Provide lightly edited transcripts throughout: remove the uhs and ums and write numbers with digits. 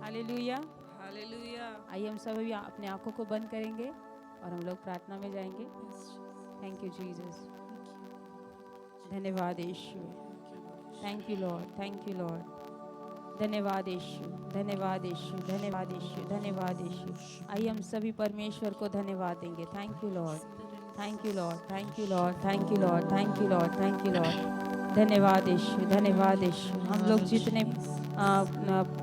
Hallelujah. Hallelujah. आइए हम सब अभी अपने आंखों को बंद करेंगे और हम लोग प्रार्थना में जाएंगे। Thank you Jesus. धन्यवाद Yeshu. Thank you Lord, thank you Lord. धन्यवाद यीशु, धन्यवाद यीशु, धन्यवाद यीशु, धन्यवाद यीशु। आइए हम सभी परमेश्वर को धन्यवाद देंगे। Thank you Lord, thank you Lord, thank you Lord, thank you Lord, thank you Lord, thank you Lord. धन्यवाद यीशु, धन्यवाद यीशु। हम लोग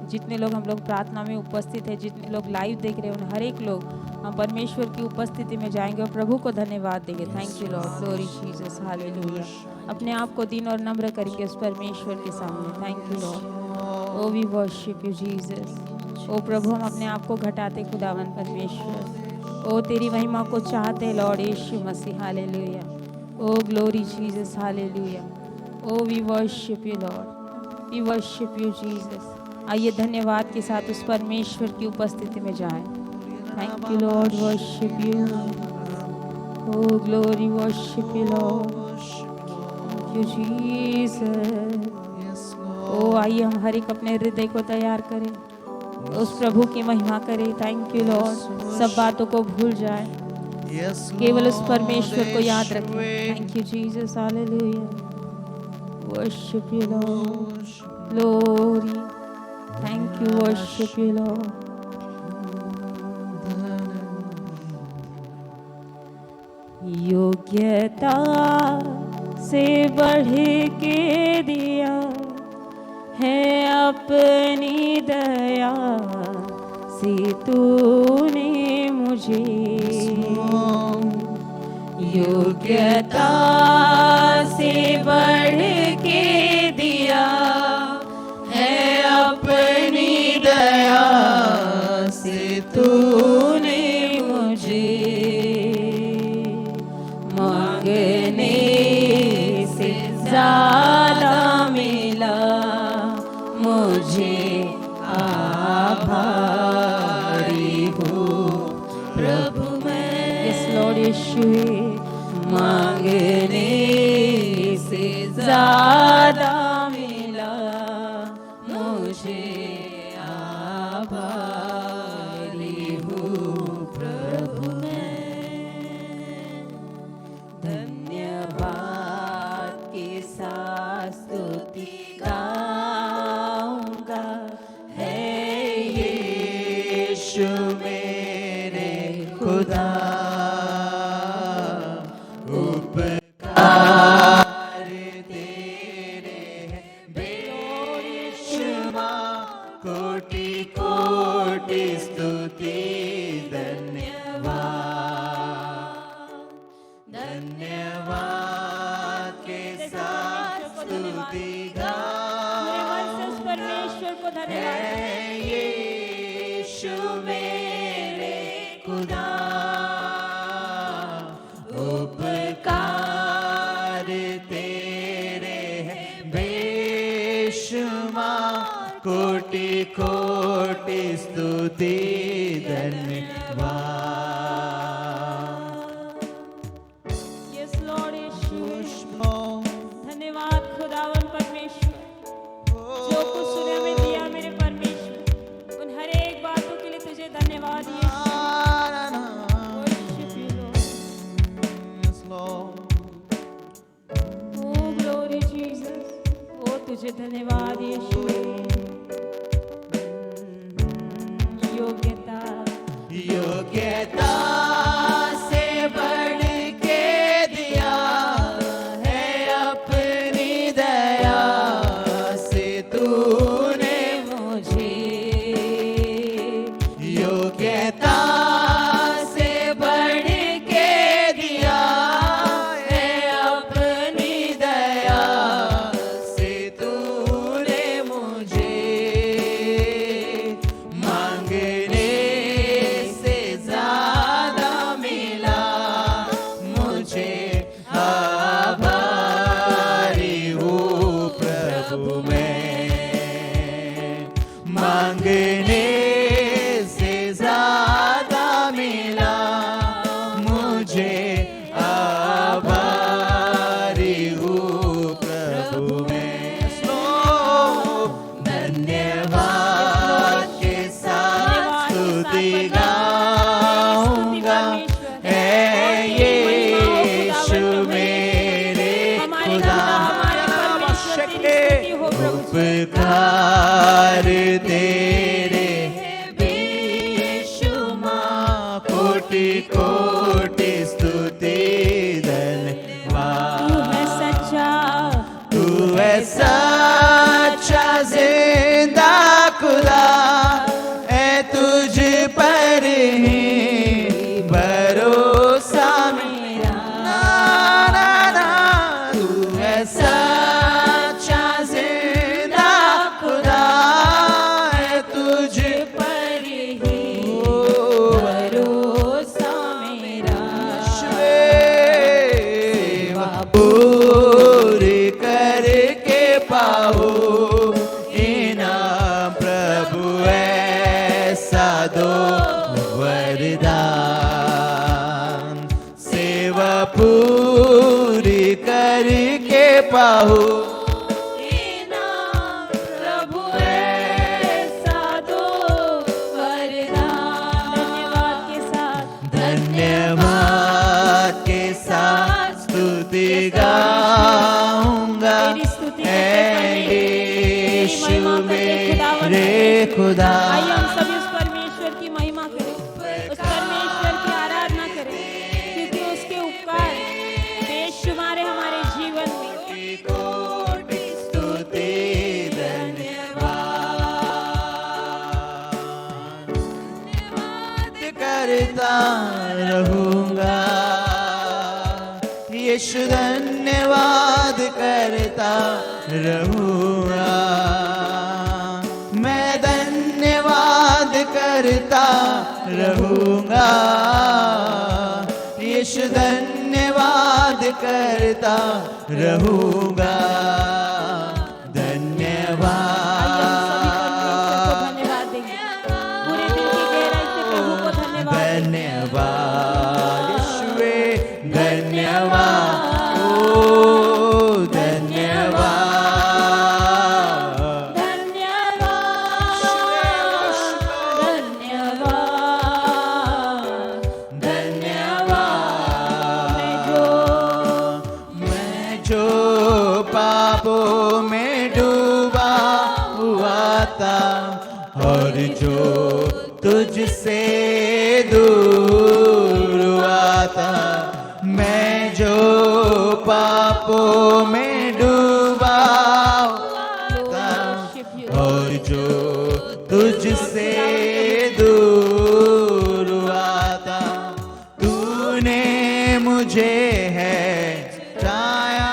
जितने लोग हम लोग प्रार्थना में उपस्थित है, जितने लोग लाइव देख रहे हैं, उन हर एक लोग हम परमेश्वर की उपस्थिति में जाएंगे और प्रभु को धन्यवाद देंगे। Thank you Lord, glory Jesus, hallelujah. अपने आप को दीन और नम्र करेंगे उस परमेश्वर के सामने। Thank you Lord. Oh we worship you Jesus. ओ प्रभु, हम अपने आप को घटाते खुदावन परमेश्वर। ओ तेरी महिमा को चाहते Lord Yeshu Masih, hallelujah. O glory Jesus, hallelujah. O we worship you Lord, we worship you Jesus. आइए धन्यवाद के साथ उस परमेश्वर की उपस्थिति में जाएं। Thank you Lord, worship you. Oh glory, worship you Lord, thank you Jesus. ओ आइए हम हर एक अपने हृदय को तैयार करें, उस प्रभु की महिमा करें। Thank you Lord. सब बातों को भूल जाए, केवल उस परमेश्वर को याद रखें। Thank you Jesus, hallelujah. Worship you Lord, glory, thank you, worship you Lord. योग्यता से बढ़ के दिया है अपनी दया से तूने मुझे। योग्यता से बढ़ के दिया है अपनी दया से तूने मुझे। मांगने से ज़्यादा मिला मुझे, आभारी हूँ प्रभु मैं। यस लॉर्ड यीशु। मांगने से ज़्यादा मिला मुझे, आभारी हूँ प्रभु मैं। धन्यवाद के साथ स्तुति गाऊंगा, है यीशु मेरे खुदा। उपकार तेरे हैं बेशुमार, कोटि कोटि स्तुति धन्यवाद। धन्यवाद के साथ स्तुति परमेश्वर को धन्यवाद। यीशु मेरे खुदा। उपकार तेरे हैं बेशुमार, कोटि कोटि स्तुति धन्यवाद। यस लॉर्ड यीशु। धन्यवाद खुदावन परमेश्वर, जो कुछ सुने में दिया मेरे परमेश्वर, उन हर एक बातों के लिए तुझे धन्यवाद यीशु। तुझे धन्यवाद यीशु। योग्यता, योग्यता से बढ़ के दिया है अपनी दया से तूने मुझे। योग्यता से बढ़ के दिया है अपनी दया से तूने मुझे। मांगने से ज़्यादा मिला मुझे, आभारी हूँ प्रभु मैं। मांगने से ज़्यादा मिला मुझे, आभारी हूँ प्रभु मैं। धन्यवाद के आभार तेरे बेशुमार, कोटि कोटि स्तुति धन्यवाद। तू है सच्चा, तू है सच्चा जिंदा खुदा, है तुझ पर ही भरोसा मेरा। ना ना ना, तू है सच्चा जिंदा खुदा, है तुझ पर ही भरोसा मेरा। सेवा पूरी करके पाओ इनाम, प्रभु ऐसा दो वरदान। सेवा पूरी करके पाओ इनाम, प्रभु ऐसा दो वरदान। धन्यवाद के साथ स्तुति गाऊंगा, मेरी स्तुति ऐ यीशु मेरे खुदा। आइए हम सभी उस परमेश्वर की महिमा करें, उस परमेश्वर की आराधना करें, क्योंकि उसके उपकार बेशुमार है हमारे जीवन में। कोटि स्तुति धन्यवाद करता रहूंगा, यीशु धन्यवाद करता रहूंगा। मैं धन्यवाद करता रहूंगा, यीशु धन्यवाद करता रहूंगा। धन्यवाद, धन्यवाद देंगे पूरे दिल की गहराई से प्रभु को धन्यवाद। धन्यवाद यीशुवे, धन्यवाद ओ धन्यवाद। मैं जो पापों में डूबा हुआ था, और जो तुझसे दूर हुआ था, मैं जो पापों में डूबा था, और जो तुझसे दूर हुआ था, तूने मुझे है चाया,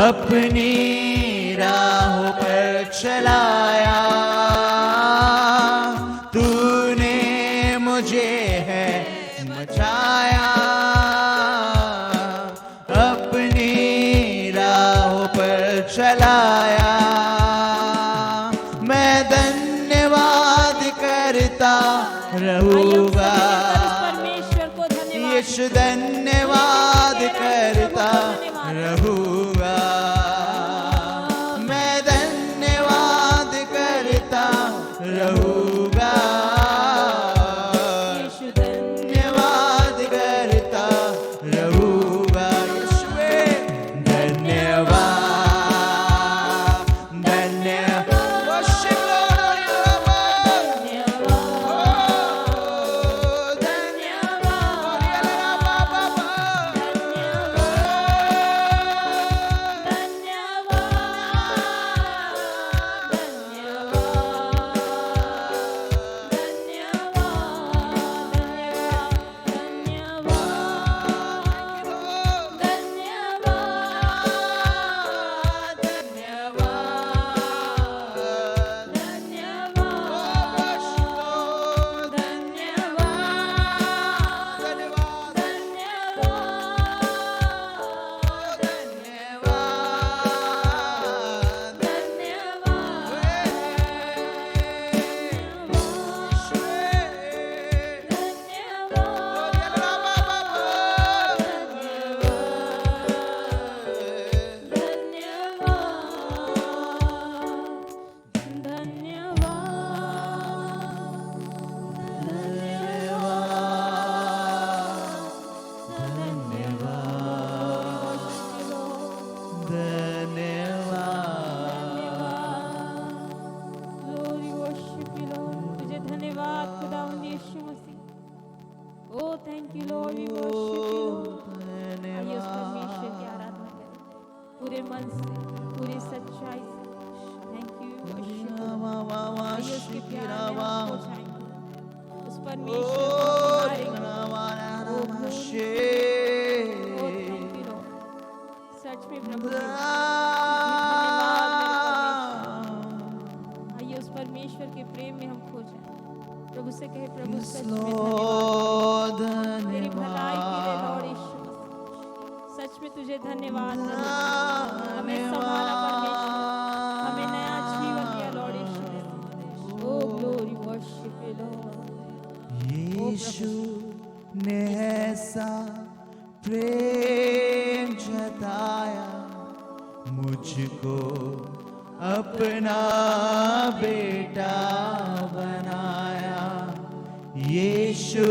अपनी राहों पर चलाया। तूने मुझे है मचाया, अपनी राहों पर चलाया। मैं धन्यवाद करता रहूंगा, परमेश्वर को धन्यवाद। यीशु धन्यवाद करता रहूंगा। मैं धन्यवाद करता रहूंगा, यीशु धन्यवाद करता रहूंगा। यीशुवे धन्यवाद, धन्यवाद। Worship Lord, परमेश्वर को हम निहारेंगे। ओ थैंक यू लॉर्ड, सच में प्रभु धन्यवाद मेरे परमेश्वर। आइए उस परमेश्वर के प्रेम में हम खो जाएं। प्रभु से कहे, प्रभु सच में धन्यवाद तेरी भलाई के लिए लॉर्ड यीशु, सच में तुझे धन्यवाद। हमें संभाला परमेश्वर, हमें नया जीवन दिया Lord Yeshu. Oh glory worship you Lord. Yeshu ने ऐसा प्रेम जताया, मुझको अपना बेटा बनाया। यीशु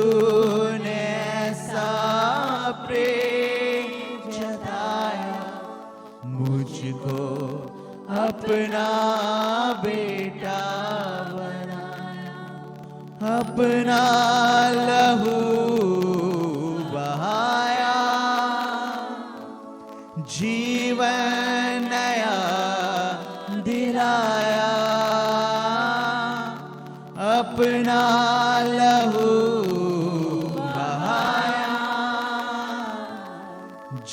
ने ऐसा प्रेम जताया, मुझको अपना बेटा बनाया। अपना लहू बहाया, जीवन नया दिलाया। अपना लहू बहाया,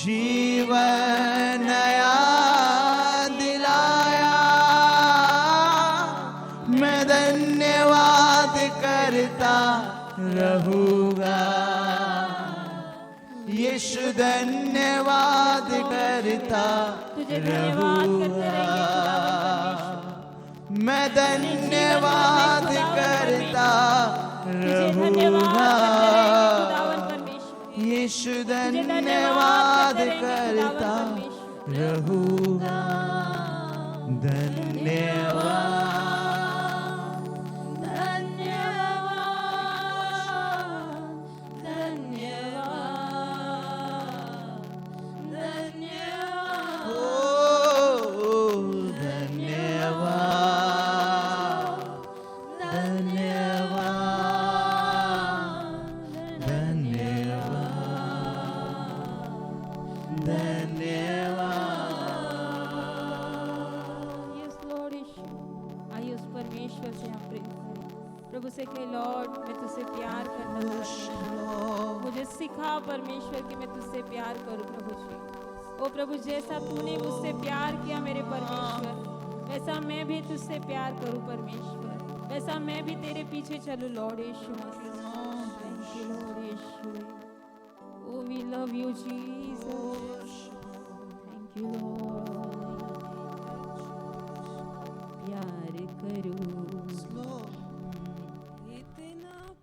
जीवन नया दिलाया। मैं धन्यवाद करता रहूंगा, यीशु धन्यवाद करता तुझे धन्यवाद करते रहेंगे खुदावन परमेश्वर। मैं धन्यवाद करता रहूंगा, यीशु धन्यवाद करता रहूंगा। धन्यवाद प्रभु से कहे, लॉर्ड मैं तुझसे प्यार करना चाहती हूँ, मुझे सिखा परमेश्वर कि मैं तुझसे प्यार करूँ प्रभु जी। ओ प्रभु, जैसा तूने मुझसे प्यार किया मेरे परमेश्वर, वैसा मैं भी तुझसे प्यार करूँ परमेश्वर, वैसा मैं भी तेरे पीछे चलूँ Lord Yeshu Masih. Thank you Lord Yeshu. O we love you Jesus. Thank you Lord.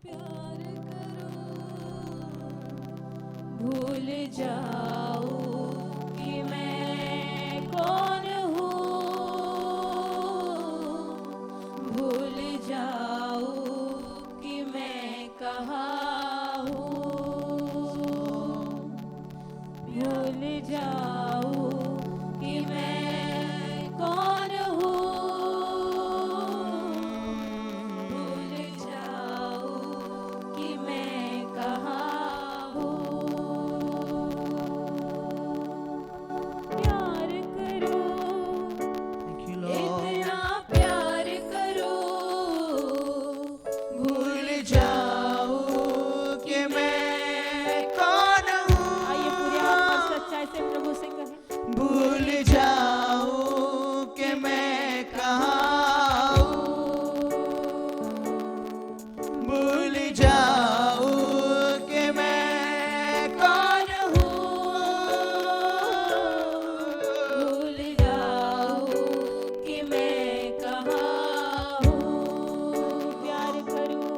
प्यार करूँ, भूल जाओ कि मैं कौन हूँ, भूल जाओ कि मैं कहाँ हूँ, भूल जाओ कि मैं कौन हूँ, भूल जाओ कि मैं कहाँ। भूल जाऊं कि मैं कहाँ हूँ, भूल जाऊं कि मैं कौन हूँ, भूल जाऊं कि मैं कहाँ हूँ। प्यार करूँ,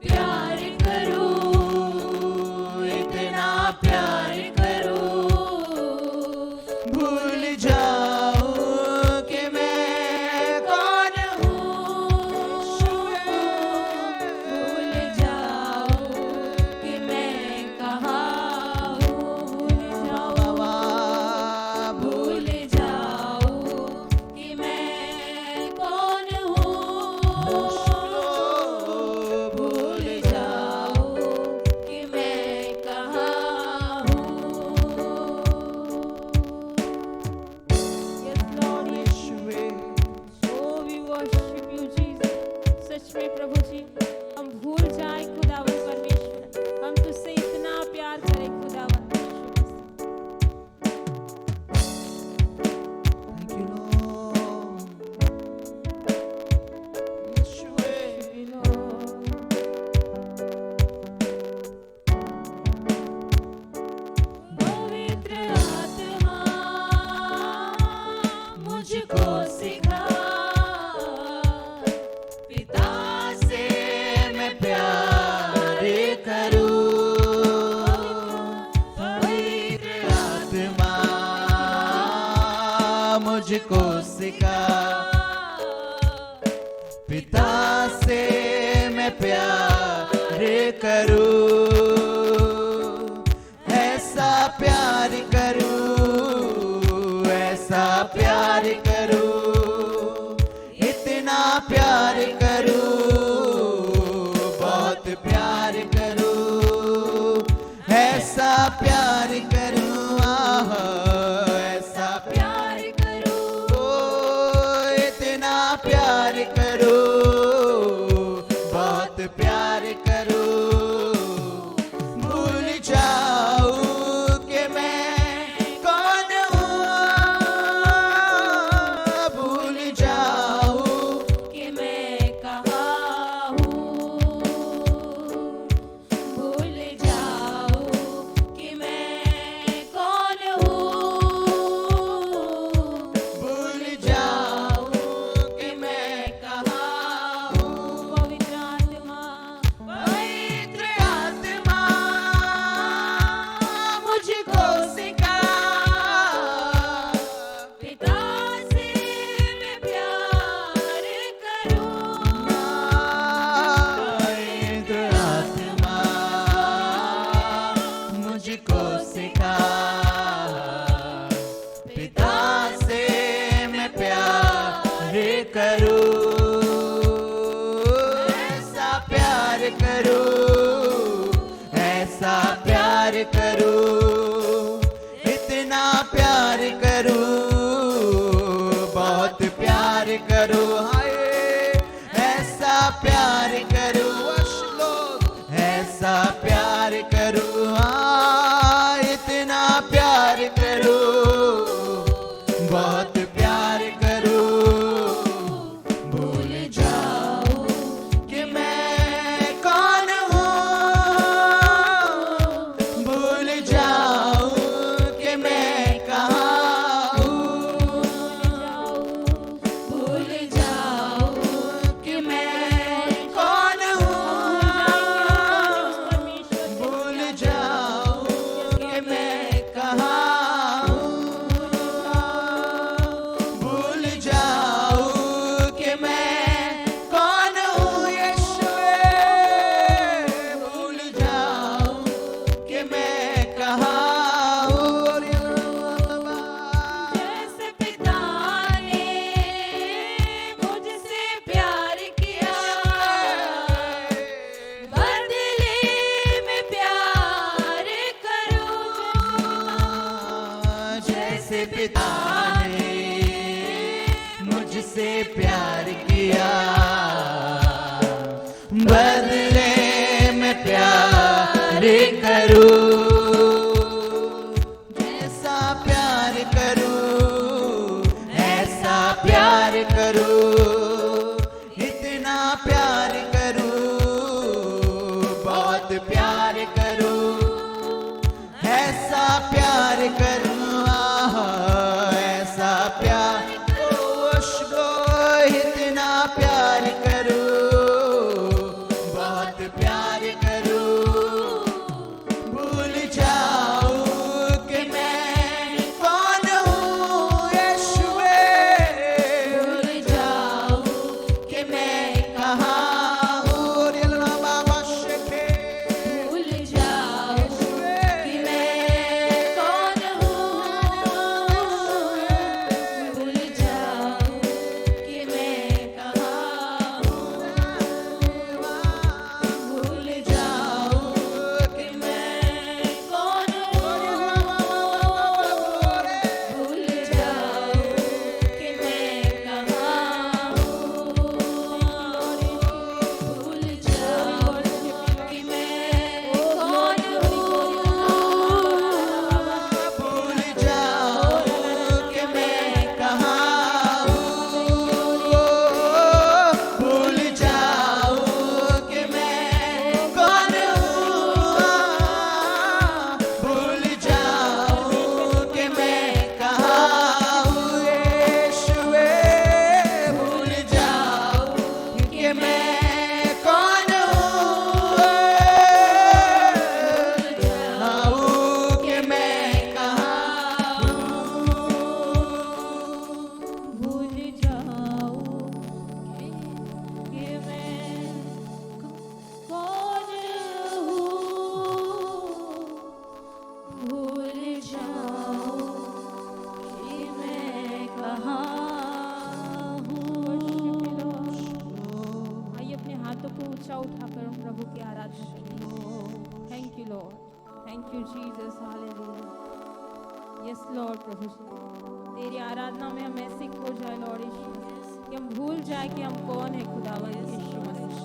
प्यार करूँ, इतना प्यार करूँ, भूल जाऊं कि मैं मुझको सिखा, पिता से मैं प्यार करूं, पवित्र आत्मा मुझको सिखा, पिता से मैं प्यार करूं, ऐसा प्यार करूं, ऐसा प्यार करूं, इतना प्यार करूं, बहुत प्यार करूं, ऐसा प्यार करूं, ऐसा प्यार करूं, इतना प्यार करूं, बहुत प्यार करूं, भूल जाऊं कि मैं कौन हूँ, भूल जाऊं कि मैं कहाँ हूँ, भूल जाऊँ कि मैं कौन हूँ, भूल जाऊं कि मैं कहाँ हूँ, पवित्र आत्मा पवित्र आत्मा मुझको सिखा, पिता से मैं प्यार करूँ, पवित्र आत्मा मुझको सिखा, पिता से मैं प्यार करूं, ऐसा प्यार करूं, ऐसा प्यार करूं, इतना प्यार करूं, बहुत प्यार करूं, हाय ऐसा प्यार करूं, ऐसा प्यार करूं, हाँ इतना प्यार करूं, बहुत प्यार करूं, भूल जाऊं कि मैं कौन हूँ, भूल जाऊं कि मैं कहाँ हूँ, भूल जाऊँ कि मैं कौन हूँ, भूल जाऊं कि मैं कहाँ हूँ, भूल जाऊं कि मैं कौन हूँ, यीशुए, भूल जाऊं कि मैं कहाँ हूँ, जैसे पिता ने मुझसे प्यार किया, बदले में प्यार करूँ, जैसे पिता ने मुझसे प्यार किया, बदले में प्यार करूं, ऐसा प्यार करूं, ऐसा प्यार करूं, इतना प्यार करूं, बहुत प्यार करूं, ऐसा प्यार करूं, ऐसा प्यार, इतना प्यार करूं, बहुत प्यार करूं, भूल जाऊं कि मैं कौन हूँ, यीशुए, भूल जाऊं कि मैं कहाँ हूँ, भूल जाऊँ कि मैं कौन हूँ, ऊंचा उठाकर उन प्रभु की आराधना करेंगे। Thank you Lord, thank you Jesus, hallelujah. Yes Lord, प्रभु जी तेरी आराधना में हम ऐसे खो जाए लॉर्ड यीशु कि हम भूल जाए कि हम कौन है खुदावन Yeshu Masih.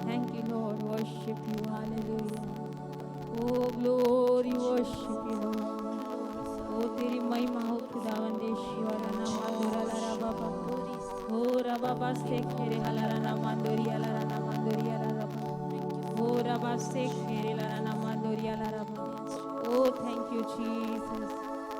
Thank you Lord, worship you, hallelujah. O glory, worship you Lord. ओ तेरी महिमा हो खुदावन यीशु, अलाना मांदोरा ला बाबा, ओ रबा से खेरे हलाना मांदोरी अलाना मांदोरी अलाना, ओ रबा से खेरे लाना मांदोरी अलाना। Oh thank you Jesus,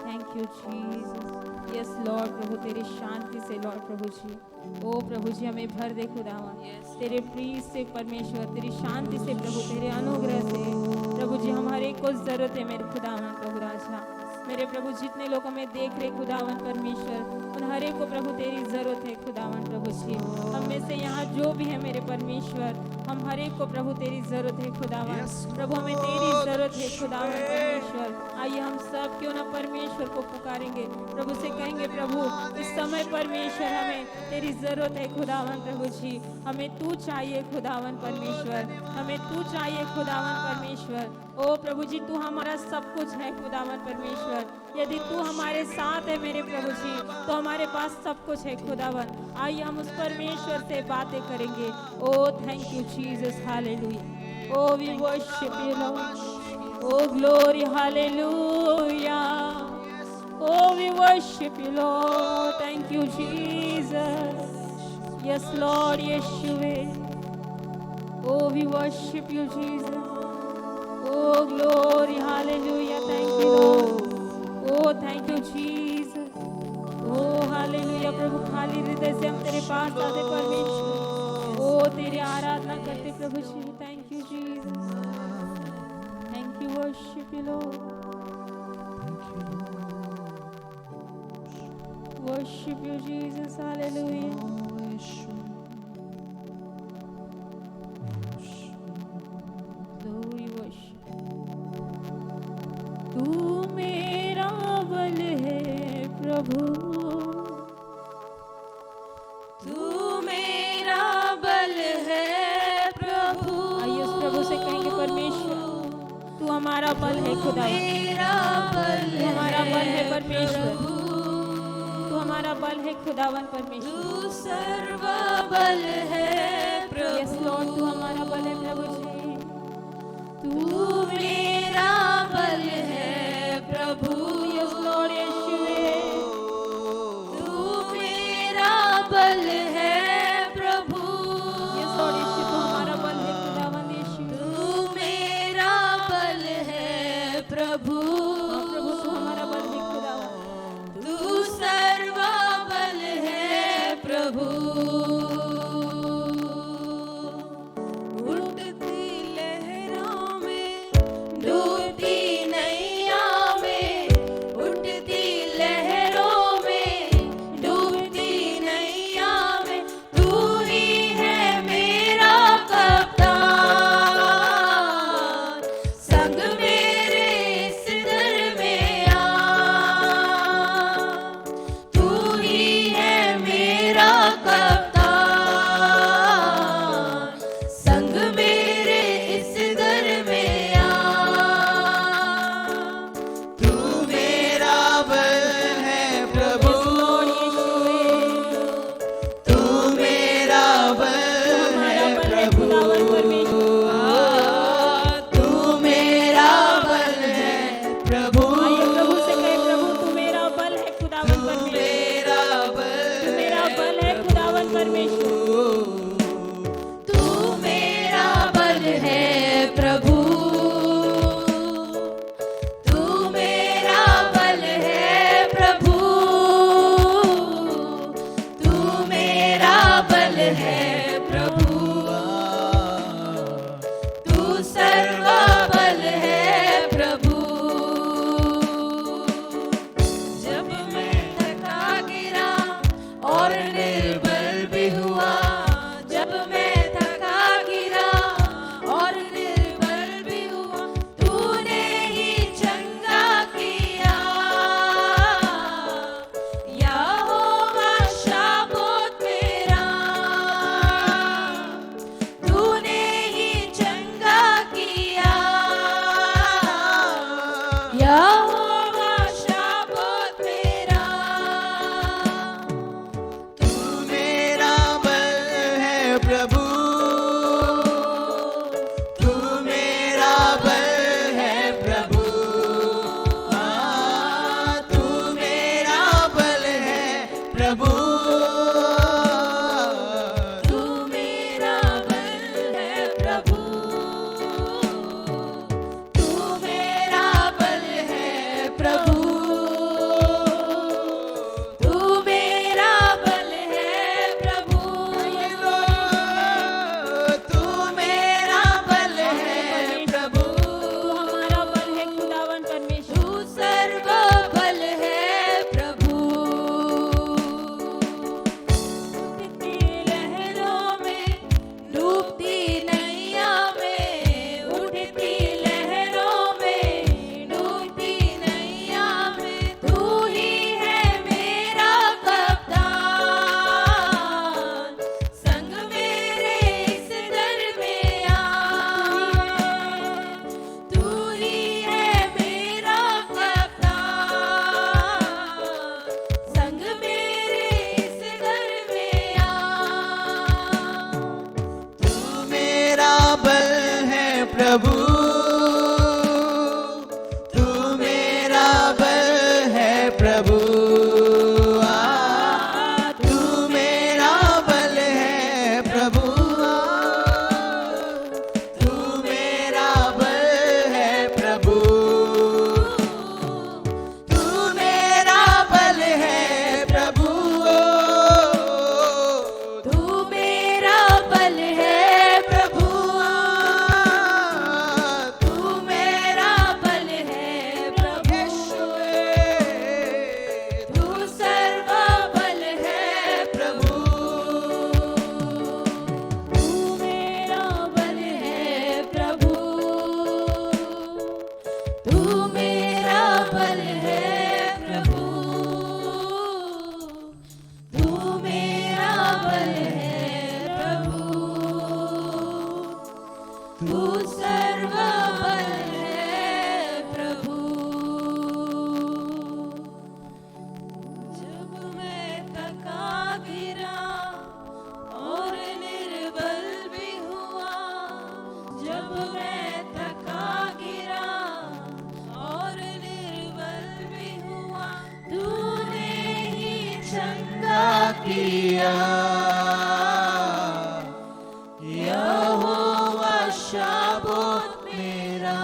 thank you Jesus. Yes Lord, प्रभु तेरी शांति से लॉर्ड प्रभु जी, ओ प्रभु जी हमें भर दे खुदावन तेरे प्रीत से परमेश्वर, तेरी शांति से प्रभु, तेरे अनुग्रह से प्रभु जी। हम हर एक को जरूरत है मेरे खुदावन प्रभु राजा, मेरे प्रभु जितने लोग हमें देख रहे खुदावन परमेश्वर, उन हर एक को प्रभु तेरी जरूरत है खुदावन प्रभु जी। हम में से यहाँ जो भी है मेरे परमेश्वर, हम हर एक को प्रभु तेरी जरूरत है खुदावन प्रभु, हमें तेरी जरूरत है खुदावन परमेश्वर। आइए हम सब क्यों ना परमेश्वर को पुकारेंगे, प्रभु से कहेंगे प्रभु इस समय परमेश्वर हमें तेरी जरूरत है खुदावन प्रभु जी। हमें तू चाहिए खुदावन परमेश्वर, हमें तू चाहिए खुदावन परमेश्वर। ओ प्रभु जी तू हमारा सब कुछ है खुदावन परमेश्वर। यदि तू हमारे साथ है मेरे प्रभु जी तो हमारे पास सब कुछ है खुदावन। आइए हम उस परमेश्वर से बातें करेंगे। Oh thank you Jesus, hallelujah. O we worship you Lord, oh glory, hallelujah. O we worship you Lord, thank you Jesus. Yes Lord यीशुवे, oh we worship you Jesus. Oh glory, hallelujah, thank you Lord, oh thank you Jesus, oh hallelujah। प्रभु खाली हृदय से हम तेरे पास आते परमेश्वर, oh तेरी आराधना करते प्रभु जी। Thank you Jesus, thank you, worship you Lord, worship you Jesus, hallelujah. तू मेरा बल है प्रभु, तू मेरा बल है प्रभु। आइए उस प्रभु से कहेंगे परमेश्वर तू हमारा बल है खुदा, मेरा बल तू हमारा बल है परमेश्वर, तू हमारा बल है खुदावन परमेश्वर। तू सर्व बल है प्रभु। यस लॉर्ड, तू हमारा बल है प्रभु जी। तू मेरा बल है प्रभु। यस लॉर्ड यीशुवे, तू मेरा बल है प्रभु। यस लॉर्ड यीशु, तू हमारा बल है खुदावन यीशु। तू मेरा बल है प्रभु। हाँ प्रभु, तू हमारा बल है खुदावन। तू सर्व बल है प्रभु। उठती लहरों में, डूबती नैया में, उठती लहरों में, डूबती नैया में, तू ही है मेरा कप्तान। संग मेरे इस दर में आ, तू ही है मेरा कप्तान। प्रभु, तू मेरा बल है प्रभु, तू मेरा बल है प्रभु, तू मेरा बल है प्रभु, तू मेरा बल है प्रभु, तू मेरा बल है प्रभु, तू मेरा बल है प्रभु, तू सर्व बल है प्रभु, तू मेरा बल है प्रभु, तू मेरा बल है प्रभु, तू मेरा बल है प्रभु, तू सर्व बल है प्रभु। जब मैं थका गिरा और निर्बल भी हुआ, जब मैं थका गिरा और निर्बल भी हुआ, तूने ही चंगा किया यहोवा शाबोत मेरा,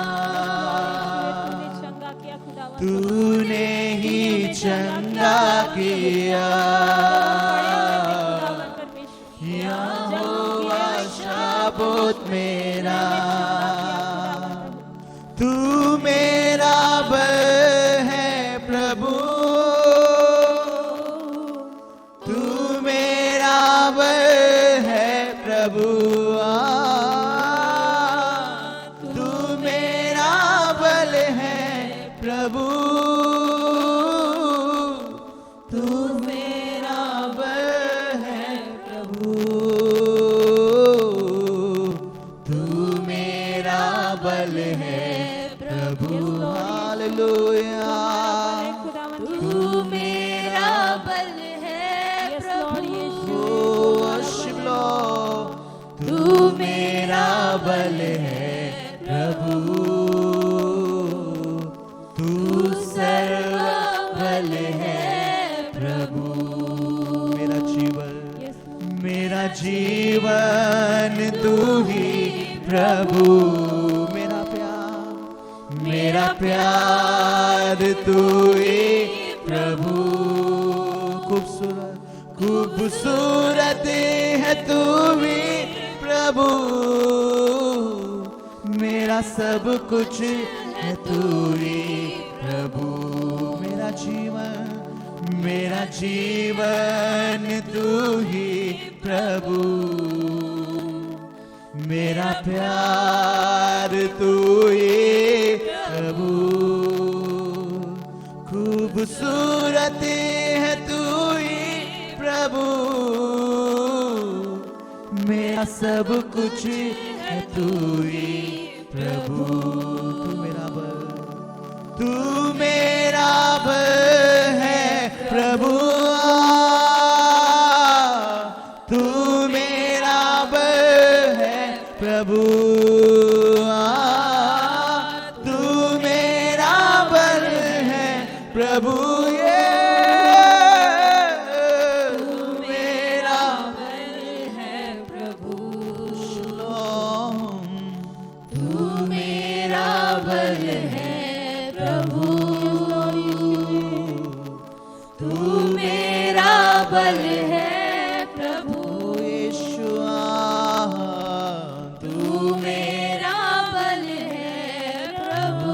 तूने चंगा किया खुदावन, तूने ही चंगा किया खुदावन परमेश्वर, यहोवा शाबोत मेरा, तू मेरा बल है प्रभु, तू मेरा बल है प्रभु, तू मेरा बल है प्रभु, तू मेरा बल है प्रभु, तू मेरा बल है प्रभु, हालेलुया, खुदावन तू मेरा बल है प्रभु, worship Lord, तू मेरा बल है प्रभु, तू सर्व बल है प्रभु, मेरा जीवन, मेरा जीवन तू ही प्रभु, मेरा प्यार तू ही प्रभु, खूबसूरत खूबसूरत है तू भी प्रभु, मेरा सब कुछ है तू ही प्रभु, मेरा जीवन तू ही प्रभु, मेरा प्यार तू ही प्रभु, खूबसूरत है तू ही प्रभु, मेरा सब कुछ है तू ही प्रभु, तू मेरा बल है प्रभु, तू मेरा बल है प्रभु, तू मेरा बल है प्रभु, बल है प्रभु, यीशुआ, तू मेरा बल है प्रभु,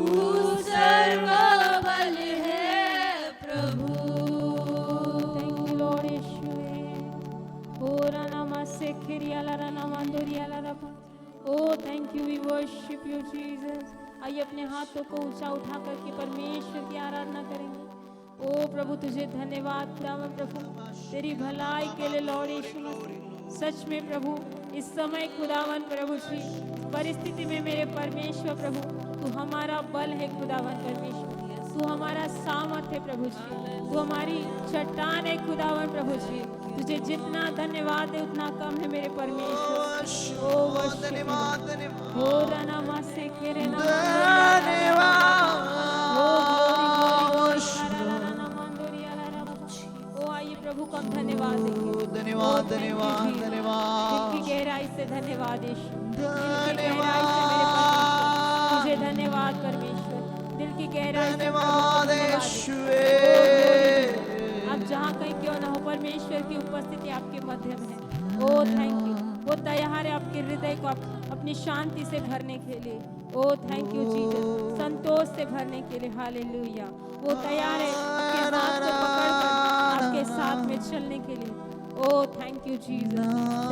तू सर्व बल है प्रभु। Thank you, Lord Yeshua. Ora namaste khiriala rana mandoriala rapa. Oh, thank you. We worship you, Jesus. आइए अपने हाथों को ऊंचा उठा करके परमेश्वर की आराधना करेंगे। ओ प्रभु तुझे धन्यवाद प्रभु तेरी भलाई के लिए लॉर्ड यीशु मसीह। सच में प्रभु इस समय खुदावन प्रभु श्री परिस्थिति में मेरे परमेश्वर प्रभु तू हमारा बल है खुदावन परमेश्वर। तू हमारा सामर्थ है प्रभु जी, तू हमारी चट्टान है खुदावन प्रभु जी। तुझे जितना धन्यवाद है उतना कम है मेरे परमेश्वर। ओ धन्यवाद धन्यवाद हो रना से केरे ना ओ आइए प्रभु को हम धन्यवाद देंगे। धन्यवाद धन्यवाद दिल धन्यवाद की गहराई से धन्यवाद यीशु, दिल की गहराई से मेरे परमेश्वर, तुझे धन्यवाद परमेश्वर, दिल की गहराई से धन्यवाद प्रभु को यीशुवे। आप जहाँ कहीं क्यों ना हो, परमेश्वर की उपस्थिति आपके मध्य में है। ओ थैंक यू, वो तैयार है आपके हृदय को अपनी शांति से भरने के लिए। ओ थैंक यू जीसस, संतोष से भरने के लिए। हालेलुया, वो तैयार है आपके हाथ को पकड़कर आपके साथ में चलने के लिए। ओ थैंक यू जीसस,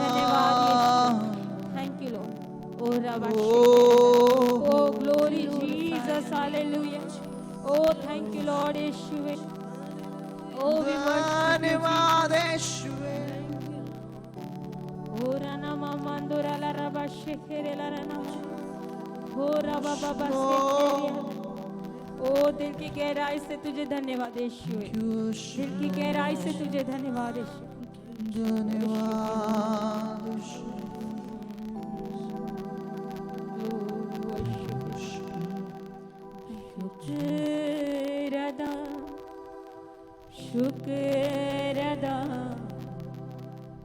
धन्यवाद यीशु, थैंक यू लॉर्ड। ओ रबा, oh glory Jesus, hallelujah. Oh thank you Lord Yeshu. O we worship you धन्यवाद यीशुवे। ओ राना मामंदोरा ला रबा शेखेरे ला राना हो रबा बाबा शेखेरे। ओ दिल की गहराई से तुझे धन्यवाद यीशु, दिल की गहराई से तुझे धन्यवाद यीशु। धन्यवाद शुक्र अदा, शुक्र अदा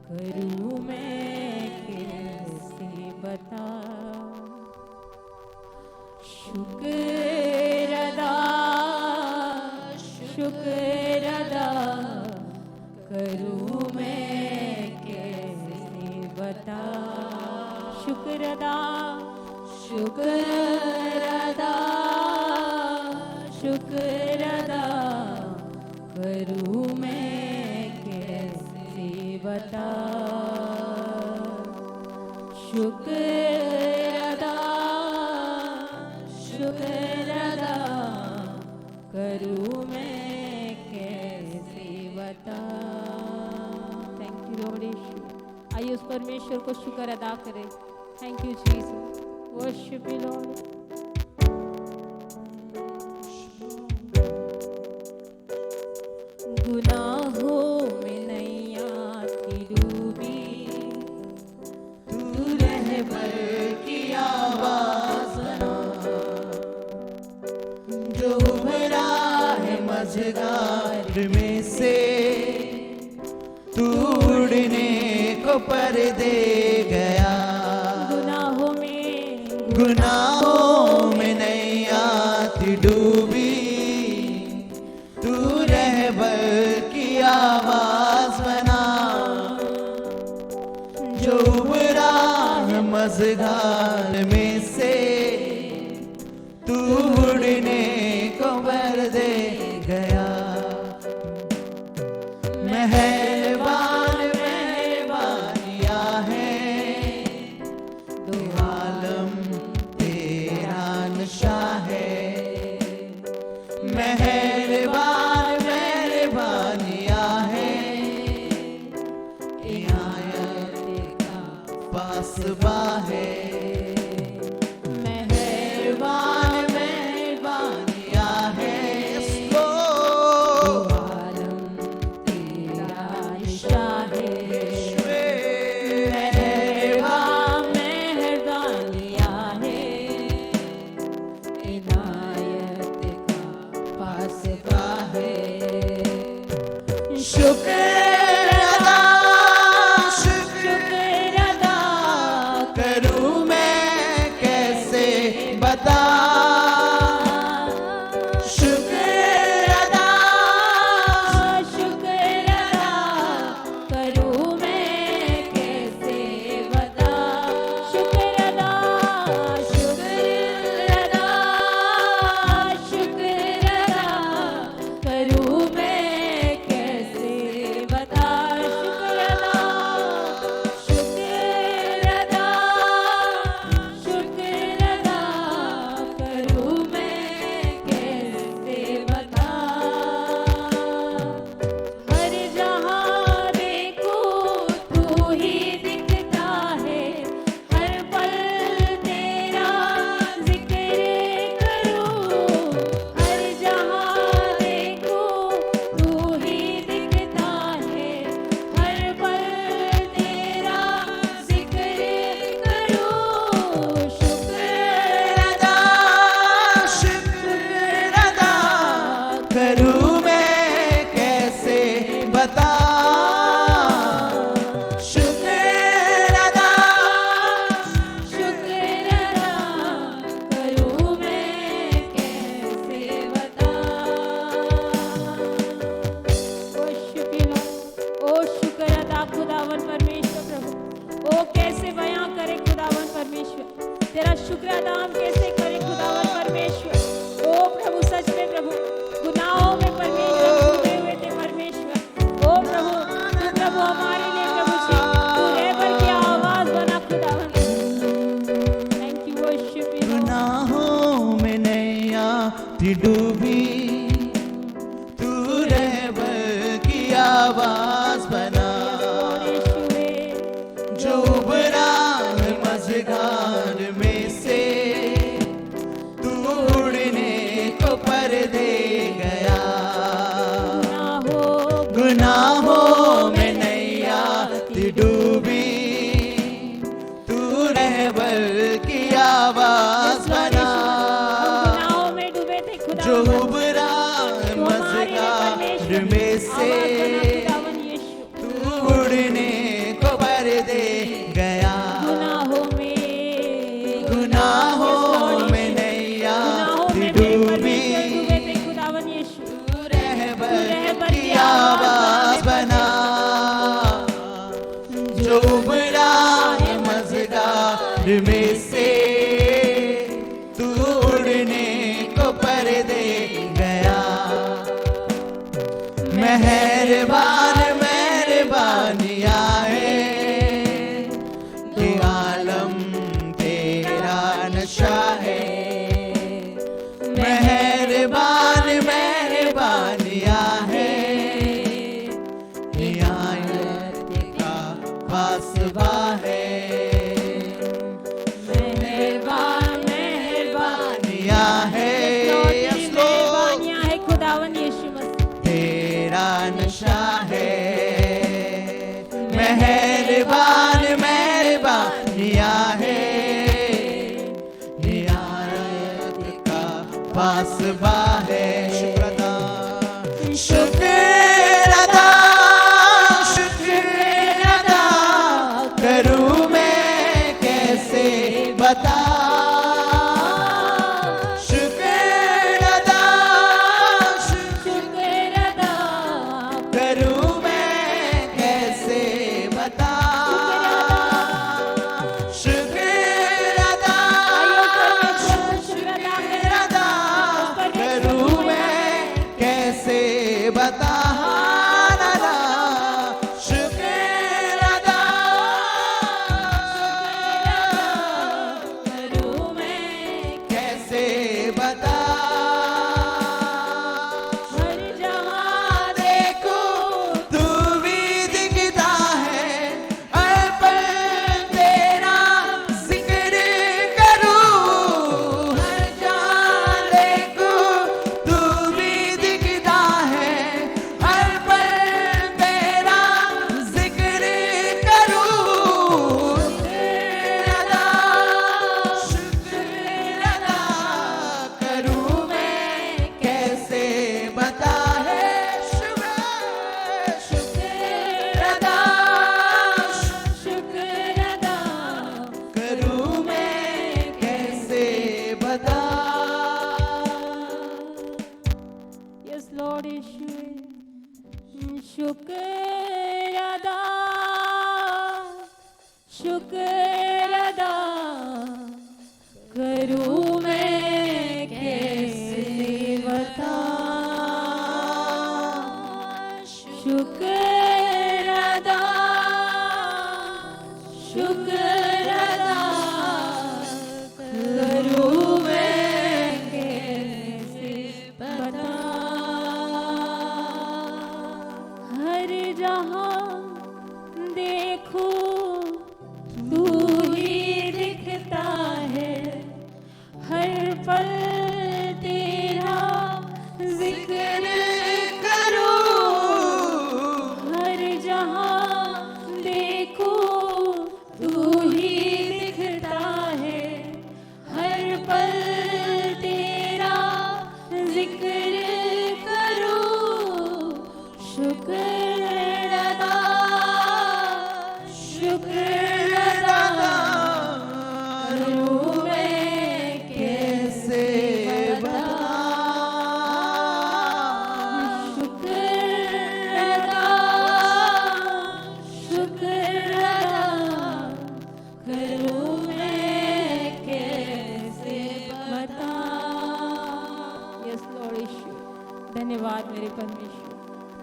करूं मैं कैसे बता। शुक्र अदा, शुक्र अदा करूं मैं कैसे बता। शुक्र अदा, शुक्र अदा, शुक्र अदा करूं मैं कैसे बता। शुक्र अदा, शुक्र अदा करूं मैं कैसे बता। थैंक यू लॉर्ड यीशु। आइए उस परमेश्वर को शुक्र अदा करें। Thank you Jesus, worship you Lord. गुनाहों में नैया थी डूबी, तू रहबर की आवाज बना, जो उभरा है मझधार में से, तू उड़ने को पर दे गया। गुनाहों में नैया थी डूबी, तू रहबर की आवाज बना, जो उभरा है मझधार में से, तू उड़ने को पर दे गया। मेहरबान मेहरबानिया है, दो आलम तेरा नशा है। मेहरबान मेहरबानिया है, इनायत का पासबा है। मेहरबान मेहरबानिया है, दो आलम तेरा नशा है। मेहरबान मेहरबानिया है, इनायत का पासबा है। शुक्र अदा, शुक्र अदा करूं मैं कैसे बता। शुक्र अदा, शुक्र अदा करूं मैं कैसे बता। शुक्र अदा, शुक्र अदा, शुक्र अदा करूं मैं कैसे बता, शुक्र अदा, शुक्र अदा करूं मैं कैसे बता। ओ शुक्र अदा खुदावन परमेश्वर प्रभु, ओ कैसे बयां करे खुदावन परमेश्वर, तेरा शुक्र अदा हम कैसे करें खुदावन परमेश्वर। ओ प्रभु सच में प्रभु गुनाहों में परमेश्वर डूबे हुए थे परमेश्वर। ओ प्रभु तू प्रभु हमारे लिए प्रभु जी तू रहबर की आवाज बना खुदावन। थैंक यू वर्शिप यू गुनाहों में नैया थी डूबी, तू रहबर की आवाज बना, जो उबरा मझधार में से तू उड़ने को पर दे गया। गुनाहों में नैया थी डूबी, तू रहबर की आवाज बना, गुनाहों में डूबे थे जो खुदावन उबरा मझधार में से तू उड़ने को पर दे गया। गुनाहों में नैया थी डूबी, तू रहबर की आवाज बना, जो उबरा मझधार में से तू उड़ने को पर दे गया। मेहरबान मेहरबानिया है, ये आलम तेरा नशा है। मेहरबान मेहरबानिया है, ये आयत का फासबा है। मेहरबान मेहरबानिया है, मेहरबानियां है खुदावन यीशु मसीह। तेरा नशा है। मेहरबान मेहरबानिया है, ये आयत का फासबा है। शुक्र अदा, शुक्र अदा, शुक्र अदा करूं मैं कैसे बता, शुक्र अदा, शुक्र अदा करूं मैं कैसे बता, शुक्र अदा, शुक्र अदा करूं मैं कैसे बता, नाना शुक्र अदा, करूं मैं कैसे बता। हर जहां देखो तू भी दिखता है, हर पल तेरा जिक्र करूं, हर जहां देखो तू भी दिखता है, हर पल तेरा जिक्र करूं। शुक्र अदा करूं मैं कैसे बता है, शुक्र अदा, शुक्र अदा करूं मैं कैसे बता। यस लॉर्ड यीशु शुक्र अदा, शुक्र अदा करूं मैं कैसे बता। शुक्र अदा, शुक्र अदा करूं मैं कैसे बता। हर जहां देखो तू ही दिखता है, हर पल तेरा जिक्र करूं, हर जहां देखो तू ही दिखता है, हर पल तेरा जिक्र करूं। शुक्र करूं मैं कैसे यस लॉर्ड यीशु, धन्यवाद मेरे परमेश्वर।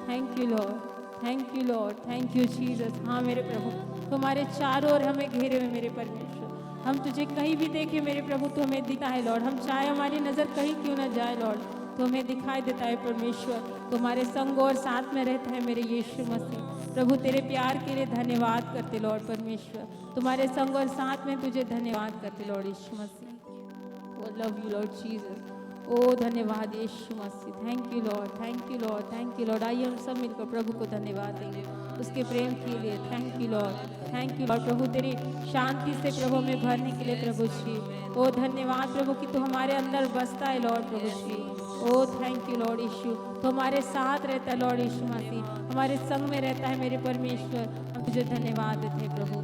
Thank you Lord, thank you Lord, thank you Jesus. हाँ मेरे प्रभु, तुम्हारे चारों ओर हमें घेरे हुए मेरे परमेश्वर। हम तुझे कहीं भी देखे मेरे प्रभु तो हमें दिखता है लॉर्ड। हम चाहे हमारी नज़र कहीं क्यों ना जाए लॉर्ड, तो हमें दिखाई देता है परमेश्वर। तुम्हारे संग और साथ में रहता है मेरे यीशु मसीह। प्रभु तेरे प्यार के लिए धन्यवाद करते लॉर्ड परमेश्वर। तुम्हारे संग और साथ में तुझे धन्यवाद करते Lord Yeshu Masih. Oh love you Lord Jesus. ओ धन्यवाद Yeshu Masih. Thank you Lord, thank you Lord, thank you Lord. आइए हम सब मिलकर प्रभु को धन्यवाद देंगे उसके प्रेम के लिए। Thank you Lord, thank you Lord. प्रभु तेरी शांति से प्रभु में भरने के लिए प्रभु जी। ओ धन्यवाद प्रभु कि तू हमारे अंदर बसता है लॉर्ड प्रभु जी। Oh thank you Lord Yeshu, तो हमारे साथ रहता है लॉर्ड यीशु मसीह, हमारे संग में रहता है मेरे परमेश्वर। हम तुझे धन्यवाद देते हैं प्रभु।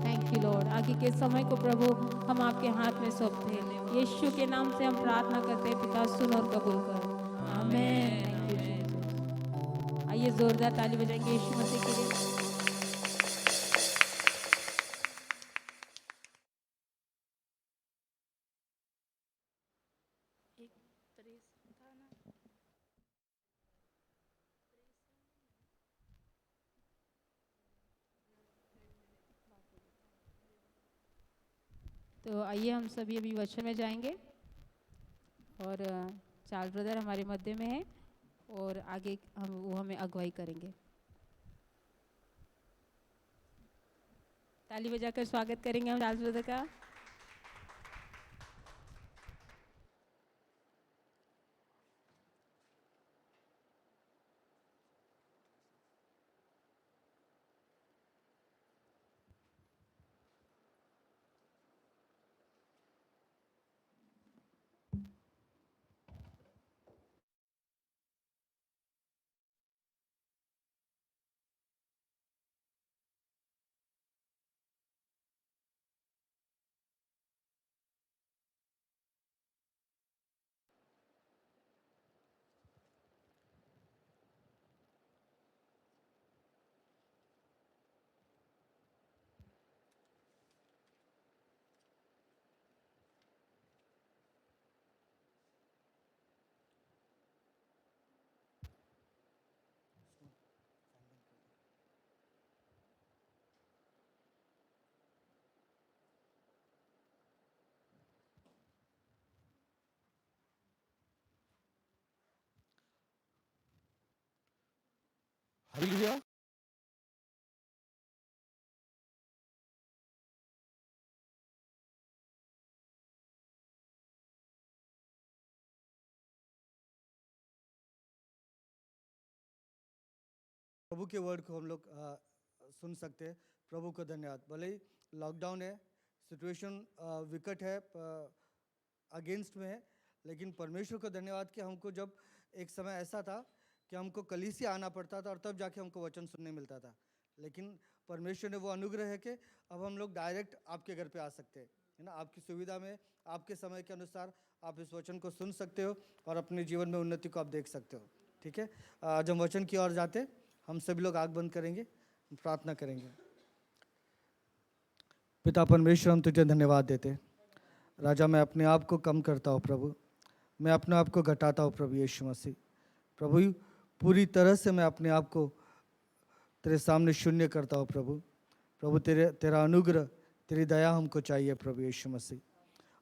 Thank you Lord. आगे के समय को प्रभु हम आपके हाथ में सौंपते हैं। यीशु के नाम से हम प्रार्थना करते हैं पिता, सुन और कबूल कर। आमीन। Thank you Jesus. आइए जोरदार ताली बजाएंगे यीशु मसीह के लिए। तो आइए हम सभी अभी वचन में जाएंगे और चार्ल्स ब्रदर हमारे मध्य में है और आगे वो हमें अगुवाई करेंगे। ताली बजाकर स्वागत करेंगे हम चार्ल्स ब्रदर का। हालेलुया। प्रभु के वर्ड को हम लोग सुन सकते हैं। प्रभु को धन्यवाद। भले ही लॉकडाउन है, सिचुएशन विकट है, अगेंस्ट में है, लेकिन परमेश्वर को धन्यवाद कि हमको जब एक समय ऐसा था कि हमको कलीसिया आना पड़ता था और तब जाके हमको वचन सुनने मिलता था, लेकिन परमेश्वर ने वो अनुग्रह है कि अब हम लोग डायरेक्ट आपके घर पे आ सकते हैं, है ना। आपकी सुविधा में, आपके समय के अनुसार आप इस वचन को सुन सकते हो और अपने जीवन में उन्नति को आप देख सकते हो। ठीक है, आज हम वचन की ओर जाते, हम सभी लोग आँख बंद करेंगे, प्रार्थना करेंगे। पिता परमेश्वर, हम तुझे धन्यवाद देते। राजा, मैं अपने आप को कम करता हूँ प्रभु, मैं अपने आप को घटाता हूँ प्रभु यीशु मसीह। प्रभु पूरी तरह से मैं अपने आप को तेरे सामने शून्य करता हूँ प्रभु। प्रभु तेरा अनुग्रह, तेरी दया हमको चाहिए प्रभु यीशु मसीह।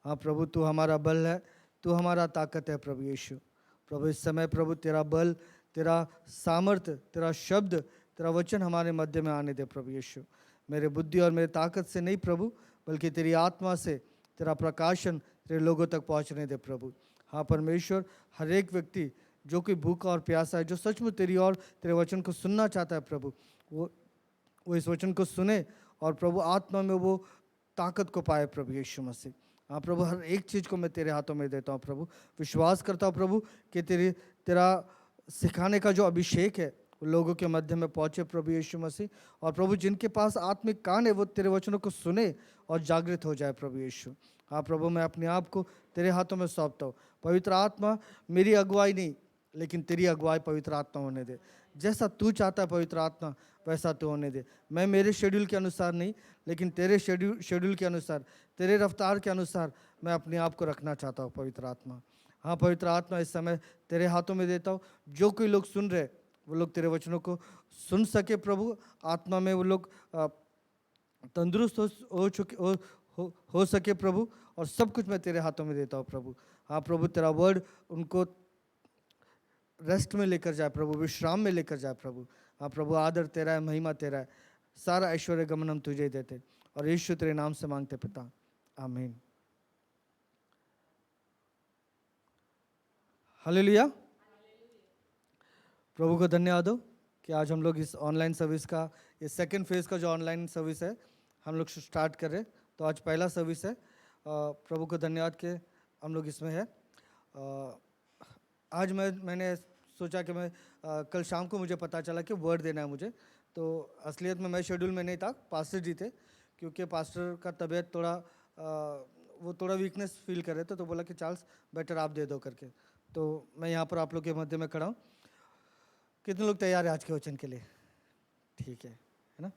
हाँ प्रभु, तू हमारा बल है, तू हमारा ताकत है प्रभु यीशु। प्रभु इस समय प्रभु तेरा बल, तेरा सामर्थ्य, तेरा शब्द, तेरा वचन हमारे मध्य में आने दे प्रभु यीशु। मेरे बुद्धि और मेरे ताकत से नहीं प्रभु, बल्कि तेरी आत्मा से तेरा प्रकाशन तेरे लोगों तक पहुंचने दे प्रभु। हाँ परमेश्वर, हर एक व्यक्ति जो कोई भूखा और प्यासा है, जो सचमुच तेरी और तेरे वचन को सुनना चाहता है प्रभु, वो इस वचन को सुने और प्रभु आत्मा में वो ताकत को पाए प्रभु यीशु मसीह। हाँ प्रभु, हर एक चीज़ को मैं तेरे हाथों में देता हूँ प्रभु। विश्वास करता हूँ प्रभु कि तेरा सिखाने का जो अभिषेक है वो लोगों के मध्य में पहुँचे प्रभु यीशु मसीह। और प्रभु जिनके पास आत्मिक कान है वो तेरे वचनों को सुने और जागृत हो जाए प्रभु यीशु। हाँ प्रभु, मैं अपने आप को तेरे हाथों में सौंपता हूँ। पवित्र आत्मा, मेरी अगुवाई नहीं लेकिन तेरी अगुवाई पवित्र आत्मा होने दे। जैसा तू चाहता है पवित्र आत्मा वैसा तू होने दे। मैं मेरे शेड्यूल के अनुसार नहीं लेकिन तेरे शेड्यूल के अनुसार, तेरे रफ्तार के अनुसार मैं अपने आप को रखना चाहता हूँ पवित्र आत्मा। हाँ पवित्र आत्मा, इस समय तेरे हाथों में देता हूँ। जो कोई लोग सुन रहे वो लोग तेरे वचनों को सुन सके प्रभु। आत्मा में वो लोग तंदुरुस्त हो सके प्रभु। और सब कुछ मैं तेरे हाथों में देता हूँ प्रभु। हाँ प्रभु, तेरा वर्ड उनको रेस्ट में लेकर जाए प्रभु, विश्राम में लेकर जाए प्रभु। हाँ प्रभु, आदर तेरा है, महिमा तेरा है, सारा ऐश्वर्य गमन हम तुझे ही देते और यीशु तेरे नाम से मांगते पिता, आमीन। हालेलुया। प्रभु को धन्यवाद हो कि आज हम लोग इस ऑनलाइन सर्विस का, ये सेकंड फेज़ का जो ऑनलाइन सर्विस है हम लोग स्टार्ट कर रहे हैं। तो आज पहला सर्विस है। प्रभु को धन्यवाद के हम लोग इसमें है। आज मैंने सोचा कि मैं कल शाम को मुझे पता चला कि वर्ड देना है मुझे। तो असलियत में मैं शेड्यूल में नहीं था, पास्टर जी थे, क्योंकि पास्टर का तबीयत थोड़ा वो थोड़ा वीकनेस फील कर रहे थे। तो बोला कि चार्ल्स बेटर आप दे दो करके। तो मैं यहाँ पर आप लोग के मध्य में खड़ा हूँ। कितने लोग तैयार हैं आज के वचन के लिए? ठीक है ना।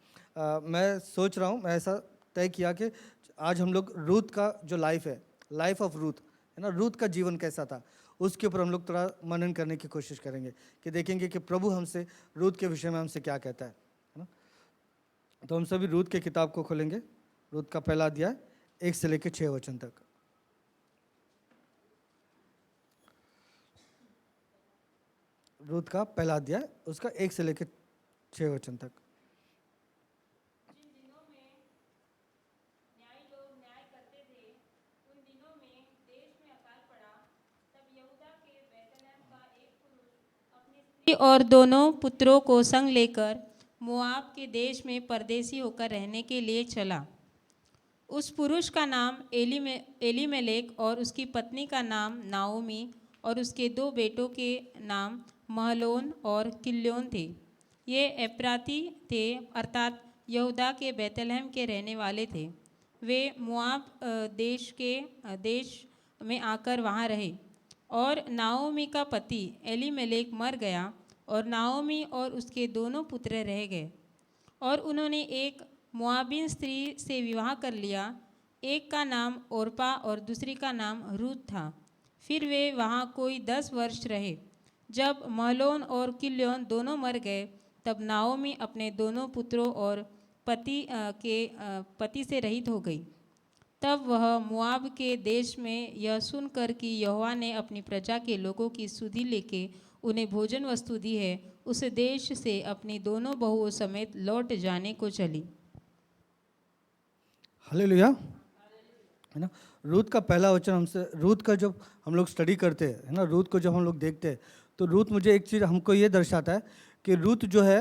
मैं सोच रहा हूँ, मैं ऐसा तय किया कि आज हम लोग रूथ का जो लाइफ है, लाइफ ऑफ रूथ है ना, रूथ का जीवन कैसा था, उसके ऊपर हम लोग थोड़ा मनन करने की कोशिश करेंगे कि देखेंगे कि प्रभु हमसे रूथ के विषय में हमसे क्या कहता है ना। तो हम सभी रूथ के किताब को खोलेंगे। रूथ का पहला अध्याय 1 से लेकर 6 वचन तक। रूथ का पहला अध्याय उसका 1 से लेकर 6 वचन तक। जिन दिनों में न्यायी लोग न्याय करते थे, उन दिनों में देश में अकाल पड़ा। तब यहूदा के बैतलहम का एक पुरुष अपनी स्त्री और दोनों पुत्रों को संग लेकर मोआब के देश में परदेसी होकर रहने के लिए चला। उस पुरुष का नाम एलीमेलेक और उसकी पत्नी का नाम नाओमी और उसके 2 बेटों के नाम महलोन और किल्योन थे। ये एप्राती थे, अर्थात यहूदा के बैतलहम के रहने वाले थे। वे मोआब देश में आकर वहाँ रहे। और नाओमी का पति एलीमेलेक मर गया और नाओमी और उसके दोनों पुत्र रह गए। और उन्होंने एक मोआबिन स्त्री से विवाह कर लिया। एक का नाम ओरपा और दूसरी का नाम रूत था। फिर वे वहाँ कोई 10 वर्ष रहे। जब महलोन और किल्योन दोनों मर गए, तब नाओमी अपने दोनों पुत्रों और पति से रहित हो गई। तब वह मोआब के देश में यह सुनकर कि यहोवा ने अपनी प्रजा के लोगों की सुधि लेके उन्हें भोजन वस्तु दी है, उस देश से अपनी दोनों बहुओं समेत लौट जाने को चली। हालेलुया, है ना। रूथ का पहला वचन हमसे, रूथ का जब हम लोग स्टडी करते हैं, है ना, रूथ को जब हम लोग देखते हैं तो रूथ मुझे एक चीज़ हमको ये दर्शाता है कि रूथ जो है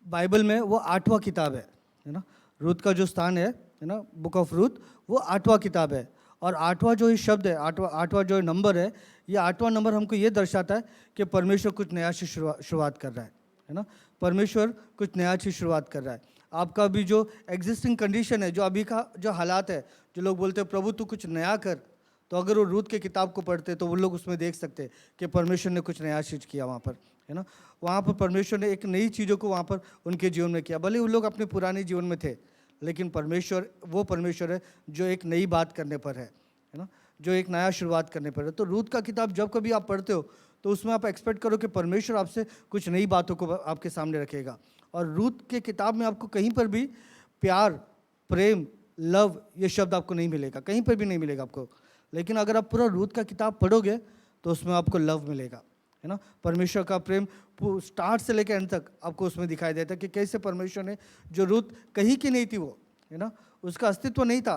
बाइबल में वो 8वां किताब है ना। रूथ का जो स्थान है ना, बुक ऑफ रूथ, वो 8वां किताब है। और 8वां जो ये शब्द है, 8वां जो नंबर है, ये 8वां नंबर हमको ये दर्शाता है कि परमेश्वर कुछ नया से शुरुआत कर रहा है ना। परमेश्वर कुछ नया से शुरुआत कर रहा है। आपका भी जो एग्जिस्टिंग कंडीशन है, जो अभी का जो हालात है, जो लोग बोलते हैं प्रभु तू कुछ नया कर, तो अगर वो रूथ के किताब को पढ़ते तो वो लोग उसमें देख सकते कि परमेश्वर ने कुछ नया चीज़ किया वहाँ पर, है ना। वहाँ पर परमेश्वर ने एक नई चीज़ों को वहाँ पर उनके जीवन में किया। भले वो लोग अपने पुराने जीवन में थे, लेकिन परमेश्वर वो परमेश्वर है जो एक नई बात करने पर है ना, जो एक नया शुरुआत करने पर है। तो रूथ का किताब जब कभी आप पढ़ते हो तो उसमें आप एक्सपेक्ट करो कि परमेश्वर आपसे कुछ नई बातों को आपके सामने रखेगा। और रूथ के किताब में आपको कहीं पर भी प्यार, प्रेम, लव ये शब्द आपको नहीं मिलेगा, कहीं पर भी नहीं मिलेगा आपको। लेकिन अगर आप पूरा रूथ का किताब पढ़ोगे तो उसमें आपको लव मिलेगा, है ना। परमेश्वर का प्रेम स्टार्ट से लेकर एंड तक आपको उसमें दिखाई देता है कि कैसे परमेश्वर ने, जो रूथ कहीं की नहीं थी वो, है ना, उसका अस्तित्व नहीं था,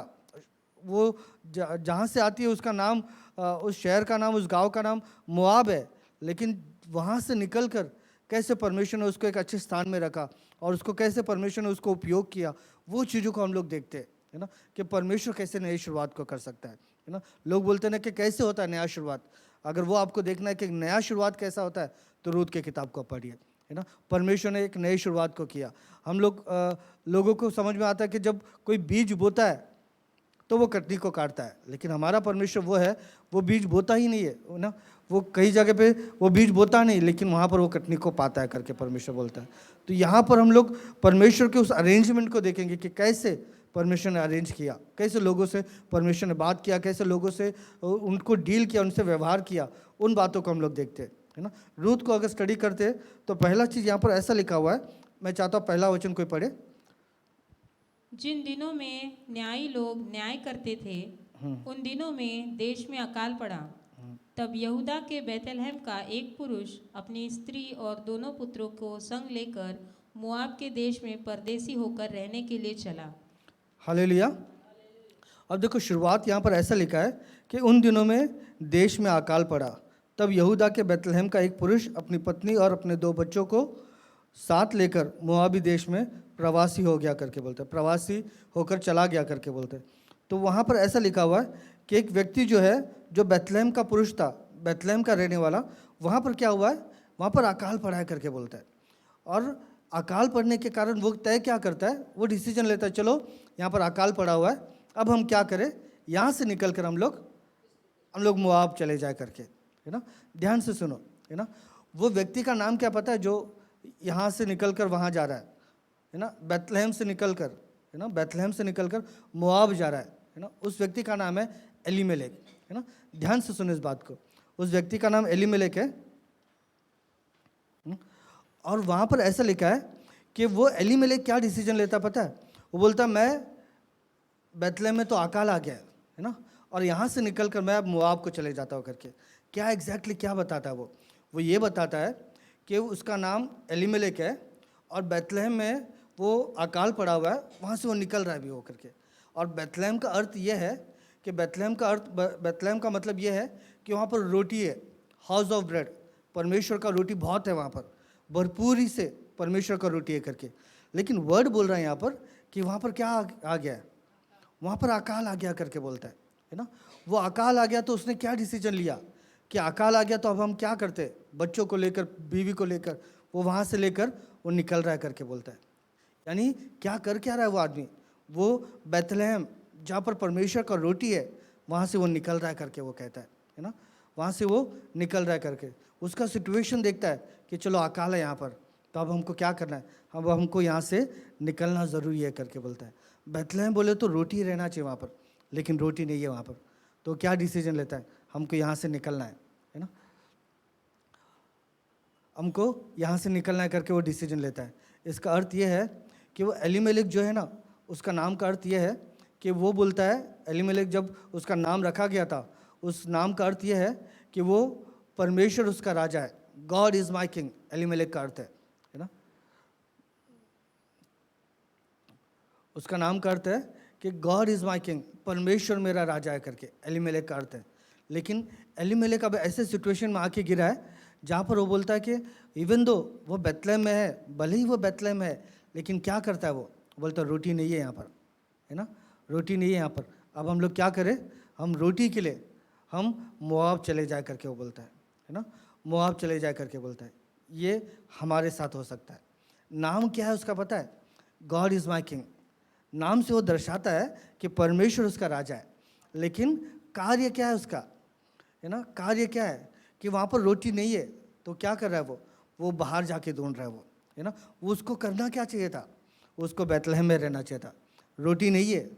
वो जहाँ से आती है उसका नाम, उस शहर का नाम, उस गांव का नाम मोआब है, लेकिन वहाँ से निकलकर कैसे परमेश्वर ने उसको एक अच्छे स्थान में रखा और उसको कैसे परमेश्वर ने उसको उपयोग किया, वो चीज़ों को हम लोग देखते हैं, है ना, कि परमेश्वर कैसे नई शुरुआत को कर सकता है ना। लोग बोलते हैं ना कि कैसे होता है नया शुरुआत। अगर वो आपको देखना है कि नया शुरुआत कैसा होता है तो रूथ के किताब को पढ़िए, है ना। परमेश्वर ने एक नई शुरुआत को किया। हम लोगों को समझ में आता है कि जब कोई बीज बोता है तो वो कटनी को काटता है, लेकिन हमारा परमेश्वर वो है, वो बीज बोता ही नहीं है ना। वो कई जगह पे वो बीज बोता नहीं, लेकिन वहाँ पर वो कटनी को पाता है करके परमेश्वर बोलता है। तो यहाँ पर हम लोग परमेश्वर के उस अरेंजमेंट को देखेंगे कि कैसे परमेश्वर ने अरेंज किया, कैसे लोगों से परमेश्वर ने बात किया, कैसे लोगों से उनको डील किया, उनसे व्यवहार किया, उन बातों को हम लोग देखते हैं, है ना। रूथ को अगर स्टडी करते हैं तो पहला चीज़ यहाँ पर ऐसा लिखा हुआ है, मैं चाहता हूँ पहला वचन कोई पढ़े। जिन दिनों में न्यायी लोग न्याय करते थे, उन दिनों में देश में अकाल पड़ा। तब यहूदा के बैतलहम का एक पुरुष अपनी स्त्री और दोनों पुत्रों को संग लेकर मोआब के देश में परदेसी होकर रहने के लिए चला। हालेलुया। अब देखो शुरुआत यहाँ पर ऐसा लिखा है कि उन दिनों में देश में अकाल पड़ा, तब यहूदा के बैतलहम का एक पुरुष अपनी पत्नी और अपने 2 बच्चों को साथ लेकर मोआबी देश में प्रवासी हो गया करके बोलते हैं, प्रवासी होकर चला गया करके बोलते हैं। तो वहाँ पर ऐसा लिखा हुआ है कि एक व्यक्ति जो है, जो बैतलहम का पुरुष था, बैतलहम का रहने वाला, वहाँ पर क्या हुआ है, वहाँ पर अकाल पड़ा है करके बोलता है। और अकाल पड़ने के कारण वो तय क्या करता है, वो डिसीजन लेता है, चलो यहाँ पर अकाल पड़ा हुआ है, अब हम क्या करें, यहाँ से निकल कर हम लोग मोआब चले जाए करके, है ना। ध्यान से सुनो, है ना। वो व्यक्ति का नाम क्या पता है जो यहाँ से निकल कर वहाँ जा रहा है ना, बैतलहम से निकल कर, है ना, बैतलहम से निकल कर मोआब जा रहा है ना। उस व्यक्ति का नाम है एलीमेलेक, है ना। ध्यान से सुनो इस बात को, उस व्यक्ति का नाम एलीमेलेक है। और वहाँ पर ऐसा लिखा है कि वो एलीमेलेक क्या डिसीजन लेता पता है, वो बोलता मैं बैतलहम में तो अकाल आ गया है ना, और यहाँ से निकल कर मैं अब मोआब को चले जाता हूँ करके। क्या एग्जैक्टली क्या बताता है वो ये बताता है कि उसका नाम एलीमेलेक है और बैतलहम में वो अकाल पड़ा हुआ है, वहाँ से वो निकल रहा है भी हो करके। और बैतलहम का अर्थ ये है कि बैतलहम का मतलब ये है कि वहाँ पर रोटी है, हाउस ऑफ ब्रेड, परमेश्वर का रोटी बहुत है वहाँ पर, भरपूरी से परमेश्वर का रोटी है करके। लेकिन वर्ड बोल रहा है यहाँ पर कि वहाँ पर क्या आ गया है, वहाँ पर अकाल आ गया करके बोलता है ना। वो अकाल आ गया तो उसने क्या डिसीजन लिया कि अकाल आ गया तो अब हम क्या करते, बच्चों को लेकर, बीवी को लेकर वो वहाँ से लेकर वो निकल रहा है करके बोलता है। यानी क्या रहा है वो आदमी, वो बैतलहम जहाँ पर परमेश्वर का रोटी है वहाँ से वो निकल रहा है करके वो कहता है ना। वहाँ से वो निकल रहा है करके उसका सिचुएशन देखता है कि चलो अकाल है यहाँ पर, तो अब हमको क्या करना है, अब हमको यहाँ से निकलना ज़रूरी है करके बोलता है। बैतलहम बोले तो रोटी रहना चाहिए वहाँ पर, लेकिन रोटी नहीं है वहाँ पर, तो क्या डिसीजन लेता है, हमको यहाँ से निकलना है ना, हमको यहाँ से निकलना है करके वो डिसीजन लेता है। इसका अर्थ ये है कि वो एलीमेलेक जो है ना, उसका नाम का अर्थ ये है कि वो बोलता है, एलीमेलेक जब उसका नाम रखा गया था, उस नाम का अर्थ ये है कि वो परमेश्वर उसका राजा है, God is my king, Elimelech का अर्थ है ना। उसका नाम का अर्थ है कि गॉड इज़ माई किंग, परमेश्वर मेरा राजा है करके एलीमेलेक का अर्थ है। लेकिन एलीमेलेक अब ऐसे सिचुएशन में आके गिरा है जहाँ पर वो बोलता है कि इवन दो वो बैतलहम में है, भले ही वो बैतलहम है, लेकिन क्या करता है वो बोलता है रोटी नहीं है यहाँ पर, है ना, रोटी नहीं है यहाँ पर, अब हम लोग क्या करें, हम रोटी के लिए हम मोआब चले जाए करके वो बोलता है ना, मोआब चले जाए करके बोलता है। ये हमारे साथ हो सकता है। नाम क्या है उसका पता है, गॉड इज़ माई किंग। नाम से वो दर्शाता है कि परमेश्वर उसका राजा है, लेकिन कार्य क्या है उसका, है ना, कार्य क्या है कि वहाँ पर रोटी नहीं है तो क्या कर रहा है वो बाहर जाके ढूंढ रहा है वो, है ना। वो उसको करना क्या चाहिए था, उसको बैतलहम में रहना चाहिए था। रोटी नहीं है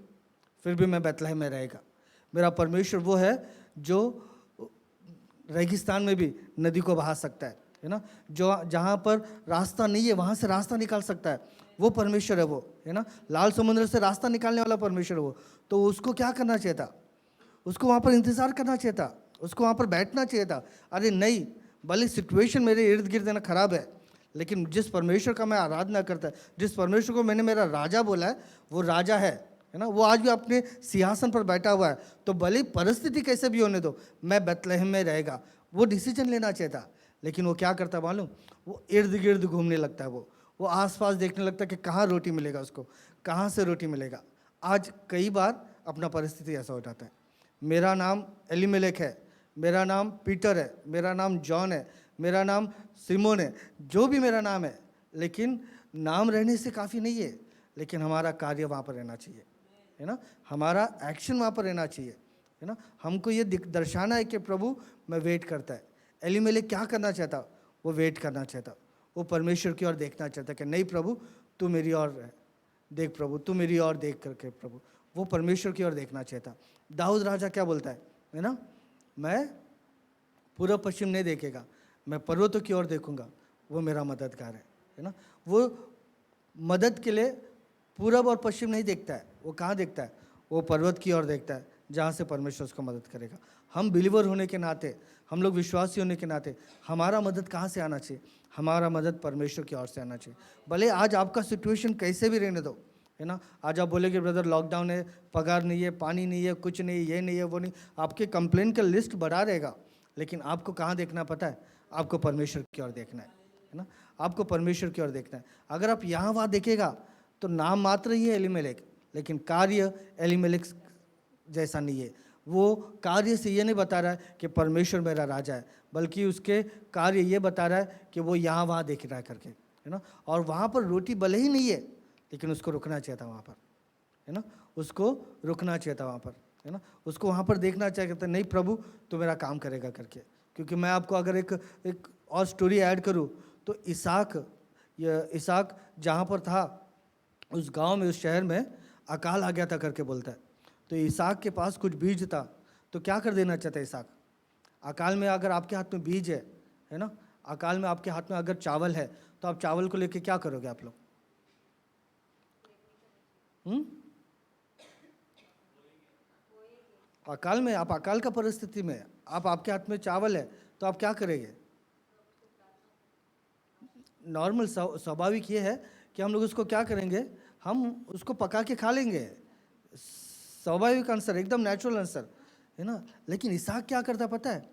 फिर भी मैं बैतलहम में रहेगा, मेरा परमेश्वर वो है जो रेगिस्तान में भी नदी को बहा सकता है ना, जो जहाँ पर रास्ता नहीं है वहाँ से रास्ता निकाल सकता है, वो परमेश्वर है वो, है ना। लाल समुद्र से रास्ता निकालने वाला परमेश्वर है वो। तो उसको क्या करना चाहिए था, उसको वहाँ पर इंतज़ार करना चाहिए था, उसको वहाँ पर बैठना चाहिए था। अरे नहीं, भले सिचुएशन मेरे इर्द गिर्द ना खराब है, लेकिन जिस परमेश्वर का मैं आराधना करता है, जिस परमेश्वर को मैंने मेरा राजा बोला है, वो राजा है ना, वो आज भी अपने सिंहासन पर बैठा हुआ है। तो भले परिस्थिति कैसे भी होने दो, मैं बैतलहम में रहेगा, वो डिसीजन लेना चाहिए था। लेकिन वो क्या करता है मालूम, वो इर्द गिर्द घूमने लगता है, वो आसपास देखने लगता है कि कहाँ रोटी मिलेगा उसको, कहाँ से रोटी मिलेगा। आज कई बार अपना परिस्थिति ऐसा हो जाता है, मेरा नाम एलीमेलेक है, मेरा नाम पीटर है, मेरा नाम जॉन है, मेरा नाम सिमोन है, जो भी मेरा नाम है, लेकिन नाम रहने से काफ़ी नहीं है, लेकिन हमारा कार्य वहाँ पर रहना चाहिए, है ना, हमारा एक्शन वहाँ पर रहना चाहिए, है ना। हमको ये दर्शाना है कि प्रभु मैं वेट करता है। एलीमेलेक क्या करना चाहता? वो वेट करना चाहता, वो परमेश्वर की ओर देखना चाहता कि नहीं प्रभु तू मेरी ओर देख, प्रभु तू मेरी ओर देख करके, प्रभु वो परमेश्वर की ओर देखना चाहता। दाऊद राजा क्या बोलता है ना, मैं पूर्व पश्चिम नहीं देखेगा, मैं पर्वतों की ओर देखूंगा, वो मेरा मददगार है ना। वो मदद के लिए पूरब और पश्चिम नहीं देखता है, वो कहाँ देखता है? वो पर्वत की ओर देखता है, जहाँ से परमेश्वर उसको मदद करेगा। हम बिलीवर होने के नाते, हम लोग विश्वासी होने के नाते, हमारा मदद कहाँ से आना चाहिए? हमारा मदद परमेश्वर की ओर से आना चाहिए। भले आज आपका सिचुएशन कैसे भी रहने दो, है ना। आज आप बोलेगे ब्रदर लॉकडाउन है, पगार नहीं है, पानी नहीं है, कुछ नहीं, ये नहीं है, वो नहीं, आपके कंप्लेन का लिस्ट बढ़ा रहेगा, लेकिन आपको कहाँ देखना पता है? आपको परमेश्वर की ओर देखना है ना, आपको परमेश्वर की ओर देखना है। अगर आप यहाँ वहाँ देखेगा तो नाम मात्र ही है एलीमेलेक, लेकिन कार्य एलीमेलेक जैसा नहीं है। वो कार्य से ये नहीं बता रहा है कि परमेश्वर मेरा राजा है, बल्कि उसके कार्य ये बता रहा है कि वो यहाँ वहाँ देख रहा है करके, है ना। और वहाँ पर रोटी भले ही नहीं है, लेकिन उसको रुकना चाहिए था वहाँ पर, है ना, उसको रुकना चाहिए था वहाँ पर, है ना, उसको वहाँ पर देखना चाहिए था, नहीं प्रभु तो मेरा काम करेगा करके। क्योंकि मैं आपको अगर एक और स्टोरी ऐड करूँ तो इसहाक जहाँ पर था, उस गांव में, उस शहर में अकाल आ गया था करके बोलता है। तो इसहाक के पास कुछ बीज था, तो क्या कर देना चाहता है इसहाक? अकाल में अगर आपके हाथ में बीज है ना, अकाल में आपके हाथ में अगर चावल है, तो आप चावल को लेके क्या करोगे आप लोग? अकाल में, आप अकाल का परिस्थिति में, आपके हाथ में चावल है, तो आप क्या करेंगे? नॉर्मल स्वाभाविक ये है कि हम लोग उसको क्या करेंगे? हम उसको पका के खा लेंगे, स्वाभाविक आंसर, एकदम नेचुरल आंसर, है ना। लेकिन इसहाक क्या करता पता है?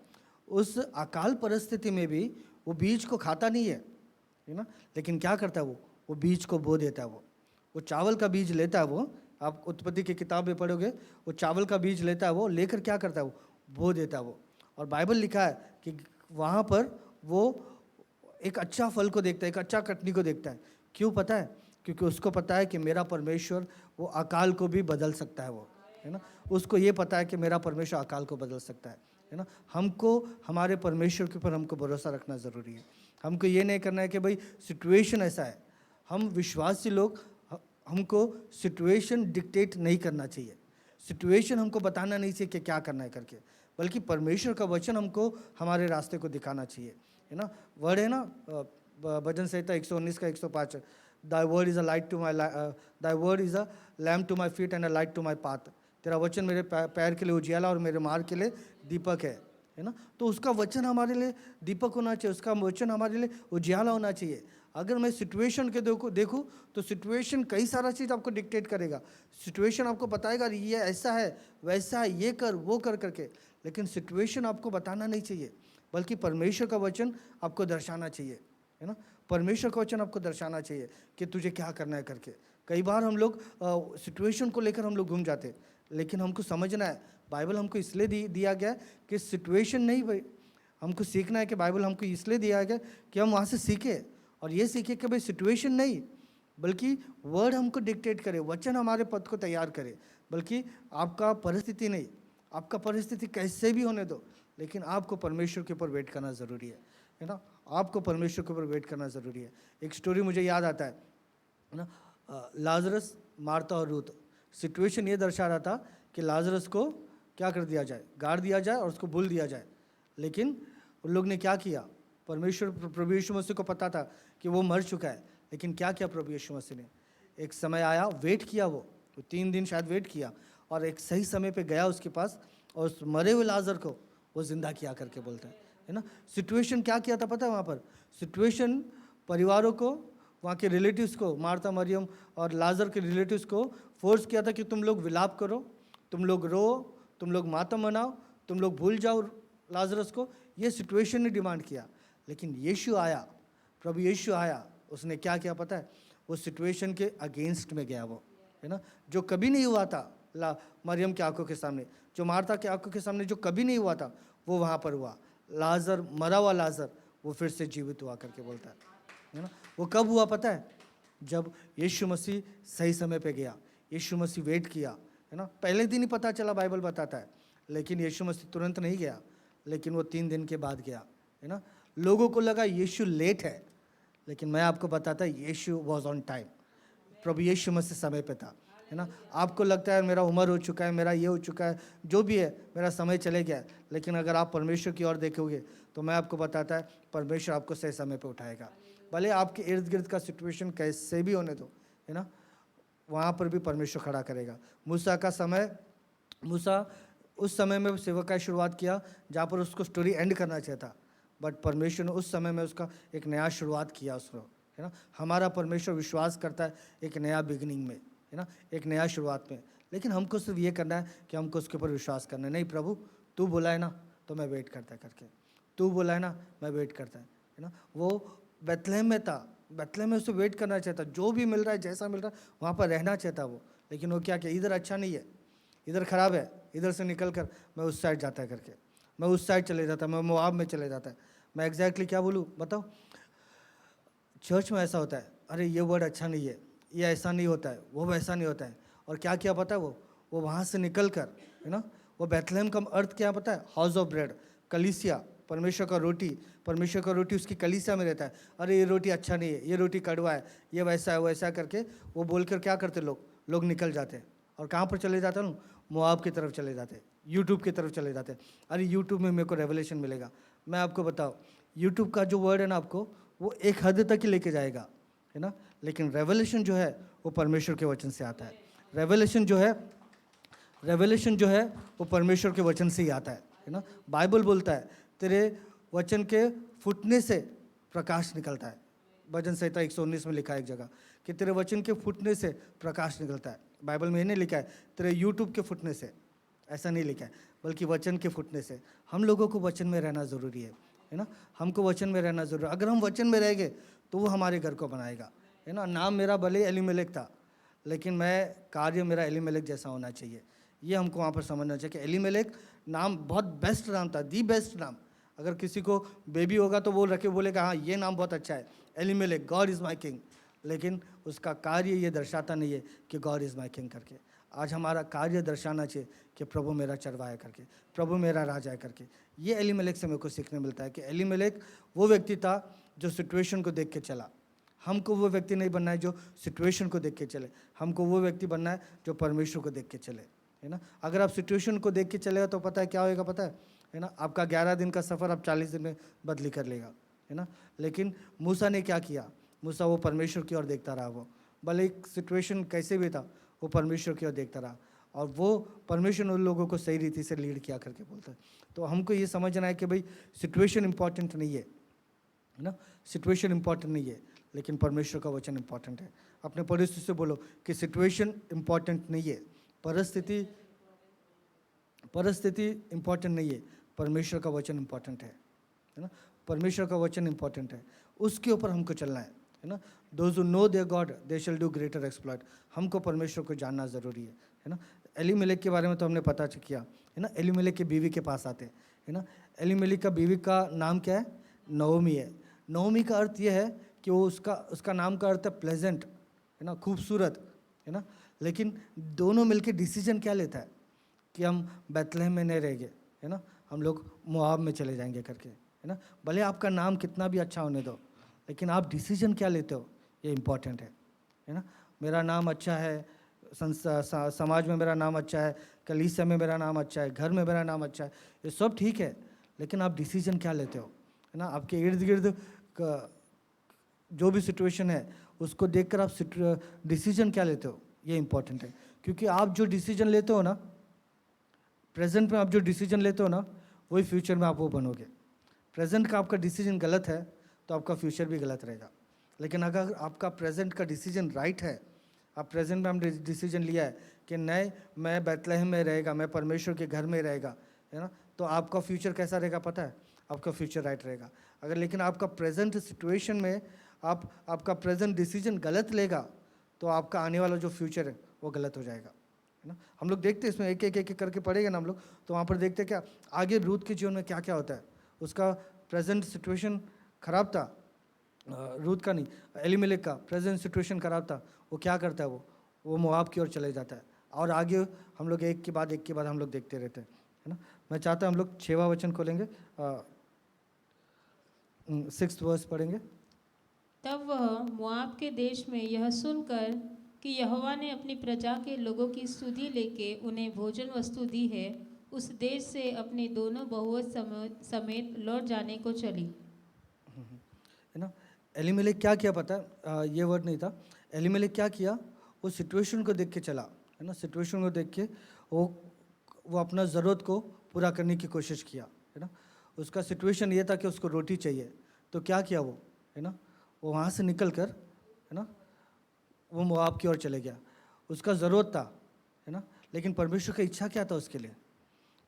उस अकाल परिस्थिति में भी वो बीज को खाता नहीं है ना, लेकिन क्या करता है? वो बीज को बो देता है। वो चावल का बीज लेता है, वो आप उत्पत्ति की किताब में पढ़ोगे, वो चावल का बीज लेता है, वो लेकर क्या करता है? वो बो देता है वो। और बाइबल लिखा है कि वहाँ पर वो एक अच्छा फल को देखता है, एक अच्छा कटनी को देखता है। क्यों पता है? क्योंकि उसको पता है कि मेरा परमेश्वर वो अकाल को भी बदल सकता है, वो, है ना। उसको ये पता है कि मेरा परमेश्वर अकाल को बदल सकता है ना। हमको हमारे परमेश्वर के ऊपर हमको भरोसा रखना ज़रूरी है। हमको ये नहीं करना है कि भाई सिचुएशन ऐसा है। हम विश्वासी लोग, हमको सिचुएशन डिक्टेट नहीं करना चाहिए, सिचुएशन हमको बताना नहीं चाहिए कि क्या करना है करके, बल्कि परमेश्वर का वचन हमको हमारे रास्ते को दिखाना चाहिए, है ना। वर्ड है ना, भजन संहिता 119 का 105, thy word is a light to my, thy word is a lamp to my feet and a light to my path. तेरा वचन मेरे पैर के लिए उजियाला और मेरे मार्ग के लिए दीपक है ना। तो उसका वचन हमारे लिए दीपक होना चाहिए, उसका वचन हमारे लिए उजियाला होना चाहिए। अगर मैं सिचुएशन के देखूँ तो सिचुएशन कई सारा चीज़ आपको डिक्टेट करेगा, सिचुएशन आपको बताएगा ये ऐसा है, वैसा है, ये कर, वो कर करके, लेकिन सिचुएशन आपको बताना नहीं चाहिए, बल्कि परमेश्वर का वचन आपको दर्शाना चाहिए, है ना। परमेश्वर का वचन आपको दर्शाना चाहिए कि तुझे क्या करना है करके। कई बार हम लोग सिचुएशन को लेकर हम लोग घूम जाते, लेकिन हमको समझना है बाइबल हमको इसलिए दिया गया है कि सिचुएशन नहीं, भाई हमको सीखना है कि बाइबल हमको इसलिए दिया गया कि हम वहाँ से सीखें, और ये सीखे कि भाई सिचुएशन नहीं, बल्कि वर्ड हमको डिक्टेट करे, वचन हमारे पद को तैयार करे, बल्कि आपका परिस्थिति नहीं, आपका परिस्थिति कैसे भी होने दो, लेकिन आपको परमेश्वर के ऊपर वेट करना ज़रूरी है ना। आपको परमेश्वर के ऊपर वेट करना ज़रूरी है। एक स्टोरी मुझे याद आता है ना, लाजरस, मार्था और रूथ। सिचुएशन ये दर्शा रहा था कि लाजरस को क्या कर दिया जाए? गाड़ दिया जाए और उसको भूल दिया जाए, लेकिन उन लोग ने क्या किया? प्रभु यीशु मसीह को पता था कि वो मर चुका है, लेकिन क्या किया प्रभु यीशु मसीह ने? एक समय आया, वेट किया, वो 3 दिन शायद वेट किया, और एक सही समय पे गया उसके पास, और उस मरे हुए लाजर को वो जिंदा किया करके बोलता है ना। सिचुएशन क्या किया था पता है? वहाँ पर सिचुएशन परिवारों को, वहाँ के रिलेटिव्स को, मार्था, मरियम और लाजर के रिलेटिव्स को फोर्स किया था कि तुम लोग विलाप करो, तुम लोग रो, तुम लोग मातम मनाओ, तुम लोग भूल जाओ लाजरस को। ये सिचुएशन ने डिमांड किया, लेकिन यीशु आया, प्रभु यीशु आया, उसने क्या किया पता है? वो सिचुएशन के अगेंस्ट में गया, वो, है ना, जो कभी नहीं हुआ था मरियम की आंखों के सामने, जो मार्था की आंखों के सामने जो कभी नहीं हुआ था, वो वहाँ पर हुआ। लाजर, मरा हुआ लाजर, वो फिर से जीवित हुआ करके बोलता है ना। वो कब हुआ पता है? जब यीशु मसीह सही समय पे गया, यीशु मसीह वेट किया, है ना। पहले दिन ही पता चला, बाइबल बताता है, लेकिन यीशु मसीह तुरंत नहीं गया, लेकिन वो 3 दिन के बाद गया, है ना। लोगों को लगा यीशु लेट है, लेकिन मैं आपको बताता यीशु वॉज ऑन टाइम। प्रभु यीशु मसीह समय पे था, है ना। आपको लगता है मेरा उम्र हो चुका है, मेरा ये हो चुका है, जो भी है, मेरा समय चले गया, लेकिन अगर आप परमेश्वर की ओर देखोगे तो मैं आपको बताता है परमेश्वर आपको सही समय पे उठाएगा। भले आपके इर्द गिर्द का सिचुएशन कैसे भी होने दो, है ना, वहाँ पर भी परमेश्वर खड़ा करेगा। मूसा का समय, मूसा उस समय में सेवा का शुरुआत किया जहाँ पर उसको स्टोरी एंड करना चाहिए था, बट परमेश्वर ने उस समय में उसका एक नया शुरुआत किया उसको, है ना। हमारा परमेश्वर विश्वास करता है एक नया बिगिनिंग में, है ना, एक नया शुरुआत में, लेकिन हमको सिर्फ ये करना है कि हमको उसके ऊपर विश्वास करना है। नहीं प्रभु तू बोला है ना तो मैं वेट करता है करके, तू बोला है ना मैं वेट करता है ना। वो बेथलेहम में था, बेथलेहम में उसे वेट करना चाहता, जो भी मिल रहा है जैसा मिल रहा है वहाँ पर रहना चाहता वो, लेकिन वो क्या किया, इधर अच्छा नहीं है, इधर ख़राब है, इधर से निकल कर मैं उस साइड जाता है करके, मैं उस साइड चले जाता, मैं मोआब में चले जाता है। मैं एग्जैक्टली क्या बोलूँ बताओ? चर्च में ऐसा होता है, अरे ये वर्ड अच्छा नहीं है, ये ऐसा नहीं होता है, वो वैसा नहीं होता है, और क्या क्या पता है वो वहाँ से निकल कर, है ना, वो बेथलेहम का अर्थ क्या पता है? हाउस ऑफ ब्रेड, कलीसिया, परमेश्वर का रोटी, परमेश्वर का रोटी उसकी कलीसिया में रहता है। अरे ये रोटी अच्छा नहीं है, ये रोटी कड़वा है, ये वैसा है वैसा करके वो बोलकर क्या करते लोग निकल जाते हैं, और कहाँ पर चले जाते हैं? मोआब की तरफ चले जाते हैं, यूट्यूब की तरफ चले जाते हैं। अरे यूट्यूब में मेरे को रेवलेशन मिलेगा। मैं आपको बताऊँ, यूट्यूब का जो वर्ड है ना, आपको वो एक हद तक ही लेके जाएगा, है ना, लेकिन रेवलेशन जो है वो परमेश्वर के वचन से आता है। रेवलेशन जो है वो परमेश्वर के वचन से ही आता है ना। बाइबल बोलता है तेरे वचन के फुटने से प्रकाश निकलता है। भजन संहिता 119 में लिखा है एक जगह कि तेरे वचन के फुटने से प्रकाश निकलता है। बाइबल में ये नहीं लिखा है तेरे यूट्यूब के फुटने से, ऐसा नहीं लिखा है, बल्कि वचन के फुटने से। हम लोगों को वचन में रहना ज़रूरी है ना, हमको वचन में रहना ज़रूरी है। अगर हम वचन में रहेंगे तो वो हमारे घर को बनाएगा, है ना। नाम मेरा भले एलीमेलेक था, लेकिन मैं कार्य मेरा एलीमेलेक जैसा होना चाहिए। ये हमको वहाँ पर समझना चाहिए कि एलीमेलेक नाम बहुत बेस्ट नाम था, दी बेस्ट नाम। अगर किसी को बेबी होगा तो वो रखे बोलेगा हाँ ये नाम बहुत अच्छा है, Elimelech, God is my king, लेकिन उसका कार्य ये दर्शाता नहीं है कि गॉड इज़ माई किंग करके। आज हमारा कार्य दर्शाना चाहिए कि प्रभु मेरा चरवाहा है करके, प्रभु मेरा राजा है करके। ये एलीमेलेक से मेरे को सीखने मिलता है कि एलीमेलेक वो व्यक्ति था जो सिचुएशन को देख के चला। हमको वो व्यक्ति नहीं बनना है जो सिचुएशन को देख के चले, हमको वो व्यक्ति बनना है जो परमेश्वर को देख के चले, है ना। अगर आप सिचुएशन को देख के चलेगा तो पता है क्या होएगा, पता है ना, आपका 11 दिन का सफ़र आप 40 दिन में बदली कर लेगा, है ना। लेकिन मूसा ने क्या किया? मूसा वो परमेश्वर की ओर देखता रहा, वो भले एक सिचुएशन कैसे भी था वो परमेश्वर की ओर देखता रहा, और वो परमेश्वर उन लोगों को सही रीति से लीड किया करके बोलता है। तो हमको ये समझना है कि भाई सिचुएशन इंपॉर्टेंट नहीं है ना, सिचुएशन इंपॉर्टेंट नहीं है, लेकिन परमेश्वर का वचन इंपॉर्टेंट है। अपने परिस्थिति से बोलो कि सिचुएशन इंपॉर्टेंट नहीं है, परिस्थिति इंपॉर्टेंट नहीं है, परमेश्वर का वचन इंपॉर्टेंट है ना। परमेश्वर का वचन इंपॉर्टेंट है, उसके ऊपर हमको चलना है ना। Those who know their God they shall do greater exploit. हमको परमेश्वर को जानना ज़रूरी है ना। एलीमेलेक के बारे में तो हमने पता किया, है ना। एलीमेलेक की बीवी के पास आते हैं, है ना। एलीमेलेक का बीवी का नाम क्या है? नओमी है। नओमी का अर्थ यह है कि वो उसका नाम का अर्थ है प्लेजेंट, है ना, खूबसूरत, है ना। लेकिन दोनों मिलके डिसीजन क्या लेता है कि हम बेथलेहम में नहीं रहेंगे, है ना, हम लोग मोआब में चले जाएंगे करके, है ना। भले आपका नाम कितना भी अच्छा होने दो, लेकिन आप डिसीजन क्या लेते हो ये इम्पॉर्टेंट है ना। मेरा नाम अच्छा है, समाज में मेरा नाम अच्छा है, कलीसिया में मेरा नाम अच्छा है, घर में मेरा नाम अच्छा है, ये सब ठीक है, लेकिन आप डिसीजन क्या लेते हो, है ना। आपके इर्द गिर्द जो भी सिचुएशन है उसको देखकर आप डिसीजन क्या लेते हो ये इंपॉर्टेंट है। क्योंकि आप जो डिसीजन लेते हो ना, प्रेजेंट में आप जो डिसीजन लेते हो ना, वही फ्यूचर में आप वो बनोगे। प्रेजेंट का आपका डिसीजन गलत है तो आपका फ्यूचर भी गलत रहेगा, लेकिन अगर आपका प्रेजेंट का डिसीजन राइट है, आप प्रेजेंट में हम डिसीजन लिया है कि नहीं मैं बेथलेहम में रहेगा, मैं परमेश्वर के घर में रहेगा, है ना, तो आपका फ्यूचर कैसा रहेगा पता है? आपका फ्यूचर राइट रहेगा। अगर लेकिन आपका प्रेजेंट सिचुएशन में आपका प्रेजेंट डिसीजन गलत लेगा तो आपका आने वाला जो फ्यूचर है वो गलत हो जाएगा, है ना। हम लोग देखते हैं इसमें एक एक करके पढ़ेंगे ना हम लोग, तो वहाँ पर देखते हैं क्या आगे रूथ के जीवन में क्या क्या होता है। उसका प्रेजेंट सिचुएशन खराब था, रूथ का नहीं, एलीमेलेक का प्रेजेंट सिचुएशन खराब था, वो क्या करता है, वो मोआब की ओर चले जाता है। और आगे हम लोग एक के बाद हम लोग देखते रहते हैं, है ना। मैं चाहता हूँ हम लोग 6वां वचन खोलेंगे, 6th वर्स पढ़ेंगे। तब वह मोआब के देश में यह सुनकर कि यहोवा ने अपनी प्रजा के लोगों की सुधि लेके उन्हें भोजन वस्तु दी है, उस देश से अपने दोनों बहुओं समेत लौट जाने को चली। है ना। एलीमेलेक क्या किया पता है, ये वर्ड नहीं था। एलीमेलेक क्या किया, वो सिचुएशन को देख के चला, है ना। सिचुएशन को देख के वो अपना ज़रूरत को पूरा करने की कोशिश किया, है ना। उसका सिचुएशन ये था कि उसको रोटी चाहिए, तो क्या किया वो, है ना, वो वहाँ से निकल कर, है ना, वो मोआब की ओर चले गया। उसका ज़रूरत था, है ना, लेकिन परमेश्वर की इच्छा क्या था उसके लिए।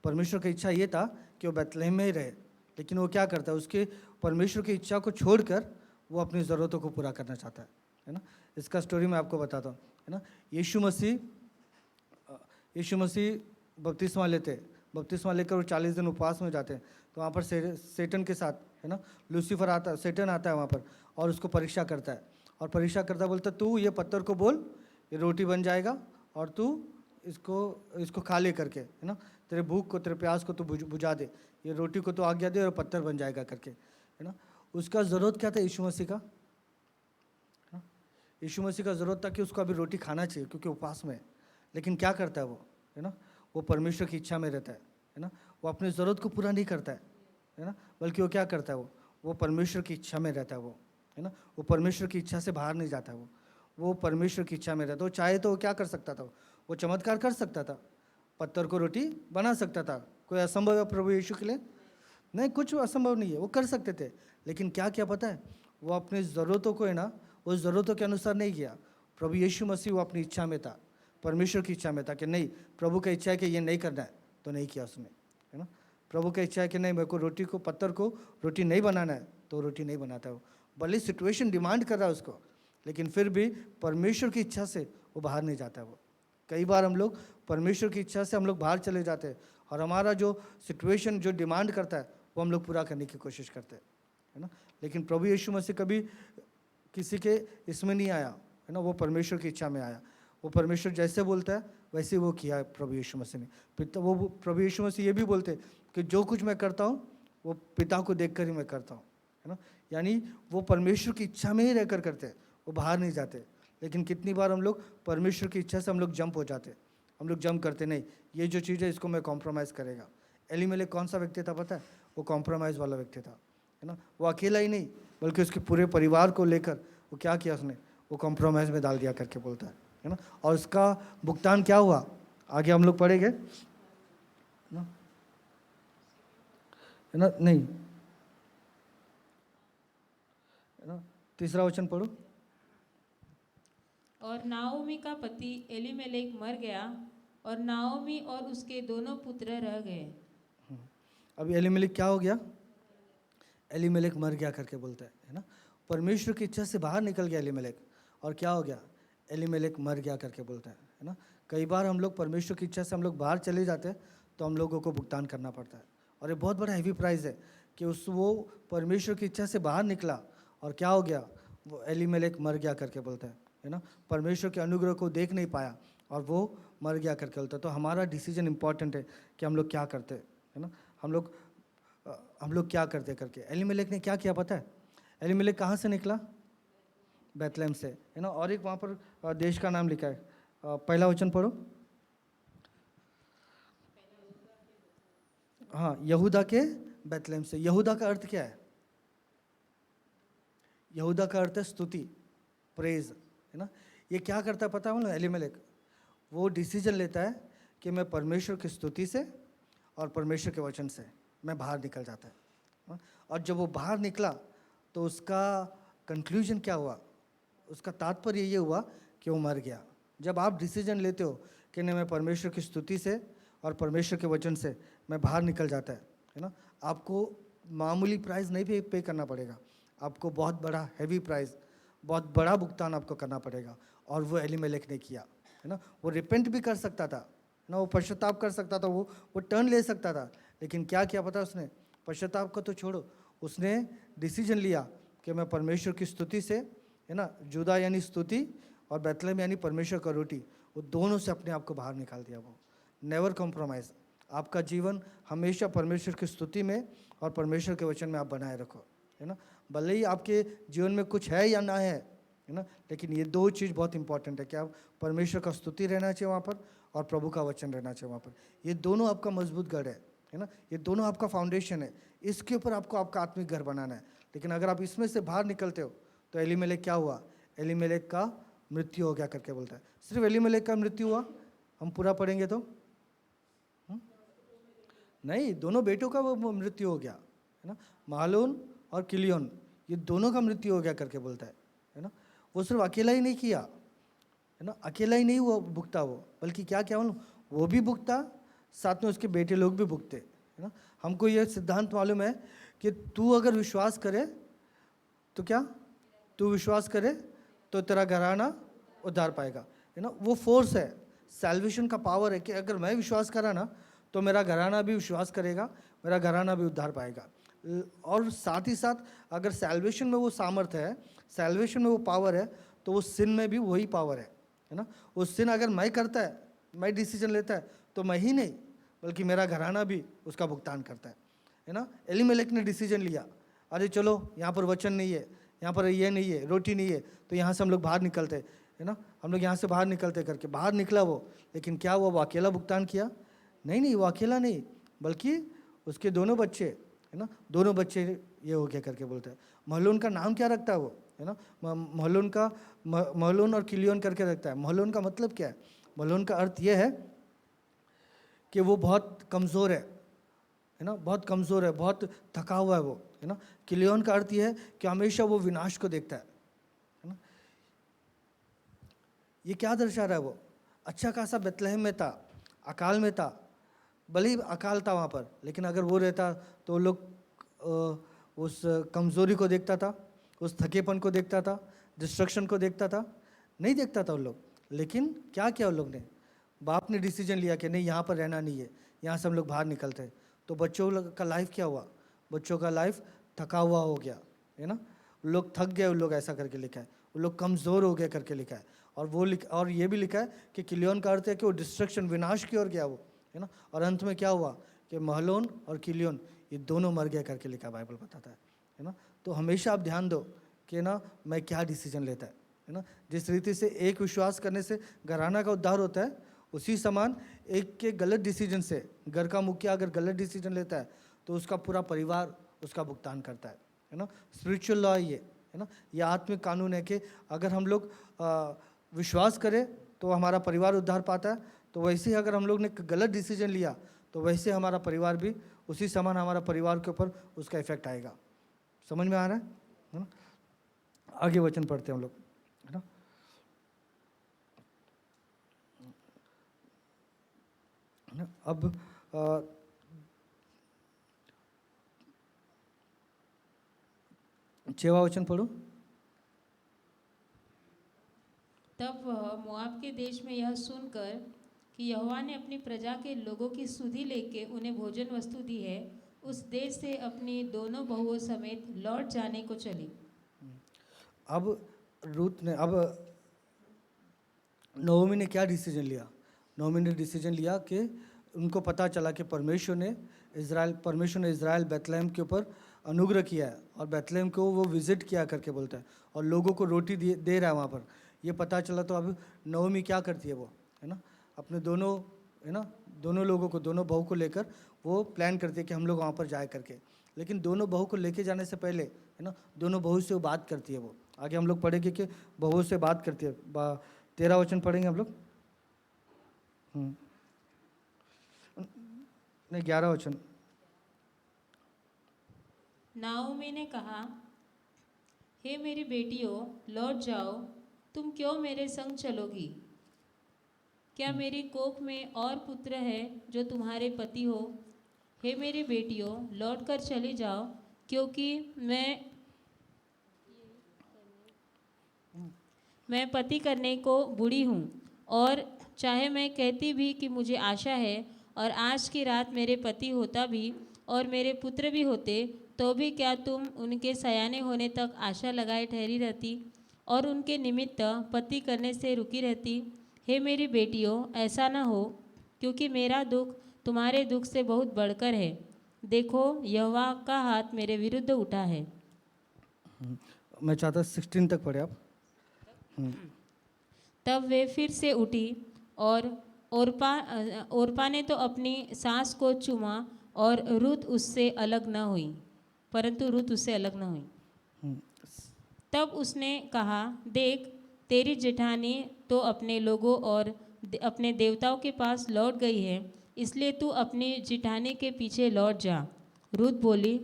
परमेश्वर की इच्छा ये था कि वो बैतलहम में ही रहे, लेकिन वो क्या करता है, उसके परमेश्वर की इच्छा को छोड़कर वो अपनी ज़रूरतों को पूरा करना चाहता है ना। इसका स्टोरी मैं आपको बताता हूँ, है ना। यीशु मसीह बपतिस्मा लेते, बपतिस्मा लेकर वो 40 दिन उपवास में जाते हैं, तो वहाँ पर सेटन के साथ, है ना, लूसीफर आता है, सेटन आता है वहाँ पर और उसको परीक्षा करता है। और परीक्षा करता बोलता, तू ये पत्थर को बोल, ये रोटी बन जाएगा, और तू इसको खा ले करके, है ना, तेरे भूख को, तेरे प्यास को तू बुझा दे, ये रोटी को तो आज्ञा दे और पत्थर बन जाएगा करके, है ना। उसका ज़रूरत क्या था यीशु मसीह का, है ना। यीशु मसीह का ज़रूरत था कि उसको अभी रोटी खाना चाहिए क्योंकि उपवास में है, लेकिन क्या करता है वो, है ना, वो परमेश्वर की इच्छा में रहता है ना। वो अपनी ज़रूरत को पूरा नहीं करता है ना, बल्कि वो क्या करता है, वो परमेश्वर की इच्छा में रहता है, वो, है ना। वो परमेश्वर की इच्छा से बाहर नहीं जाता है, वो परमेश्वर की इच्छा में रहता है। वो चाहे तो वो क्या कर सकता था, वो चमत्कार कर सकता था, पत्थर को रोटी बना सकता था। कोई असंभव है प्रभु यीशु के लिए? नहीं, कुछ असंभव नहीं है, वो कर सकते थे। लेकिन क्या क्या पता है, वो अपनी ज़रूरतों को, है ना, उस ज़रूरतों के अनुसार नहीं किया। प्रभु यीशु मसीह वो अपनी इच्छा में था, परमेश्वर की इच्छा में था कि नहीं, प्रभु का इच्छा है कि ये नहीं करना है, तो नहीं किया उसने, है ना। प्रभु का इच्छा है कि नहीं, मेरे को पत्थर को रोटी नहीं बनाना है, तो रोटी नहीं बनाता है वो। भले सिचुएशन डिमांड कर रहा है उसको, लेकिन फिर भी परमेश्वर की इच्छा से वो बाहर नहीं जाता है वो। कई बार हम लोग परमेश्वर की इच्छा से हम लोग बाहर चले जाते हैं और हमारा जो सिचुएशन जो डिमांड करता है वो हम लोग पूरा करने की कोशिश करते हैं, है ना। लेकिन प्रभु यीशु मसीह कभी किसी के इसमें नहीं आया, है ना, वो परमेश्वर की इच्छा में आया। वो परमेश्वर जैसे बोलता है वैसे वो किया प्रभु यीशु मसीह ने। पिता, वो प्रभु यीशु मसीह ये भी बोलते कि जो कुछ मैं करता हूँ वो पिता को देखकर ही मैं करता हूँ, है ना। यानी वो परमेश्वर की इच्छा में ही रहकर करते हैं, वो बाहर नहीं जाते। लेकिन कितनी बार हम लोग परमेश्वर की इच्छा से हम लोग जंप हो जाते, हम लोग जंप करते, नहीं ये जो चीज़ है इसको मैं कॉम्प्रोमाइज़ करेगा। एलीमेलेक कौन सा व्यक्ति था पता है? वो कॉम्प्रोमाइज़ वाला व्यक्ति था, है ना। वो अकेला ही नहीं बल्कि उसके पूरे परिवार को लेकर वो क्या किया उसने, वो कॉम्प्रोमाइज़ में डाल दिया करके बोलता है ना। और उसका भुगतान क्या हुआ आगे हम लोग पढ़ेंगे, है ना। नहीं, है ना, 3रा वचन पढ़ो। और नाओमी का पति एलीमेलेक मर गया और नाओमी और उसके दोनों पुत्र रह गए। अभी एलीमेलेक क्या हो गया? एलीमेलेक मर गया करके बोलता है ना। परमेश्वर की इच्छा से बाहर निकल गया एलीमेलेक, और क्या हो गया? एलीमेलेक मर गया करके बोलता है ना। कई बार हम लोग परमेश्वर की इच्छा से हम लोग बाहर चले जाते हैं तो हम लोगों को भुगतान करना पड़ता है, और ये बहुत बड़ा हैवी प्राइस है कि वो परमेश्वर की इच्छा से बाहर निकला और क्या हो गया, वो एलीमेलेक मर गया करके बोलता है ना। परमेश्वर के अनुग्रह को देख नहीं पाया और वो मर गया करके बोलता है। तो हमारा डिसीजन इंपॉर्टेंट है कि हम लोग क्या करते हैं, है ना। हम लोग क्या करते करके। एलीमेलेक ने क्या किया पता है? एलीमेलेक कहाँ से निकला? बैतलहम से, है ना। और एक वहाँ पर देश का नाम लिखा है, पहला वचन पढ़ो। हाँ, यहूदा के बैतलहम से। यहूदा का अर्थ क्या है? यहूदा का अर्थ है स्तुति, प्रेज, है ना। ये क्या करता है पता है ना एलीमेलेक? वो डिसीजन लेता है कि मैं परमेश्वर की स्तुति से और परमेश्वर के वचन से मैं बाहर निकल जाता है। और जब वो बाहर निकला तो उसका कंक्लूजन क्या हुआ? उसका तात्पर्य ये हुआ कि वो मर गया। जब आप डिसीजन लेते हो कि नहीं, मैं परमेश्वर की स्तुति से और परमेश्वर के वचन से मैं बाहर निकल जाता है ना, आपको मामूली प्राइस नहीं पे करना पड़ेगा, आपको बहुत बड़ा हैवी प्राइस, बहुत बड़ा भुगतान आपको करना पड़ेगा। और वो एलीमेलेक ने किया, है ना। वो रिपेंट भी कर सकता था, है ना, वो पश्चाताप कर सकता था, वो टर्न ले सकता था, लेकिन क्या किया पता उसने? पश्चाताप को तो छोड़ो, उसने डिसीजन लिया कि मैं परमेश्वर की स्तुति से, है ना, जुदा यानी स्तुति और बैतलहम यानी परमेश्वर का रोटी, वो दोनों से अपने आप को बाहर निकाल दिया। वो नेवर कॉम्प्रोमाइज़। आपका जीवन हमेशा परमेश्वर की स्तुति में और परमेश्वर के वचन में आप बनाए रखो, है ना। भले ही आपके जीवन में कुछ है या ना है ना, लेकिन ये दो चीज़ बहुत इंपॉर्टेंट है कि आप परमेश्वर का स्तुति रहना चाहिए वहाँ पर और प्रभु का वचन रहना चाहिए वहाँ पर। ये दोनों आपका मजबूत गढ़ है ना, ये दोनों आपका फाउंडेशन है। इसके ऊपर आपको आपका आत्मिक घर बनाना है। लेकिन अगर आप इसमें से बाहर निकलते हो तो एलीमेलेक क्या हुआ? एलीमेलेक का मृत्यु हो गया करके बोलता है। सिर्फ एलीमेलेक का मृत्यु हुआ? हम पूरा पढ़ेंगे तो नहीं, दोनों बेटों का वो मृत्यु हो गया, है ना। महलोन और किलियोन, ये दोनों का मृत्यु हो गया करके बोलता है ना। वो सिर्फ अकेला ही नहीं किया, है ना, अकेला ही नहीं वो भुगता, वो बल्कि क्या क्या मालूम, वो भी भुगता, साथ में उसके बेटे लोग भी भुगते, है ना। हमको ये सिद्धांत मालूम है कि तू अगर विश्वास करे तो क्या, तू विश्वास करे तो तेरा घराना उद्धार पाएगा, है ना। वो फोर्स है, सैल्वेशन का पावर है कि अगर मैं विश्वास करा ना तो मेरा घराना भी विश्वास करेगा, मेरा घराना भी उद्धार पाएगा। और साथ ही साथ अगर सैल्वेशन में वो सामर्थ्य है, सैल्वेशन में वो पावर है, तो वो सिन में भी वही पावर है ना। वो सिन अगर मैं करता है, मैं डिसीजन लेता है, तो मैं ही नहीं बल्कि मेरा घराना भी उसका भुगतान करता है ना। एलीमेलेक ने डिसीजन लिया, अरे चलो यहाँ पर वचन नहीं है, यहाँ पर ये नहीं है, रोटी नहीं है, तो यहाँ से हम लोग बाहर निकलते, है ना, हम लोग यहाँ से बाहर निकलते करके बाहर निकला वो। लेकिन क्या वो अकेला भुगतान किया? नहीं, वो अकेला नहीं, बल्कि उसके दोनों बच्चे, है ना, दोनों बच्चे ये हो गया करके बोलते हैं। महलोन का नाम क्या रखता है वो, है ना, महलोन और किलियोन करके रखता है। महलोन का मतलब क्या है? महलोन का अर्थ ये है कि वो बहुत कमज़ोर है ना, बहुत कमज़ोर है, बहुत थका हुआ है वो, है ना। किलियोन का अर्थ ये है कि हमेशा वो विनाश को देखता है ना। ये क्या दर्शा रहा है? वो अच्छा खासा बैतलहम में था, अकाल में था, भले ही अकाल था वहाँ पर, लेकिन अगर वो रहता तो लोग उस कमज़ोरी को देखता था, उस थकेपन को देखता था, डिस्ट्रक्शन को देखता था? नहीं देखता था उन लोग। लेकिन क्या किया उन लोग ने? बाप ने डिसीजन लिया कि नहीं, यहाँ पर रहना नहीं है, यहाँ से हम लोग बाहर निकलते हैं। तो बच्चों का लाइफ क्या हुआ? बच्चों का लाइफ थका हुआ हो गया, है ना। लोग थक गए, उन लोग ऐसा करके लिखा है, उन लोग कमज़ोर हो गए करके लिखा है। और ये भी लिखा है कि किलियोन का अर्थ है कि वो डिस्ट्रक्शन, विनाश की ओर गया वो, है ना। और अंत में क्या हुआ कि महलोन और किलियोन ये दोनों मर गए करके लिखा बाइबल बताता है ना। तो हमेशा आप ध्यान दो कि ना मैं क्या डिसीजन लेता है ना। जिस रीति से एक विश्वास करने से घराना का उद्धार होता है, उसी समान एक के गलत डिसीजन से, घर का मुखिया अगर गलत डिसीजन लेता है तो उसका पूरा परिवार उसका भुगतान करता है ना। स्पिरिचुअल लॉ ये है ना, ये आत्मिक कानून है कि अगर हम लोग विश्वास करें तो हमारा परिवार उद्धार पाता है। तो वैसे ही अगर हम लोग ने गलत डिसीजन लिया तो वैसे हमारा परिवार भी उसी समान हमारा परिवार के ऊपर उसका इफेक्ट आएगा। समझ में आ रहा है ना। आगे वचन पढ़ते हैं हम लोग, है ना। अब 6वां वचन पढ़ो। तब वह मोआब के देश में यह सुनकर कि यहोवा ने अपनी प्रजा के लोगों की सुधि लेके उन्हें भोजन वस्तु दी है, उस देश से अपनी दोनों बहुओं समेत लौट जाने को चली। अब रूत ने, अब नोमी ने क्या डिसीजन लिया? नोमी ने डिसीजन लिया कि उनको पता चला कि परमेश्वर ने इज़राइल बैतलहम के ऊपर अनुग्रह किया है और बैतलहम को वो विजिट किया करके बोलता है और लोगों को रोटी दे रहा है वहाँ पर। ये पता चला तो अब नोमी क्या करती है? वो, है ना, अपने दोनों, है ना, दोनों लोगों को, दोनों बहू को लेकर वो प्लान करती है कि हम लोग वहाँ पर जाए करके। लेकिन दोनों बहू को लेके जाने से पहले, है ना, दोनों बहू से वो बात करती है। वो आगे हम लोग पढ़ेंगे कि बहू से बात करती है। 13 वचन पढ़ेंगे हम लोग, नहीं 11 वचन। नाओमी ने कहा, हे मेरी बेटियों, लौट जाओ, तुम क्यों मेरे संग चलोगी? क्या मेरी कोख में और पुत्र है जो तुम्हारे पति हो? हे मेरी बेटियों, लौट कर चली जाओ, क्योंकि मैं पति करने को बूढ़ी हूँ, और चाहे मैं कहती भी कि मुझे आशा है और आज की रात मेरे पति होता भी और मेरे पुत्र भी होते, तो भी क्या तुम उनके सयाने होने तक आशा लगाए ठहरी रहती और उनके निमित्त पति करने से रुकी रहती? हे मेरी बेटियों, ऐसा न हो, क्योंकि मेरा दुख तुम्हारे दुख से बहुत बढ़कर है। देखो, यहोवा का हाथ मेरे विरुद्ध उठा है। मैं चाहता 16 तक पढ़े आप। तब वे फिर से उठी और ओरपा ने तो अपनी सांस को चूमा और रुत उससे अलग न हुई, परंतु रुत उससे अलग न हुई। तब उसने कहा, देख, तेरी जेठानी तो अपने लोगों और अपने देवताओं के पास लौट गई है, इसलिए तू अपनी जेठानी के पीछे लौट जा। रुत बोली,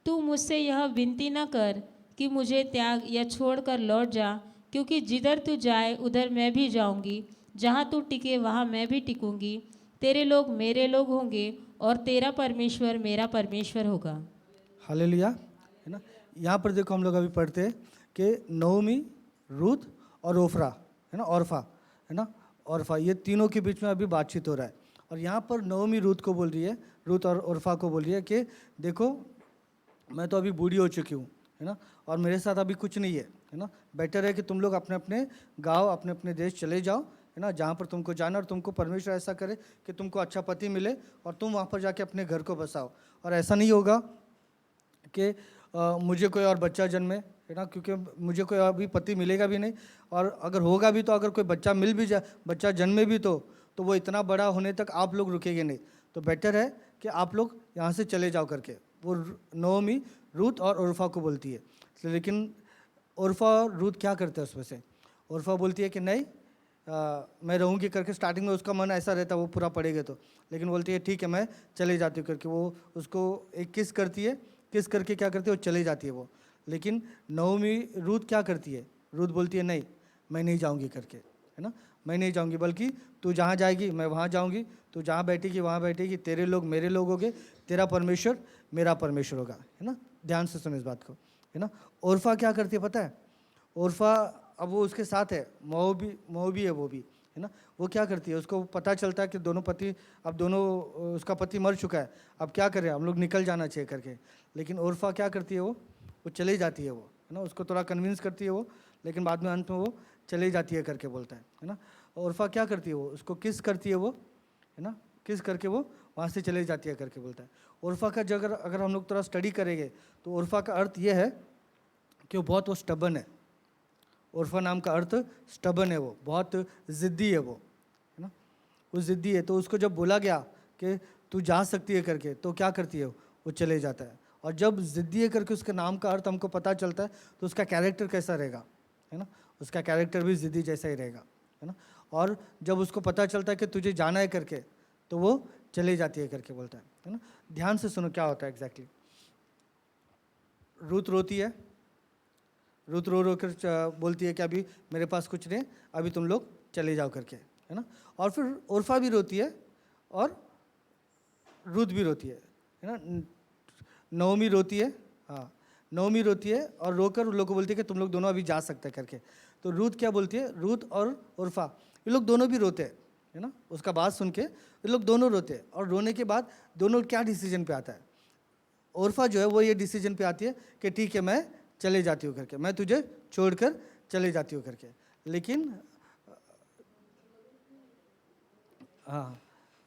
तू मुझसे यह विनती न कर कि मुझे त्याग या छोड़कर लौट जा, क्योंकि जिधर तू जाए उधर मैं भी जाऊंगी, जहाँ तू टिके वहाँ मैं भी टिकूंगी। तेरे लोग मेरे लोग होंगे और तेरा परमेश्वर मेरा परमेश्वर होगा। हालेलुया, है ना। यहाँ पर देखो हम लोग अभी पढ़ते हैं कि नओमी, रूत और ओफ्रा, है ना, ऑर्फा, है ना, ऑर्फा, ये तीनों के बीच में अभी बातचीत हो रहा है। और यहाँ पर नओमी रूत को बोल रही है, रूत और ओर्फा को बोल रही है कि देखो, मैं तो अभी बूढ़ी हो चुकी हूँ, है ना, और मेरे साथ अभी कुछ नहीं है ना। बेटर है कि तुम लोग अपने अपने गांव, अपने अपने देश चले जाओ, है ना, जहाँ पर तुमको जाना, और तुमको परमेश्वर ऐसा करे कि तुमको अच्छा पति मिले और तुम वहाँ पर जाके अपने घर को बसाओ। और ऐसा नहीं होगा कि मुझे कोई और बच्चा जन्मे, है ना, क्योंकि मुझे कोई अभी पति मिलेगा भी नहीं, और अगर होगा भी तो अगर कोई बच्चा मिल भी जाए, बच्चा जन्मे भी तो वो इतना बड़ा होने तक आप लोग रुकेंगे नहीं। तो बेटर है कि आप लोग यहाँ से चले जाओ करके वो नओमी रूत और ओर्फा को बोलती है। लेकिन ओर्फा और रूत क्या करते हैं उसमें से? ओर्फा बोलती है कि नहीं, मैं रहूँगी करके। स्टार्टिंग में उसका मन ऐसा रहता है वो पूरा पढ़ेगा तो, लेकिन बोलती है ठीक है मैं चले जाती हूँ करके। वो उसको एक किस करती है, किस करके क्या करती है, वो चले जाती है वो। लेकिन नओमी रूत क्या करती है? रूत बोलती है नहीं, मैं नहीं जाऊँगी करके, है ना, मैं नहीं जाऊँगी, बल्कि तू जहाँ जाएगी मैं वहाँ जाऊँगी, तू जहाँ बैठेगी वहाँ बैठेगी, तेरे लोग मेरे लोग होंगे, तेरा परमेश्वर मेरा परमेश्वर होगा, है ना। ध्यान से सुनो इस बात को, है ना। ओर्फा क्या करती है पता है? ओर्फा, अब वो उसके साथ है, मोआबी है वो भी, है ना। वो क्या करती है, उसको पता चलता है कि दोनों पति, अब दोनों, उसका पति मर चुका है, अब क्या करें, हम लोग निकल जाना चाहिए करके। लेकिन ओर्फा क्या करती है, वो चली जाती है वो, है ना। उसको थोड़ा कन्विंस करती है वो, लेकिन बाद में अंत में वो चली जाती है करके बोलता है ना। ओर्फा क्या करती है, वो उसको किस करती है वो, है ना, किस करके वो वहाँ से चले जाती है करके बोलता है। ओर्फा का जगह अगर हम लोग थोड़ा स्टडी करेंगे तो ओर्फा का अर्थ ये है कि वो बहुत स्टबन है। ओर्फा नाम का अर्थ स्टबन है, वो बहुत ज़िद्दी है वो, है ना, वो ज़िद्दी है। तो उसको जब बोला गया कि तू जा सकती है करके, तो क्या करती है, वो चले जाता है। और जब ज़िद्दी है करके उसके नाम का अर्थ हमको पता चलता है तो उसका कैरेक्टर कैसा रहेगा, है ना, उसका कैरेक्टर भी ज़िद्दी जैसा ही रहेगा, है ना। और जब उसको पता चलता है कि तुझे जाना है करके, तो वो चले जाती है करके बोलता है ना। ध्यान से सुनो क्या होता है एग्जैक्टली। रूत रोती है, रूत रो रो कर बोलती है कि अभी मेरे पास कुछ नहीं, अभी तुम लोग चले जाओ करके, है ना। और फिर ओर्फा भी रोती है और रूत भी रोती है ना। नओमी रोती है, हाँ, नओमी रोती है और रोकर उन लोगों को बोलती है कि तुम लोग दोनों अभी जा सकते हैं करके। तो रूत क्या बोलती है, रूत और ओर्फा ये लोग दोनों भी रोते हैं, है ना। उसका बात सुन के ये लोग दोनों रोते हैं, और रोने के बाद दोनों क्या डिसीजन पे आता है? ओर्फा जो है वो ये डिसीजन पे आती है कि ठीक है मैं चले जाती हूँ करके, मैं तुझे छोड़कर चले जाती हूँ करके। लेकिन हाँ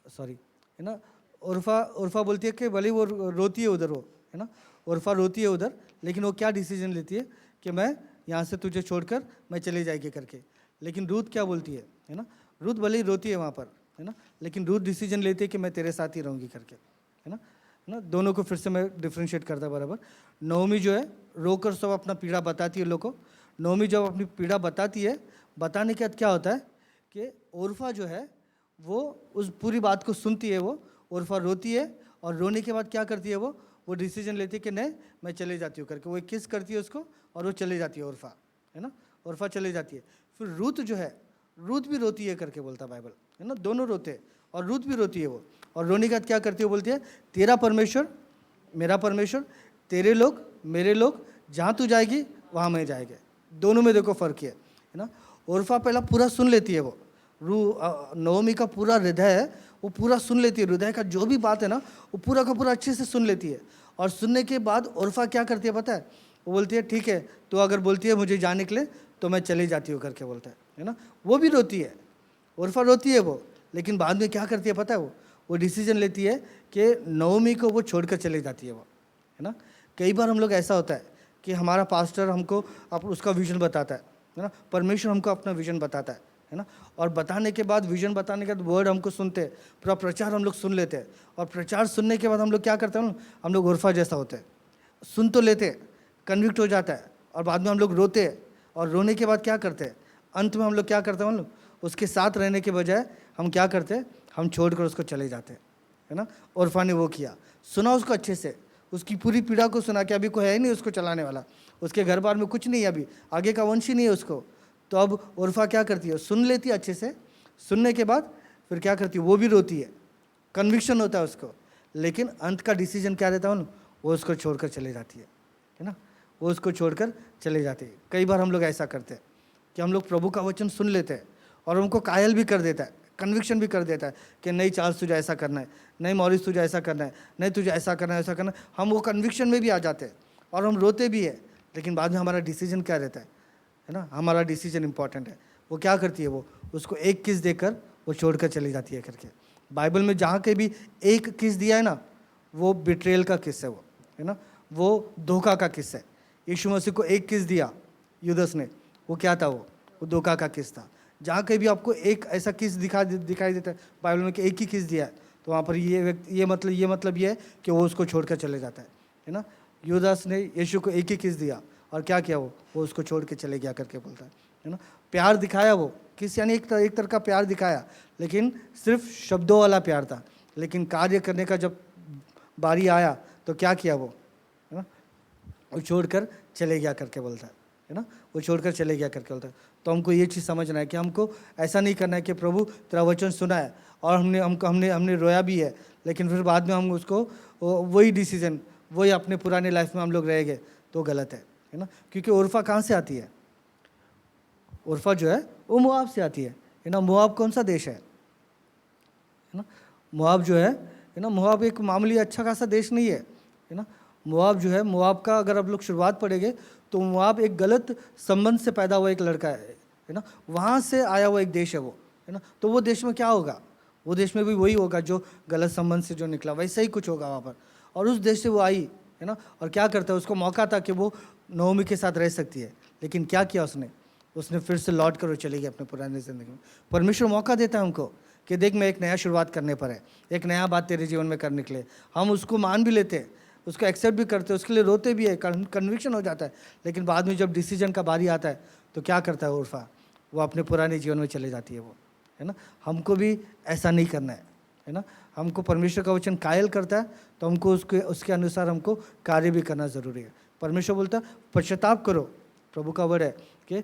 सॉरी, है ना, ओर्फा बोलती है कि भले वो रोती है उधर, वो, है ना, ओर्फा रोती है उधर, लेकिन वो क्या डिसीजन लेती है कि मैं यहाँ से तुझे छोड़कर मैं चले जाएगी करके। लेकिन रूत क्या बोलती है ना, रूत भले ही रोती है वहाँ पर, है ना, लेकिन रूत डिसीजन लेती है कि मैं तेरे साथ ही रहूँगी करके, है ना। दोनों को फिर से मैं डिफ्रेंशिएट करता बराबर। नओमी जो है रोकर सब अपना पीड़ा बताती है लोग को। नओमी जब अपनी पीड़ा बताती है, बताने के बाद क्या होता है कि ओर्फा जो है वो उस पूरी बात को सुनती है, वो ओर्फा रोती है, और रोने के बाद क्या करती है, वो डिसीजन लेती है कि नहीं मैं चले जाती हूँ करके। वो एक किस करती है उसको और वो चले जाती है ओर्फा, है ना, ओर्फा चले जाती है। फिर रूत जो है, रूत भी रोती है करके बोलता बाइबल, है ना, दोनों रोते हैं और रूत भी रोती है वो। और रोने के बाद क्या करती है, बोलती है तेरा परमेश्वर मेरा परमेश्वर, तेरे लोग मेरे लोग, जहाँ तू जाएगी वहाँ मैं जाएंगे। दोनों में देखो फ़र्क है ना। ओर्फा पहला पूरा सुन लेती है, वो नवमी का पूरा हृदय है, वो पूरा सुन लेती है, हृदय का जो भी बात है ना वो पूरा का पूरा अच्छे से सुन लेती है। और सुनने के बाद उर्फा क्या करती है पता है, वो बोलती है ठीक है, तो अगर बोलती है मुझे जाने के लिए तो मैं चली जाती हूँ करके बोलता है ना। वो भी रोती है, उर्फा रोती है वो, लेकिन बाद में क्या करती है पता है, वो डिसीजन लेती है कि नवमी को वो छोड़कर चली जाती है वो, है ना। कई बार हम लोग ऐसा होता है कि हमारा पास्टर हमको उसका विजन बताता है ना, परमेश्वर हमको अपना विजन बताता है ना, और बताने के बाद, विजन बताने के बाद वर्ड हमको सुनते हैं, पूरा प्रचार हम लोग सुन लेते हैं, और प्रचार सुनने के बाद हम लोग क्या करते हैं, हम लोग उर्फा जैसा होते हैं, सुन तो लेते हैं, कन्विक्ट हो जाता है, और बाद में हम लोग रोते हैं, और रोने के बाद क्या करते हैं, अंत में हम लोग क्या करते हैं, हम लोग उसके साथ रहने के बजाय हम क्या करते हैं, हम छोड़कर उसको चले जाते हैं, है ना। उर्फा ने वो किया, सुना उसको अच्छे से, उसकी पूरी पीड़ा को सुना कि अभी कोई है ही नहीं उसको चलाने वाला, उसके घर बार में कुछ नहीं है, अभी आगे का वंश ही नहीं है उसको। तो अब उर्फा क्या करती है, सुन लेती है अच्छे से, सुनने के बाद फिर क्या करती है, वो भी रोती है, कन्विक्शन होता है उसको, लेकिन अंत का डिसीजन क्या रहता है, वो उसको छोड़कर चले जाती है ना, वो उसको छोड़कर चले जाती है। कई बार हम लोग ऐसा करते हैं कि हम लोग प्रभु का वचन सुन लेते हैं और उनको कायल भी कर देता है, कन्विक्शन भी कर देता है कि नहीं चार्ल्स तुझे ऐसा करना है, नहीं मॉरिस तुझे ऐसा करना है, नहीं तुझे ऐसा करना है, ऐसा करना है। हम वो कन्विक्शन में भी आ जाते हैं और हम रोते भी है, लेकिन बाद में हमारा डिसीजन क्या रहता है ना, हमारा डिसीजन इंपॉर्टेंट है। वो क्या करती है, वो उसको एक किस देकर वो छोड़कर चली जाती है करके। बाइबल में जहाँ के भी एक किस दिया है ना, वो बिट्रेल का किस है, वो है ना, वो धोखा का किस है। यीशु मसीह को एक किस दिया युदस ने, वो क्या था, वो धोखा का किस था। जहाँ कहीं भी आपको एक ऐसा किस दिखाई देता है बाइबल में कि एक ही किस दिया है, तो वहाँ पर ये मतलब ये है कि वो उसको छोड़कर चले जाता है ना। युदास ने यीशु को एक ही किस दिया और क्या किया, वो उसको छोड़ के चले गया करके बोलता है ना। प्यार दिखाया, वो किस यानी एक तरह का प्यार दिखाया, लेकिन सिर्फ शब्दों वाला प्यार था, लेकिन कार्य करने का जब बारी आया तो क्या किया, वो है ना, वो छोड़कर चले गया करके बोलता है ना, वो छोड़कर चले गया करके बोलता है। तो हमको ये चीज़ समझना है कि हमको ऐसा नहीं करना है कि प्रभु तेरा वचन सुना है और हमने रोया भी है, लेकिन फिर बाद में हम उसको वही डिसीजन, वही अपने पुराने लाइफ में हम लोग रह गए, तो गलत है ना। क्योंकि उर्फा कहाँ से आती है, उर्फा जो है वो मोआब से आती है ना। मोआब कौन सा देश है ना, मोआब जो है ना, मोआब एक मामूली अच्छा खासा देश नहीं है ना। मोआब जो है, मोआब का अगर आप लोग शुरुआत पढ़ेंगे तो मोआब एक गलत संबंध से पैदा हुआ एक लड़का है ना, वहाँ से आया हुआ एक देश है वो, है ना। तो वो देश में क्या होगा, वो देश में भी वही होगा जो गलत संबंध से जो निकला, वैसा ही कुछ होगा वहाँ पर। और उस देश से वो आई है ना, और क्या करता है, उसको मौका था कि वो नवमी के साथ रह सकती है, लेकिन क्या किया उसने फिर से लौट कर वो चली गई अपने पुराने ज़िंदगी में। परमेश्वर मौका देता है हमको कि देख मैं एक नया शुरुआत करने पर है, एक नया बात तेरे जीवन में करने के लिए। हम उसको मान भी लेते हैं, उसको एक्सेप्ट भी करते हैं, उसके लिए रोते भी है, कन्विक्शन हो जाता है, लेकिन बाद में जब डिसीजन का बारी आता है तो क्या करता है उर्फा, वो अपने पुराने जीवन में चले जाती है वो, है ना। हमको भी ऐसा नहीं करना है ना। हमको परमेश्वर का वचन कायल करता है तो हमको उसके अनुसार हमको कार्य भी करना ज़रूरी है। परमेश्वर बोलता है पश्चाताप करो, प्रभु का वर्ड है कि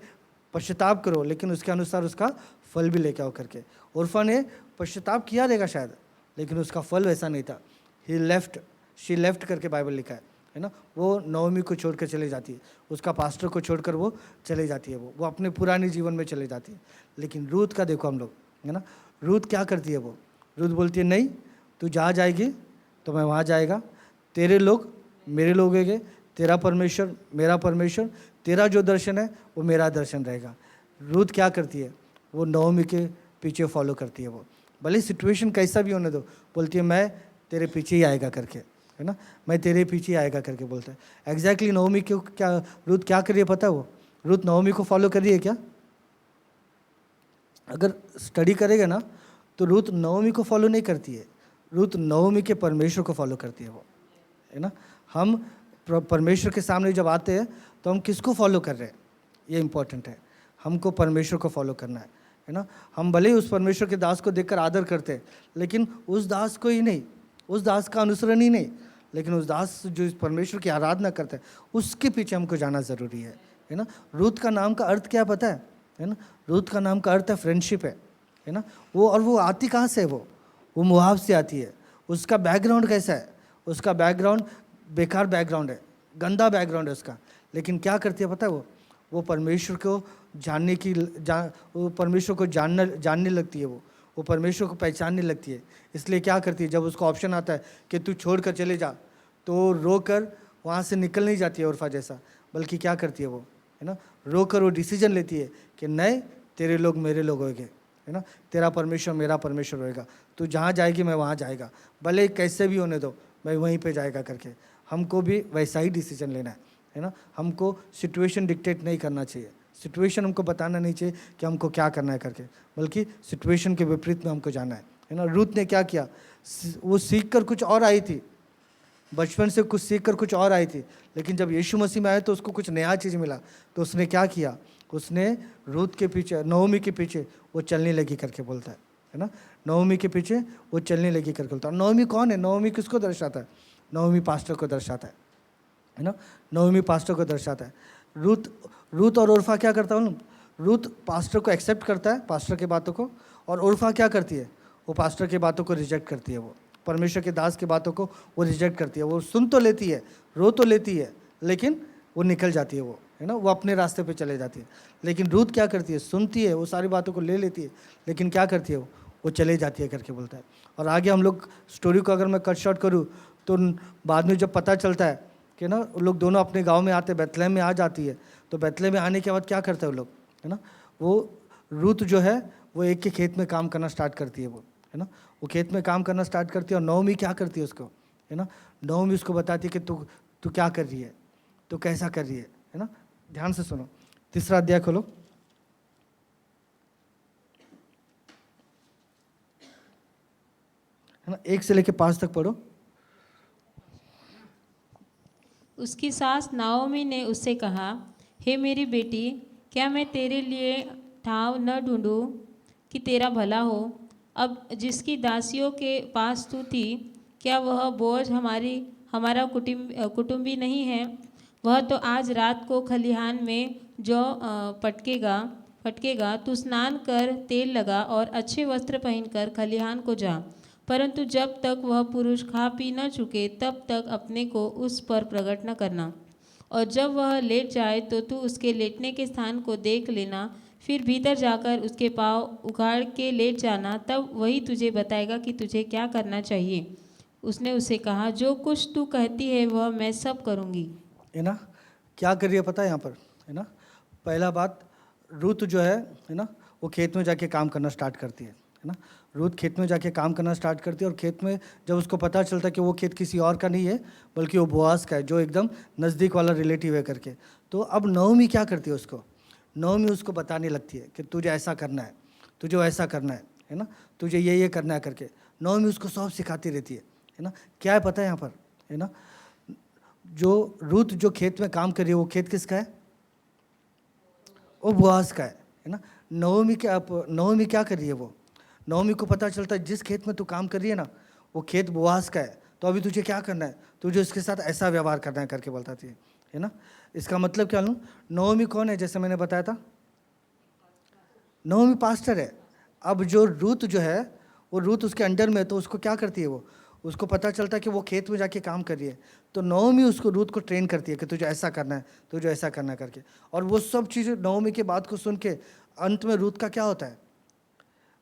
पश्चाताप करो, लेकिन उसके अनुसार उसका फल भी लेके आओ करके। उर्फा ने पश्चाताप किया रहेगा शायद, लेकिन उसका फल वैसा नहीं था। शी लेफ्ट करके बाइबल लिखा है ना। वो नवमी को छोड़कर चले जाती है, उसका पास्टर को छोड़कर वो चले जाती है, वो अपने पुराने जीवन में चले जाती है। लेकिन रूथ का देखो हम लोग, है ना, रूथ क्या करती है, वो रूथ बोलती है नहीं तू जहाँ जाएगी तो मैं वहाँ जाएगा, तेरे लोग मेरे लोग होंगे, तेरा परमेश्वर मेरा परमेश्वर, तेरा जो दर्शन है वो मेरा दर्शन रहेगा। रूथ क्या करती है, वो नवमी के पीछे फॉलो करती है, वो भले सिचुएशन कैसा भी होने दो, बोलती है मैं तेरे पीछे ही आएगा करके, है ना, मैं तेरे पीछे ही आएगा करके बोलता है। एग्जैक्टली नवमी क्यों, क्या रूथ क्या कर रही है पता है, वो रूथ नवमी को फॉलो कर रही है क्या? अगर स्टडी करेगा ना तो रूथ नवमी को फॉलो नहीं करती है, रूथ नवमी के परमेश्वर को फॉलो करती है वो, है ना। हम परमेश्वर के सामने जब आते हैं तो हम किसको फॉलो कर रहे हैं, ये इंपॉर्टेंट है। हमको परमेश्वर को फॉलो करना है ना। हम भले ही उस परमेश्वर के दास को देखकर आदर करते हैं, लेकिन उस दास को ही नहीं, उस दास का अनुसरण ही नहीं, लेकिन उस दास जो इस परमेश्वर की आराधना करते हैं उसके पीछे हमको जाना ज़रूरी है ना। रूथ का नाम का अर्थ क्या पता है ना, रूथ का नाम का अर्थ है फ्रेंडशिप है ना। वो आती कहाँ से है, वो मोआब से आती है। उसका बैकग्राउंड कैसा है, उसका बैकग्राउंड बेकार बैकग्राउंड है, गंदा बैकग्राउंड है उसका, लेकिन क्या करती है पता है, वो परमेश्वर को जानने की वो परमेश्वर को जानने लगती है, वो परमेश्वर को पहचानने लगती है। इसलिए क्या करती है, जब उसको ऑप्शन आता है कि तू छोड़ कर चले जा, तो रो कर वहाँ से निकल नहीं जाती है औरफा जैसा, बल्कि क्या करती है वो, है ना, रो कर वो डिसीजन लेती है कि नहीं, तेरे लोग मेरे लोग होंगे, है ना, तेरा परमेश्वर मेरा परमेश्वर होएगा, तू जहाँ जाएगी मैं वहाँ जाएगा, भले कैसे भी होने दो मैं वहीं पे जाएगा करके। हमको भी वैसा ही डिसीजन लेना है ना। हमको सिचुएशन डिक्टेट नहीं करना चाहिए, सिचुएशन हमको बताना नहीं चाहिए कि हमको क्या करना है करके, बल्कि सिचुएशन के विपरीत में हमको जाना है ना। रूथ ने क्या किया, वो सीख कर कुछ और आई थी, बचपन से कुछ सीख कर कुछ और आई थी, लेकिन जब यीशु मसीह में आए तो उसको कुछ नया चीज़ मिला, तो उसने क्या किया, उसने रूथ के पीछे, नओमी के पीछे वो चलने लगी करके बोलता है ना। नओमी के पीछे वो चलने लगी करके बोलता है। नओमी कौन है? नओमी किसको दर्शाता है? नओमी पास्टर को दर्शाता है ना। नओमी पास्टर को दर्शाता है। रूथ और ओर्फा क्या करता है? रूथ पास्टर को एक्सेप्ट करता है, पास्टर की बातों को, और ओर्फा क्या करती है, वो पास्टर की बातों को रिजेक्ट करती है, वो परमेश्वर के दास की बातों को वो रिजेक्ट करती है। वो सुन तो लेती है, रो तो लेती है, लेकिन वो निकल जाती है, वो है ना, वो अपने रास्ते पे चले जाती है। लेकिन रूथ क्या करती है, सुनती है, वो सारी बातों को ले लेती है, लेकिन क्या करती है, वो चले जाती है करके बोलता है। और आगे हम लोग स्टोरी को अगर मैं कट शॉर्ट करूँ तो बाद में जब पता चलता है कि ना लोग दोनों अपने गाँव में आते, बैतलहम में आ जाती है, तो बैतलहम में आने के बाद क्या करते हैं वो लोग, है ना, वो रूथ जो है वो एक के खेत में काम करना स्टार्ट करती है, वो है ना, वो खेत में काम करना स्टार्ट करती है। और नओमी क्या करती है उसको, है ना, नओमी उसको बताती है कि तू क्या कर रही है, तू कैसा कर रही है ना। ध्यान से सुनो, 3 अध्याय खोलो, है ना, 1 से लेकर 5 तक पढ़ो। उसकी सास नाओमी ने उससे कहा, हे मेरी बेटी, क्या मैं तेरे लिए ठाव न ढूंढूं कि तेरा भला हो? अब जिसकी दासियों के पास तू थी, क्या वह बोझ हमारा कुटुंबी नहीं है? वह तो आज रात को खलिहान में जो फटकेगा। तू स्नान कर, तेल लगा और अच्छे वस्त्र पहनकर खलिहान को जा, परंतु जब तक वह पुरुष खा पी न चुके तब तक अपने को उस पर प्रकट न करना। और जब वह लेट जाए तो तू उसके लेटने के स्थान को देख लेना, फिर भीतर जाकर उसके पाँव उखाड़ के लेट जाना, तब वही तुझे बताएगा कि तुझे क्या करना चाहिए। उसने उसे कहा, जो कुछ तू कहती है वह मैं सब करूँगी। है ना, क्या कर रही है पता है यहाँ पर, है ना। पहला बात, रूथ जो है ना, वो खेत में जाके काम करना स्टार्ट करती है ना। रूथ खेत में जाके काम करना स्टार्ट करती है, और खेत में जब उसको पता चलता है कि वो खेत किसी और का नहीं है बल्कि वो बोआज का है, जो एकदम नज़दीक वाला रिलेटिव है करके, तो अब नओमी क्या करती है उसको, नओमी उसको बताने लगती है कि तुझे ऐसा करना है, तुझे ऐसा करना है ना, तुझे ये करना है करके नओमी उसको सब सिखाती रहती है ना। क्या है पता है यहाँ पर, है ना, जो रूथ जो खेत में काम कर रही है वो खेत किसका है? वो बोआज का है ना। नओमी क्या कर रही है, वो नओमी को पता चलता है जिस खेत में तू काम कर रही है ना वो खेत बोआज का है, तो अभी तुझे क्या करना है, तुझे उसके साथ ऐसा व्यवहार करना है करके बोलता है ना। इसका मतलब क्या लूँ, नओमी कौन है? जैसे मैंने बताया था, नओमी पास्टर है। अब जो रूथ जो है वो रूथ उसके अंडर में है, तो उसको क्या करती है, वो उसको पता चलता है कि वो खेत में जाके काम कर रही है, तो नओमी उसको रूथ को ट्रेन करती है कि तुझे ऐसा करना है, तुझे ऐसा करना है करके। और वो सब चीज़ें नओमी की बात को सुन के अंत में रूथ का क्या होता है,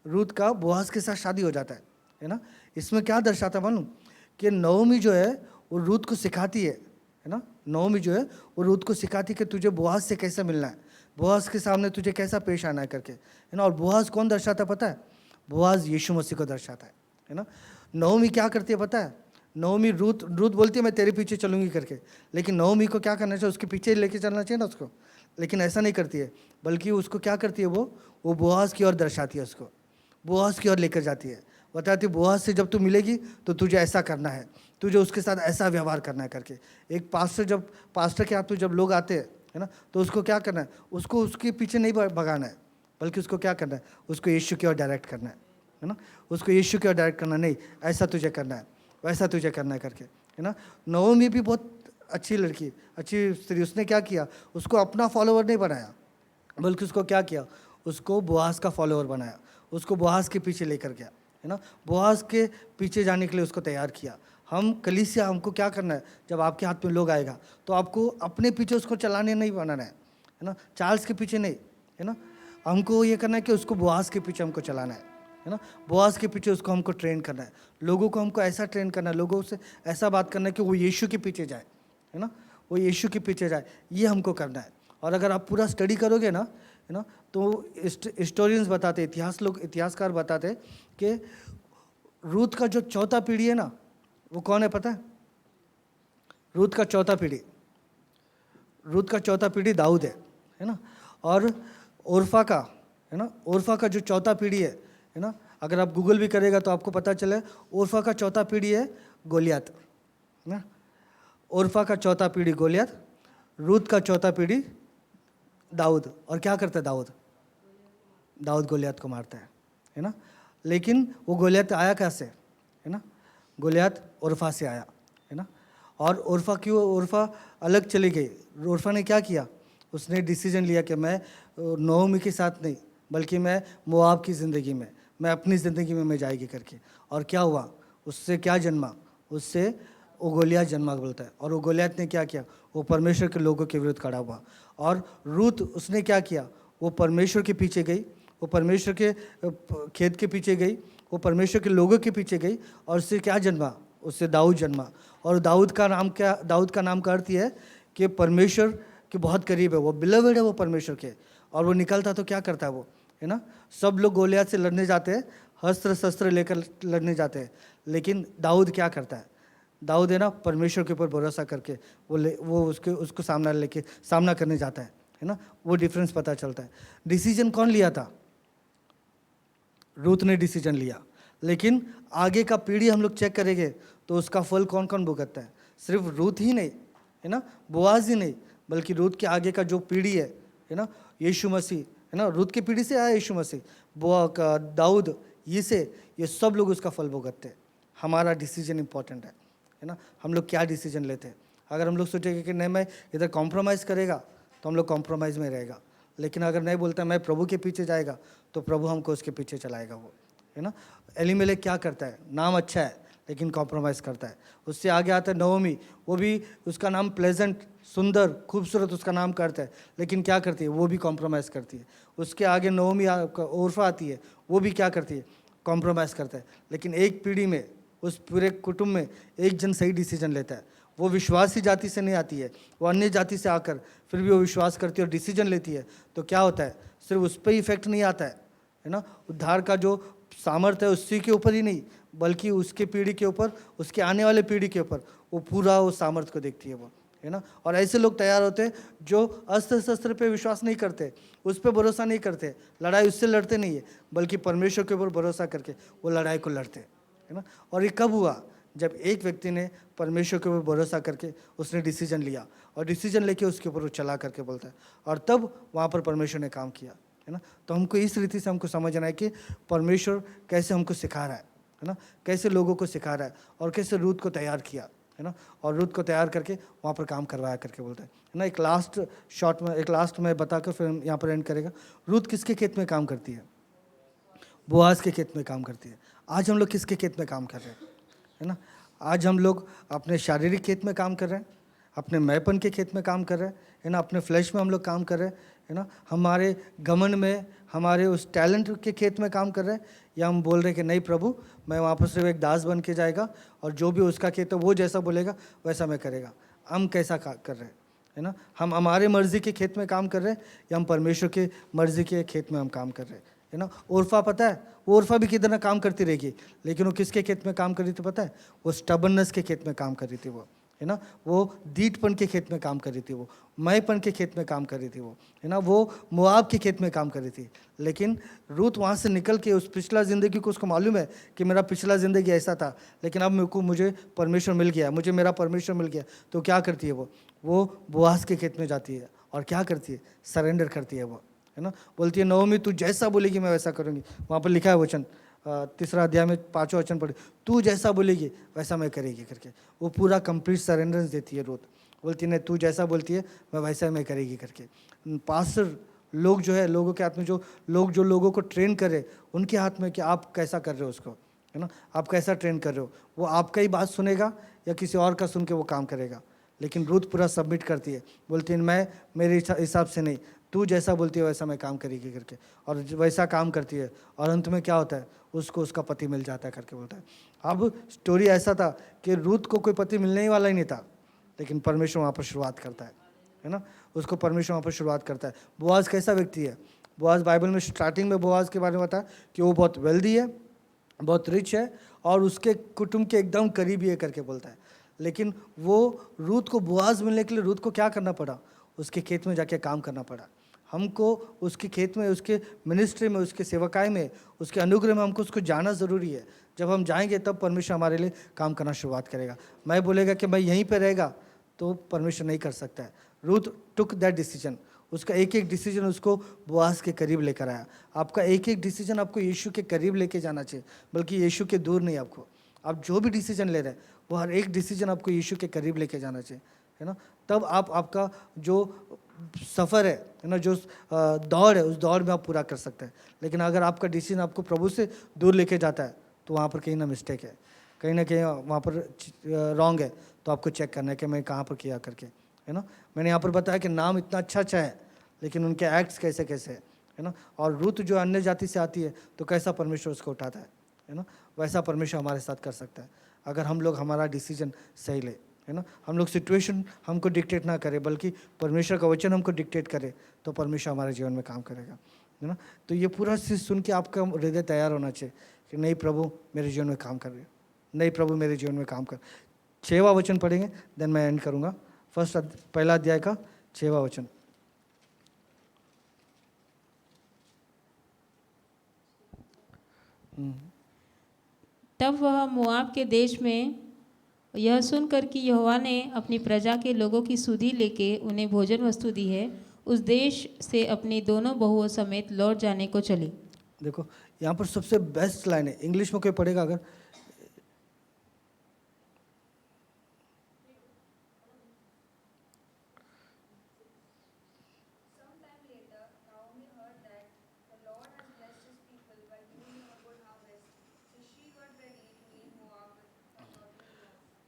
रूथ का बोआज के साथ शादी हो जाता है ना। इसमें क्या दर्शाता है मालूम, कि नओमी जो है वो रूथ को सिखाती है ना। नओमी जो है वो रूथ को सिखाती है कि तुझे बोआज से कैसे मिलना है, बोआज के सामने तुझे कैसा पेश आना है करके, है ना। और बोआज कौन दर्शाता है पता है? बोआज यीशु मसीह को दर्शाता है ना। नओमी क्या करती है पता है? नओमी रूथ बोलती है मैं तेरे पीछे चलूंगी करके, लेकिन नओमी को क्या करना चाहिए, उसके पीछे लेके चलना चाहिए ना उसको, लेकिन ऐसा नहीं करती है, बल्कि उसको क्या करती है, वो बोआज की ओर दर्शाती है, उसको बोआज की ओर लेकर जाती है, बताती है बोआज से जब तू मिलेगी तो तुझे ऐसा करना है, तुझे उसके साथ ऐसा व्यवहार करना है करके। एक पास्टर के हाथ में जब लोग आते हैं, है ना, तो उसको क्या करना है, उसको उसके पीछे नहीं भगाना है, बल्कि उसको क्या करना है, उसको यीशु की ओर डायरेक्ट करना है ना, उसको यीशु की ओर डायरेक्ट करना, नहीं ऐसा तुझे करना है, वैसा तुझे करना है करके, है ना। नओमी भी बहुत अच्छी लड़की, अच्छी स्त्री, उसने क्या किया, उसको अपना फॉलोअर नहीं बनाया, बल्कि उसको क्या किया, उसको बोआज का फॉलोअर बनाया, उसको बोआज के पीछे लेकर गया, है ना, बोआज के पीछे जाने के लिए उसको तैयार किया। हम कलीसिया, हमको क्या करना है, जब आपके हाथ में लोग आएगा तो आपको अपने पीछे उसको चलाने नहीं बनाना है ना, चार्ल्स के पीछे नहीं, है ना। हमको ये करना है कि उसको बोआज के पीछे हमको चलाना है ना। बोआज के पीछे उसको हमको ट्रेन करना है, लोगों को हमको ऐसा ट्रेन करना है, लोगों से ऐसा बात करना है कि वो यीशु के पीछे जाए, है ना, वो यीशु के पीछे जाए, ये हमको करना है। और अगर आप पूरा स्टडी करोगे ना, है ना, तो हिस्टोरियंस बताते, इतिहासकार बताते कि रूत का जो चौथा पीढ़ी है ना, वो कौन है पता है? रूत का चौथा पीढ़ी दाऊद है ना। और ओरफा का, है ना, ओरफा का जो चौथा पीढ़ी है ना, अगर आप गूगल भी करेगा तो आपको पता चले ओरफा का चौथा पीढ़ी है गोलियत, है ना। ओरफा का चौथा पीढ़ी गोलियत, रूत का चौथा पीढ़ी दाऊद। और क्या करता है दाऊद गोलियत को मारता है ना। लेकिन वो गोलियत आया कैसे, है ना, गोलियत ओरफा से आया, है ना। और ओरफा अलग चली गई। ओरफा ने क्या किया? उसने डिसीजन लिया कि मैं नोमी के साथ नहीं, बल्कि मैं मोआब की ज़िंदगी में, मैं अपनी ज़िंदगी में मैं जाएगी करके। और क्या हुआ? उससे क्या जन्मा? उससे वो गोलियत जन्मा बोलता है। और वो गोलियत ने क्या किया? वो परमेश्वर के लोगों के विरुद्ध खड़ा हुआ। और रूत उसने क्या किया? वो परमेश्वर के पीछे गई, वो परमेश्वर के खेत के पीछे गई, वो परमेश्वर के लोगों के पीछे गई। और उससे क्या जन्मा? उससे दाऊद जन्मा। और दाऊद का नाम क्या? दाऊद का नाम का अर्थ ये है कि परमेश्वर के बहुत करीब है, वो बिलवेड है वो परमेश्वर के। और वो निकलता तो क्या करता है वो, है ना। सब लोग गोलियत से लड़ने जाते हैं, अस्त्र शस्त्र लेकर लड़ने जाते हैं, लेकिन दाऊद क्या करता है? दाऊद है ना, परमेश्वर के ऊपर भरोसा करके वो उसको सामना करने जाता है ना। वो डिफरेंस पता चलता है। डिसीजन कौन लिया था? रूत ने डिसीजन लिया। लेकिन आगे का पीढ़ी हम लोग चेक करेंगे तो उसका फल कौन कौन भुगतता है? सिर्फ रूत ही नहीं, है ना, बोआज ही नहीं, बल्कि रूत के आगे का जो पीढ़ी है ना, यीशु मसीह, है ना, रूत की पीढ़ी से आया यीशु मसीह, दाऊद, ये सब लोग उसका फल भुगतते हैं। हमारा डिसीजन इंपॉर्टेंट है ना। हम लोग क्या डिसीजन लेते हैं? अगर हम लोग सोचेंगे कि नहीं मैं इधर कॉम्प्रोमाइज़ करेगा, तो हम लोग कॉम्प्रोमाइज़ में रहेगा। लेकिन अगर नहीं बोलता मैं प्रभु के पीछे जाएगा, तो प्रभु हमको उसके पीछे चलाएगा वो, है ना। एलीमेलेक क्या करता है? नाम अच्छा है लेकिन कॉम्प्रोमाइज़ करता है। उससे आगे आता है नओमी, वो भी उसका नाम प्लेजेंट, सुंदर, खूबसूरत उसका नाम करता है, लेकिन क्या करती है? वो भी कॉम्प्रोमाइज़ करती है। उसके आगे नओमी ओरफा आती है, वो भी क्या करती है? कॉम्प्रोमाइज़ करता है। लेकिन एक पीढ़ी में, उस पूरे कुटुंब में एक जन सही डिसीजन लेता है। वो विश्वासी जाति से नहीं आती है, वो अन्य जाति से आकर फिर भी वो विश्वास करती है और डिसीजन लेती है। तो क्या होता है? सिर्फ उस पर इफेक्ट नहीं आता है ना। उद्धार का जो सामर्थ्य है उसी के ऊपर ही नहीं, बल्कि उसके पीढ़ी के ऊपर, उसके आने वाले पीढ़ी के ऊपर वो पूरा उस सामर्थ्य को देखती है वो, है ना। और ऐसे लोग तैयार होते हैं जो अस्त्र शस्त्र पे विश्वास नहीं करते, उस पर भरोसा नहीं करते, लड़ाई उससे लड़ते नहीं है, बल्कि परमेश्वर के ऊपर भरोसा करके वो लड़ाई को लड़ते, है ना। और ये कब हुआ? जब एक व्यक्ति ने परमेश्वर के ऊपर भरोसा करके उसने डिसीजन लिया, और डिसीजन लेके उसके ऊपर वो चला करके बोलता है, और तब वहाँ पर परमेश्वर ने काम किया, है ना। तो हमको इस रीति से हमको समझना है कि परमेश्वर कैसे हमको सिखा रहा है ना, कैसे लोगों को सिखा रहा है, और कैसे रूत को तैयार किया, है ना, और रूत को तैयार करके वहाँ पर काम करवाया करके बोलता है ना। एक लास्ट में बताकर फिर यहाँ पर एंड करेगा। रूत किसके खेत में काम करती है? बोआज के खेत में काम करती है। आज हम लोग किसके खेत में काम कर रहे हैं, है ना? आज हम लोग अपने शारीरिक खेत में काम कर रहे हैं, अपने मैपन के खेत में काम कर रहे हैं, है ना, अपने फ्लैश में हम लोग काम कर रहे हैं, है ना, हमारे घमंड में, हमारे उस टैलेंट के खेत में काम कर रहे हैं, या हम बोल रहे हैं कि नहीं प्रभु, मैं वहाँ पर सिर्फ एक दास बन के जाएगा और जो भी उसका खेत है वो जैसा बोलेगा वैसा मैं करेगा। हम कैसा कर रहे हैं, है ना? हम हमारे मर्जी के खेत में काम कर रहे हैं, या हम परमेश्वर के मर्जी के खेत में हम काम कर रहे हैं, है ना। ओरफा पता है, वो ओरफा भी कितना काम करती रहेगी, लेकिन वो किसके खेत में काम कर रही थी पता है? वो स्टबननेस के खेत में काम कर रही थी वो, है ना। वो दीठपन के खेत में काम कर रही थी, वो मैपन के खेत में काम कर रही थी वो, है ना। वो मोआब के खेत में काम कर रही थी। लेकिन रूत वहाँ से निकल के उस पिछला ज़िंदगी को उसको मालूम है कि मेरा पिछला ज़िंदगी ऐसा था, लेकिन अब मुझे परमेश्वर मिल गया, मुझे मेरा परमेश्वर मिल गया। तो क्या करती है वो बोआज के खेत में जाती है और क्या करती है? सरेंडर करती है वो, है ना। बोलती है नओमी तू जैसा बोलेगी मैं वैसा करूँगी। वहाँ पर लिखा है वचन 3 अध्याय में 5वां वचन पढ़े, तू जैसा बोलेगी वैसा मैं करेगी करके। वो पूरा कंप्लीट सरेंडरेंस देती है रूत। बोलती है नहीं तू जैसा बोलती है मैं वैसा मैं करेगी करके। पास्टर लोग जो है, लोगों के हाथ में जो लोगों को ट्रेन करे, उनके हाथ में कि आप कैसा कर रहे हो उसको, है ना, आप कैसा ट्रेन कर रहे हो। वो आपका ही बात सुनेगा या किसी और का सुन के वो काम करेगा। लेकिन रूत पूरा सबमिट करती है, बोलती है मैं मेरे हिसाब से नहीं, तू जैसा बोलती है वैसा मैं काम करेगी करके, और वैसा काम करती है, और अंत में क्या होता है, उसको उसका पति मिल जाता है करके बोलता है। अब स्टोरी ऐसा था कि रूथ को कोई पति मिलने ही वाला ही नहीं था, लेकिन परमेश्वर वहाँ पर शुरुआत करता है ना, उसको परमेश्वर वहाँ पर शुरुआत करता है। बोआज कैसा व्यक्ति है? बोआज बाइबल में स्टार्टिंग में बोआज के बारे में बताया कि वो बहुत वेल्दी है, बहुत रिच है, और उसके कुटुंब के एकदम करीबी है करके बोलता है। लेकिन वो रूथ को बोआज मिलने के लिए रूथ को क्या करना पड़ा? उसके खेत में जाके काम करना पड़ा। हमको उसके खेत में, उसके मिनिस्ट्री में, उसके सेवकाई में, उसके अनुग्रह में हमको उसको जाना ज़रूरी है। जब हम जाएंगे तब परमेश्वर हमारे लिए काम करना शुरुआत करेगा। मैं बोलेगा कि मैं यहीं पे रहेगा तो परमेश्वर नहीं कर सकता है। रूथ टुक दैट डिसीजन, उसका एक एक डिसीजन उसको बोआज के करीब लेकर आया। आपका एक एक डिसीजन आपको यीशु के करीब लेके जाना चाहिए, बल्कि यीशु के दूर नहीं। आपको, आप जो भी डिसीजन ले रहे हैं वो हर एक डिसीजन आपको यीशु के करीब लेके जाना चाहिए, है ना। तब आप आपका जो सफ़र है ना, जो दौड़ है, उस दौड़ में आप पूरा कर सकते हैं। लेकिन अगर आपका डिसीजन आपको प्रभु से दूर लेके जाता है तो वहाँ पर कहीं ना मिस्टेक है, कहीं ना कहीं वहाँ पर रॉन्ग है। तो आपको चेक करना है कि मैं कहाँ पर किया करके, है ना। मैंने यहाँ पर बताया कि नाम इतना अच्छा है, लेकिन उनके एक्ट्स कैसे कैसे है ना। और रूथ जो अन्य जाति से आती है तो कैसा परमेश्वर उसको उठाता है ना। वैसा परमेश्वर हमारे साथ कर सकता है अगर हम लोग हमारा डिसीजन सही ले, है ना। हम लोग सिचुएशन हमको डिक्टेट ना करें, बल्कि परमेश्वर का वचन हमको डिक्टेट करे, तो परमेश्वर हमारे जीवन में काम करेगा, है ना। तो ये पूरा चीज़ सुन के आपका हृदय तैयार होना चाहिए कि नहीं प्रभु मेरे जीवन में काम कर रहे, नहीं प्रभु मेरे जीवन में काम कर। 6वां वचन पढ़ेंगे, देन मैं एंड करूँगा। पहला अध्याय का 6वां वचन। तब वह मोआब के देश में यह सुनकर कि यहोवा ने अपनी प्रजा के लोगों की सुधि लेके उन्हें भोजन वस्तु दी है, उस देश से अपनी दोनों बहुओं समेत लौट जाने को चली। देखो यहाँ पर सबसे बेस्ट लाइन है, इंग्लिश में कोई पढ़ेगा अगर,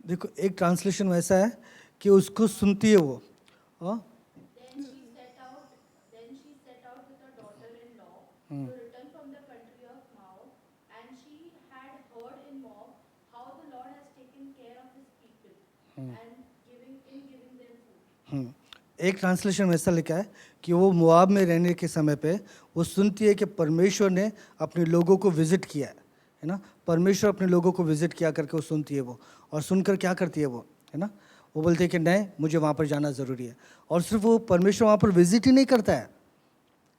देखो एक ट्रांसलेशन वैसा है कि उसको सुनती है वो, हाँ। Then she set out with her daughter-in-law to return from the country of Moab, and she had heard in Moab how the Lord has taken care of his people and giving them food. एक translation में ऐसा लिखा है कि वो मोआब में रहने के समय पे वो सुनती है कि परमेश्वर ने अपने लोगों को विजिट किया है ना। परमेश्वर अपने लोगों को विजिट किया करके वो सुनती है वो, और सुनकर क्या करती है वो, है ना। वो बोलती है कि नहीं मुझे वहाँ पर जाना ज़रूरी है। और सिर्फ वो परमेश्वर वहाँ पर विजिट ही नहीं करता है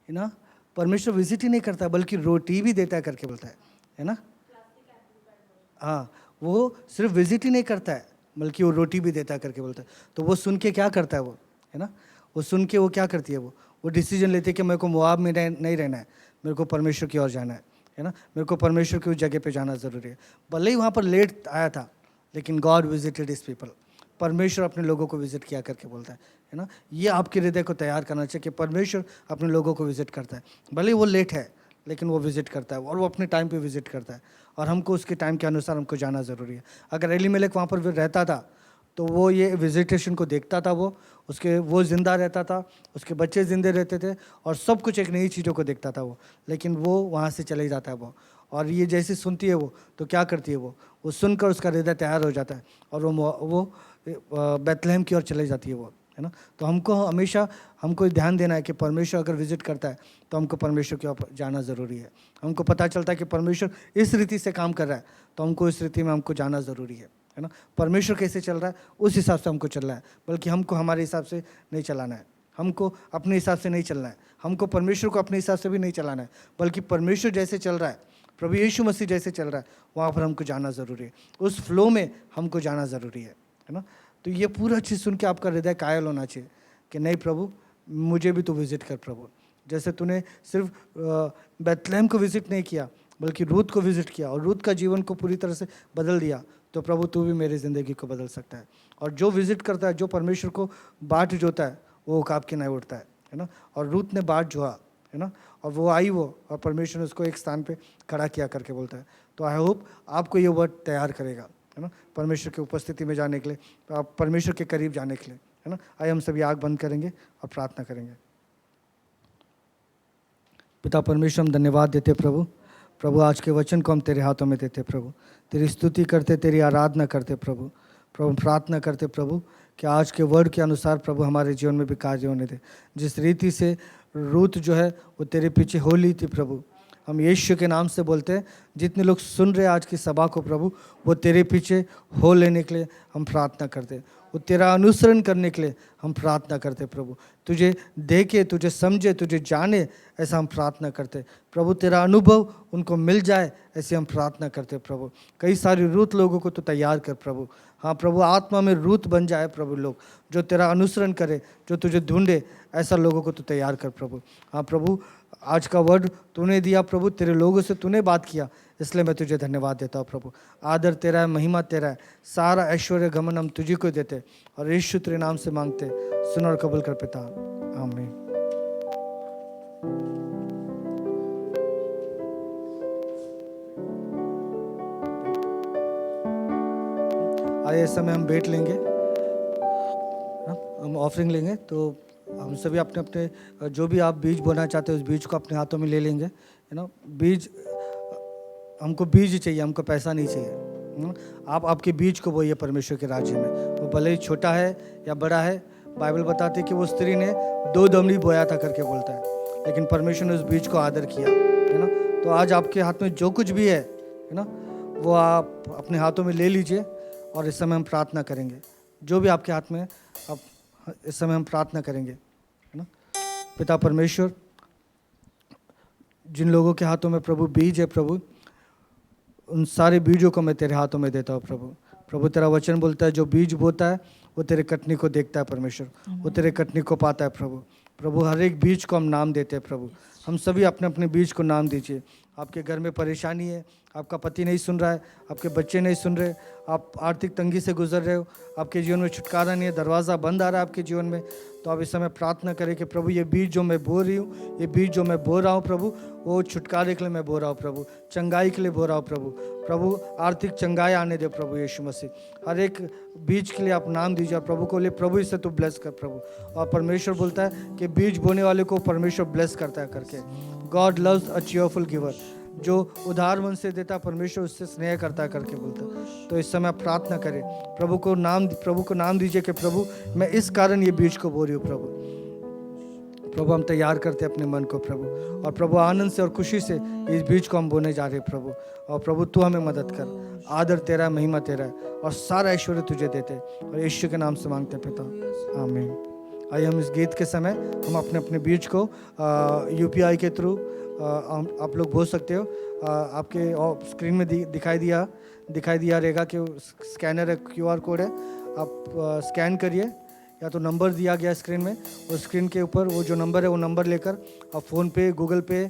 ना, परमेश्वर विजिट ही नहीं करता बल्कि रोटी भी देता है करके बोलता है ना। हाँ, वो सिर्फ विजिट ही नहीं करता है बल्कि वो रोटी भी देता है करके बोलता है। तो वो सुन के क्या करता है वो, है ना, वो सुन के वो क्या करती है, वो डिसीजन लेती है कि मेरे को मोआब में नहीं रहना है, मेरे को परमेश्वर की ओर जाना है ना। मेरे को परमेश्वर की उस जगह पे जाना ज़रूरी है। भले ही वहाँ पर लेट आया था, लेकिन गॉड विजिटेड हिज पीपल, परमेश्वर अपने लोगों को विजिट किया करके बोलता है ना। ये आपके हृदय को तैयार करना चाहिए कि परमेश्वर अपने लोगों को विजिट करता है। भले ही वो लेट है, लेकिन वो विजिट करता है, और वो अपने टाइम पे विजिट करता है, और हमको उसके टाइम के अनुसार हमको जाना ज़रूरी है। अगर एलीमेलेक वहाँ पर रहता था तो वो ये विजिटेशन को देखता था, वो ज़िंदा रहता था, उसके बच्चे ज़िंदे रहते थे, और सब कुछ एक नई चीज़ों को देखता था वो। लेकिन वो वहाँ से चले जाता है वो, और ये जैसे सुनती है वो तो क्या करती है वो सुनकर उसका हृदय तैयार हो जाता है, और वो बेथलेहम की ओर चले जाती है वो, है ना। तो हमको ध्यान देना है कि परमेश्वर अगर विजिट करता है तो हमको परमेश्वर की ओर जाना ज़रूरी है। हमको पता चलता है कि परमेश्वर इस रीति से काम कर रहा है तो हमको इस रीति में हमको जाना ज़रूरी है ना। परमेश्वर कैसे चल रहा है उस हिसाब से हमको चलना है, बल्कि हमको हमारे हिसाब से नहीं चलाना है, हमको अपने हिसाब से नहीं चलना है, हमको परमेश्वर को अपने हिसाब से भी नहीं चलाना है, बल्कि परमेश्वर जैसे चल रहा है, प्रभु यीशु मसीह जैसे चल रहा है, वहाँ पर हमको जाना ज़रूरी है, उस फ्लो में हमको जाना ज़रूरी है ना। तो ये पूरा चीज़ सुन के आपका हृदय कायल होना चाहिए कि नहीं प्रभु मुझे भी तो विजिट कर प्रभु। जैसे तूने सिर्फ बेथलेहम को विजिट नहीं किया बल्कि रूथ को विजिट किया, और रूथ का जीवन को पूरी तरह से बदल दिया, तो प्रभु तू भी मेरी ज़िंदगी को बदल सकता है। और जो विजिट करता है, जो परमेश्वर को बाट जोता है, वो उकाब के नहीं उठता है ना। और रूथ ने बाट जोहा, है ना, और वो आई और परमेश्वर ने उसको एक स्थान पे खड़ा किया करके बोलता है। तो आई होप आपको ये वर्ड तैयार करेगा, है ना, परमेश्वर की उपस्थिति में जाने के लिए, तो आप परमेश्वर के करीब जाने के लिए, है ना। आइए हम सभी आँख बंद करेंगे और प्रार्थना करेंगे। पिता परमेश्वर हम धन्यवाद देते प्रभु। प्रभु आज के वचन को हम तेरे हाथों में देते प्रभु, तेरी स्तुति करते, तेरी आराधना करते प्रभु। प्रभु प्रार्थना करते प्रभु कि आज के वर्ड के अनुसार प्रभु हमारे जीवन में भी कार्य होने दे। जिस रीति से रूत जो है वो तेरे पीछे हो ली थी प्रभु, हम यीशु के नाम से बोलते हैं जितने लोग सुन रहे आज की सभा को प्रभु, वो तेरे पीछे हो लेने के लिए हम प्रार्थना करते, वो तेरा अनुसरण करने के लिए हम प्रार्थना करते प्रभु। तुझे देखे, तुझे समझे, तुझे जाने, ऐसा हम प्रार्थना करते प्रभु। तेरा अनुभव उनको मिल जाए ऐसे हम प्रार्थना करते प्रभु। कई सारी रूत लोगों को तो तैयार कर प्रभु। हाँ प्रभु, आत्मा में रूत बन जाए प्रभु, लोग जो तेरा अनुसरण करे, जो तुझे ढूंढे, ऐसा लोगों को तो तैयार कर प्रभु। हाँ प्रभु, आज का वर्ड तूने दिया प्रभु, तेरे लोगों से तूने बात किया, इसलिए मैं तुझे धन्यवाद देता हूँ प्रभु। आदर तेरा है, महिमा तेरा है, सारा ऐश्वर्य घमन हम तुझी को देते और यीशु तेरे नाम से मांगते, सुन और कबूल कर पिता, आमीन। आइए इस समय हम बैठ लेंगे, हम ऑफरिंग लेंगे। तो हम सभी अपने अपने जो भी आप बीज बोना चाहते हैं उस बीज को अपने हाथों में ले लेंगे, है ना। बीज, हमको बीज चाहिए, हमको पैसा नहीं चाहिए। आप आपके बीज को बोइए परमेश्वर के राज्य में, वो भले ही छोटा है या बड़ा है। बाइबल बताती है कि वो स्त्री ने 2 दमड़ी बोया था करके बोलता है, लेकिन परमेश्वर ने उस बीज को आदर किया, है ना। तो आज आपके हाथ में जो कुछ भी है ना, वो आप अपने हाथों में ले लीजिए और इस समय हम प्रार्थना करेंगे। जो भी आपके हाथ में है, आप इस समय हम प्रार्थना करेंगे, है ना। पिता परमेश्वर, जिन लोगों के हाथों में प्रभु बीज है प्रभु, उन सारे बीजों को मैं तेरे हाथों में देता हूँ प्रभु। प्रभु तेरा वचन बोलता है जो बीज बोता है वो तेरे कटनी को देखता है परमेश्वर, वो तेरे कटनी को पाता है प्रभु। प्रभु हर एक बीज को हम नाम देते हैं प्रभु। हम सभी अपने अपने बीज को नाम दीजिए। आपके घर में परेशानी है, आपका पति नहीं सुन रहा है, आपके बच्चे नहीं सुन रहे, आप आर्थिक तंगी से गुजर रहे हो, आपके जीवन में छुटकारा नहीं है, दरवाज़ा बंद आ रहा है आपके जीवन में, तो आप इस समय प्रार्थना करें कि प्रभु ये बीज जो मैं बो रही हूँ, ये बीज जो मैं बो रहा हूँ प्रभु, वो छुटकारे के लिए मैं बो रहा हूँ प्रभु, चंगाई के लिए बो रहा हूँ प्रभु। प्रभु आर्थिक चंगाई आने दे प्रभु यीशु मसीह। हर एक बीज के लिए आप नाम दीजिए और प्रभु को लिए प्रभु इसे तू ब्लेस कर प्रभु। और परमेश्वर बोलता है कि बीज बोने वाले को परमेश्वर ब्लेस करता है करके। God loves a cheerful giver, जो उदार मन से देता परमेश्वर उससे स्नेह करता है करके बोलता है। तो इस समय आप प्रार्थना करें, प्रभु को नाम दीजिए कि प्रभु मैं इस कारण ये बीज को बो रही हूँ प्रभु। प्रभु हम तैयार करते अपने मन को प्रभु, और प्रभु आनंद से और खुशी से इस बीज को हम बोने जा रहे हैं प्रभु। और प्रभु तू हमें मदद कर, आदर तेरा, महिमा तेरा है और सारा ऐश्वर्य तुझे देते, और यीशु के नाम से मांगते पिता, आमीन। आइए हम इस गीत के समय हम अपने अपने बीज को UPI के थ्रू आप लोग बोल सकते हो। आपके स्क्रीन में दिखाई दिया रहेगा कि स्कैनर है, QR कोड है, आप स्कैन करिए, या तो नंबर दिया गया स्क्रीन में, और स्क्रीन के ऊपर वो जो नंबर है वो नंबर लेकर आप फ़ोन पे, गूगल पे,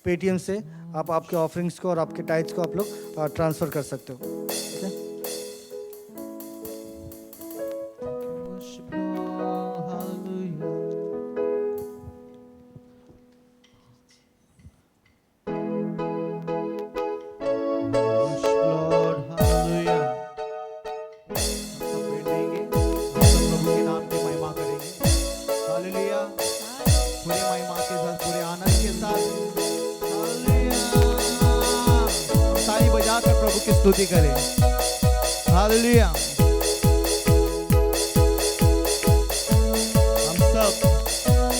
पेटीएम से आप आपके ऑफरिंग्स को और आपके टाइट्स को आप लोग ट्रांसफ़र कर सकते हो। ठीक है। स्तुति करें। हालेलुया। हम सब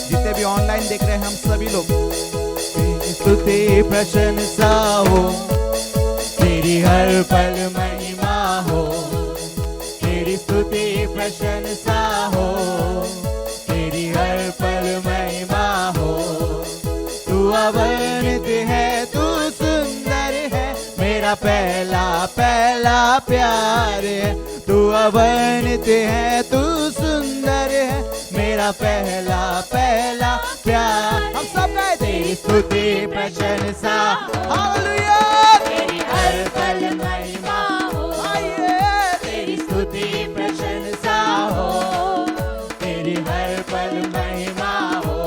जितने भी ऑनलाइन देख रहे हैं, हम सभी लोग तेरी स्तुति प्रशंसा हो, तेरी हर पल महिमा हो, तेरी स्तुति प्रशंसा हो, तेरी हर पल महिमा हो। तू अवनित है, तू सुंदर है, मेरा पहला पहला प्यार है। तू अवर्णित है, तू सुंदर है, मेरा पहला पहला प्यार। हम सब गाए तेरी स्तुति प्रशंसा, हालेलुया। तेरी हर पल महिमा हो, आइए तेरी स्तुति प्रशंसा हो, तेरी हर पल महिमा हो।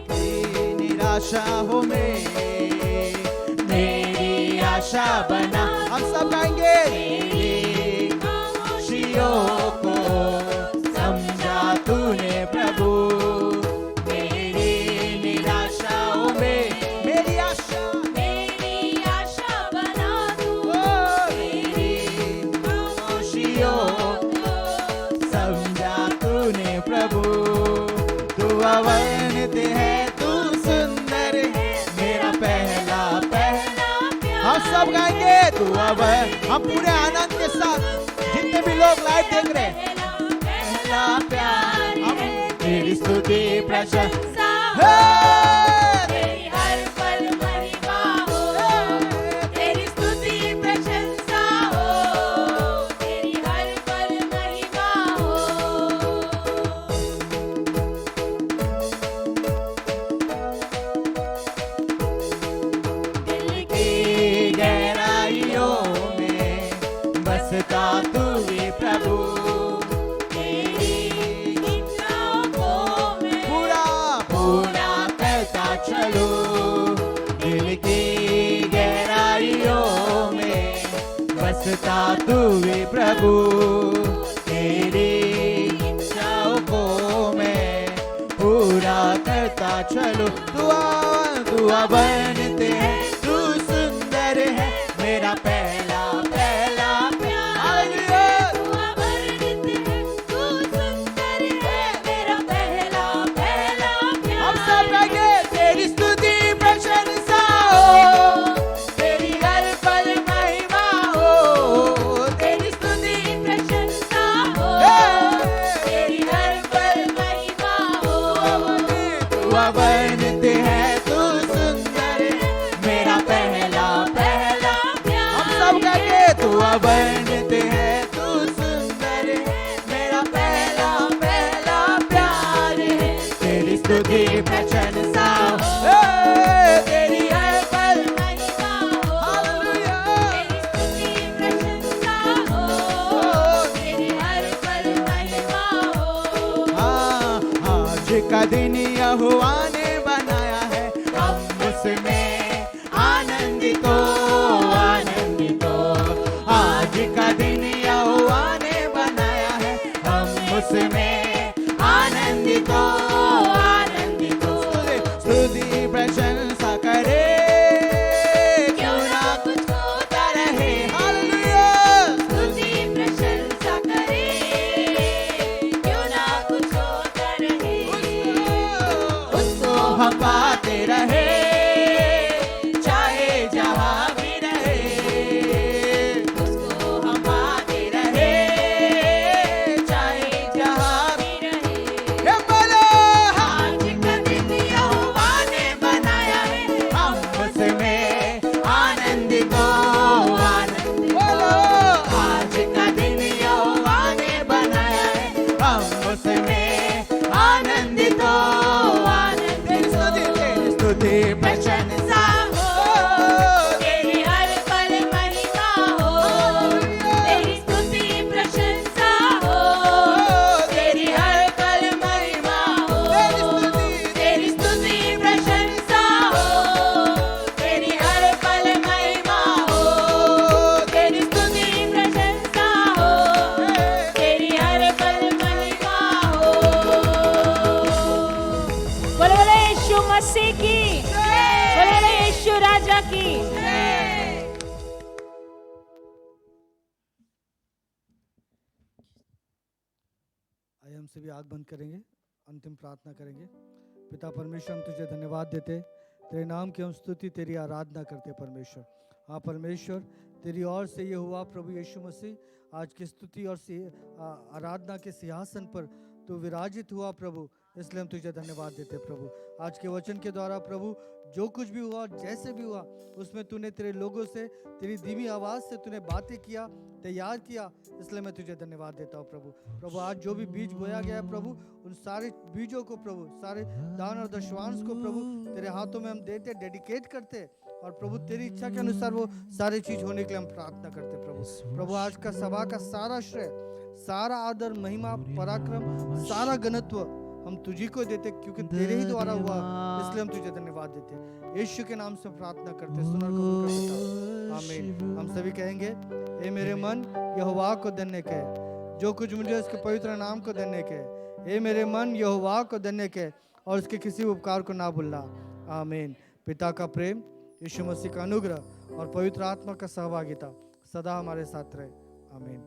तेरी निराशा हो मेरी आशा बना। हम सब गाएंगे तेरी खुशियों को समझा तूने प्रभु, तेरी निराशाओं वर्णित है, तू सुंदर है, मेरा पहला पहला प्यार। हम सब गाएंगे तू हम पूरे आनंद के साथ, जितने भी लोग लाइव देख रहे हैं, पहला प्यार, हम तेरी स्तुति प्रशंसा हो, तेरी हर पल महिमा हो, तेरी स्तुति प्रशंसा हो, तेरी हर पल महिमा हो। दिल की गहराइयों में बसता तू ही प्रभु, तेरी इच्छाओं को मैं पूरा पूरा करता चलो। दिल की गहराइयों में बसता तू ही प्रभु, तेरी इच्छाओं को मैं पूरा करता चलो। दुआ बनते हैं, तू सुंदर है, मेरा पहला पहला प्यार। दुआ वर्णित है, तू सुंदर है, मेरा पहला पहला प्यार। हम सब गाएंगे तेरी स्तुति प्रशंसा हो, तेरी हर पल महिमा हो, तेरी स्तुति प्रशंसा हो, तेरी हर पल महिमा हो। दुआ बनते हैं, तू सुंदर है, मेरा पहला पहला। हम सब गाएंगे दुआ बनते हैं, तू सुंदर है, मेरा पहला पहला प्यार है। तेरी स्तुति प्रशंसा हो, तेरी हर पल महिमा हो, हालेलुया। तेरी स्तुति प्रशंसा हो, तेरी हर पल महिमा हो। आज का दिन यहोवा ने बनाया है, हम उसमें आनंदित हो, आनंदित हो। आज का दिन यहोवा ने बनाया है, हम उसमें आनंदित हो, आनंदित हो। स्तुति प्रशंसा करे, क्यों ना कुछ होता रहे। हालेलुया। स्तुति प्रशंसा करे, क्यों ना कुछ होता रहे। उसको हम पाते रहे, चाहे जहाँ भी रहे। उसको हम पाते रहे, चाहे जहाँ भी रहे। हे बोलो, आज का दिन यहोवा ने बनाया है, हम उसमें आनंदित हो, आनंदित हो। आज का दिन यहोवा ने बनाया है, हम उसमें आनंदित हो, आनंदित हो। तेरी स्तुति प्रशंसा हो, तेरी हर पल महिमा हो, तेरी स्तुति प्रशंसा हो, तेरी हर पल महिमा हो। तेरी स्तुति प्रशंसा हो, तेरी हर पल महिमा हो। तेरी स्तुति प्रशंसा हो, तेरी हर पल महिमा हो। बोले बोले यीशु मसीह की, बोले बोले यीशु राजा की। आइए हम सभी आँख बंद करेंगे, अंतिम प्रार्थना करेंगे। पिता परमेश्वर, हम तुझे धन्यवाद देते, तेरे नाम की हम स्तुति, तेरी आराधना करते परमेश्वर। हाँ परमेश्वर, तेरी ओर से ये हुआ प्रभु यीशु मसीह, आज की स्तुति और आराधना के सिंहासन पर तू विराजित हुआ प्रभु, इसलिए हम तुझे धन्यवाद देते प्रभु। आज के वचन के द्वारा प्रभु जो कुछ भी हुआ, जैसे भी हुआ, उसमें तूने तेरे लोगों से, तेरी धीमी आवाज़ से तूने बातें किया, तैयार किया, इसलिए मैं तुझे धन्यवाद देता हूँ प्रभु। प्रभु आज जो भी बीज बोया गया है प्रभु, उन सारे बीजों को प्रभु, सारे दान और दशवांश को प्रभु तेरे हाथों में हम देते, डेडिकेट करते, और प्रभु तेरी इच्छा के अनुसार वो सारी चीज होने के लिए हम प्रार्थना करते प्रभु। प्रभु आज का सभा का सारा श्रेय, सारा आदर, महिमा, पराक्रम, सारा घनत्व हम तुझी को देते, क्योंकि तेरे ही द्वारा हुआ, इसलिए हम तुझे धन्यवाद देते। यीशु के नाम से प्रार्थना करते, सुन और कबूल कर पिता, आमीन। हम सभी कहेंगे, हे मेरे मन यहोवा को धन्य कहे, जो कुछ मुझे उसके पवित्र नाम को धन्य कहे। हे मेरे मन यहोवा को धन्य कहे, और उसके किसी उपकार को ना भूलना, आमीन। पिता का प्रेम, यीशु मसीह का अनुग्रह और पवित्र आत्मा का सहभागिता सदा हमारे साथ रहे, आमीन।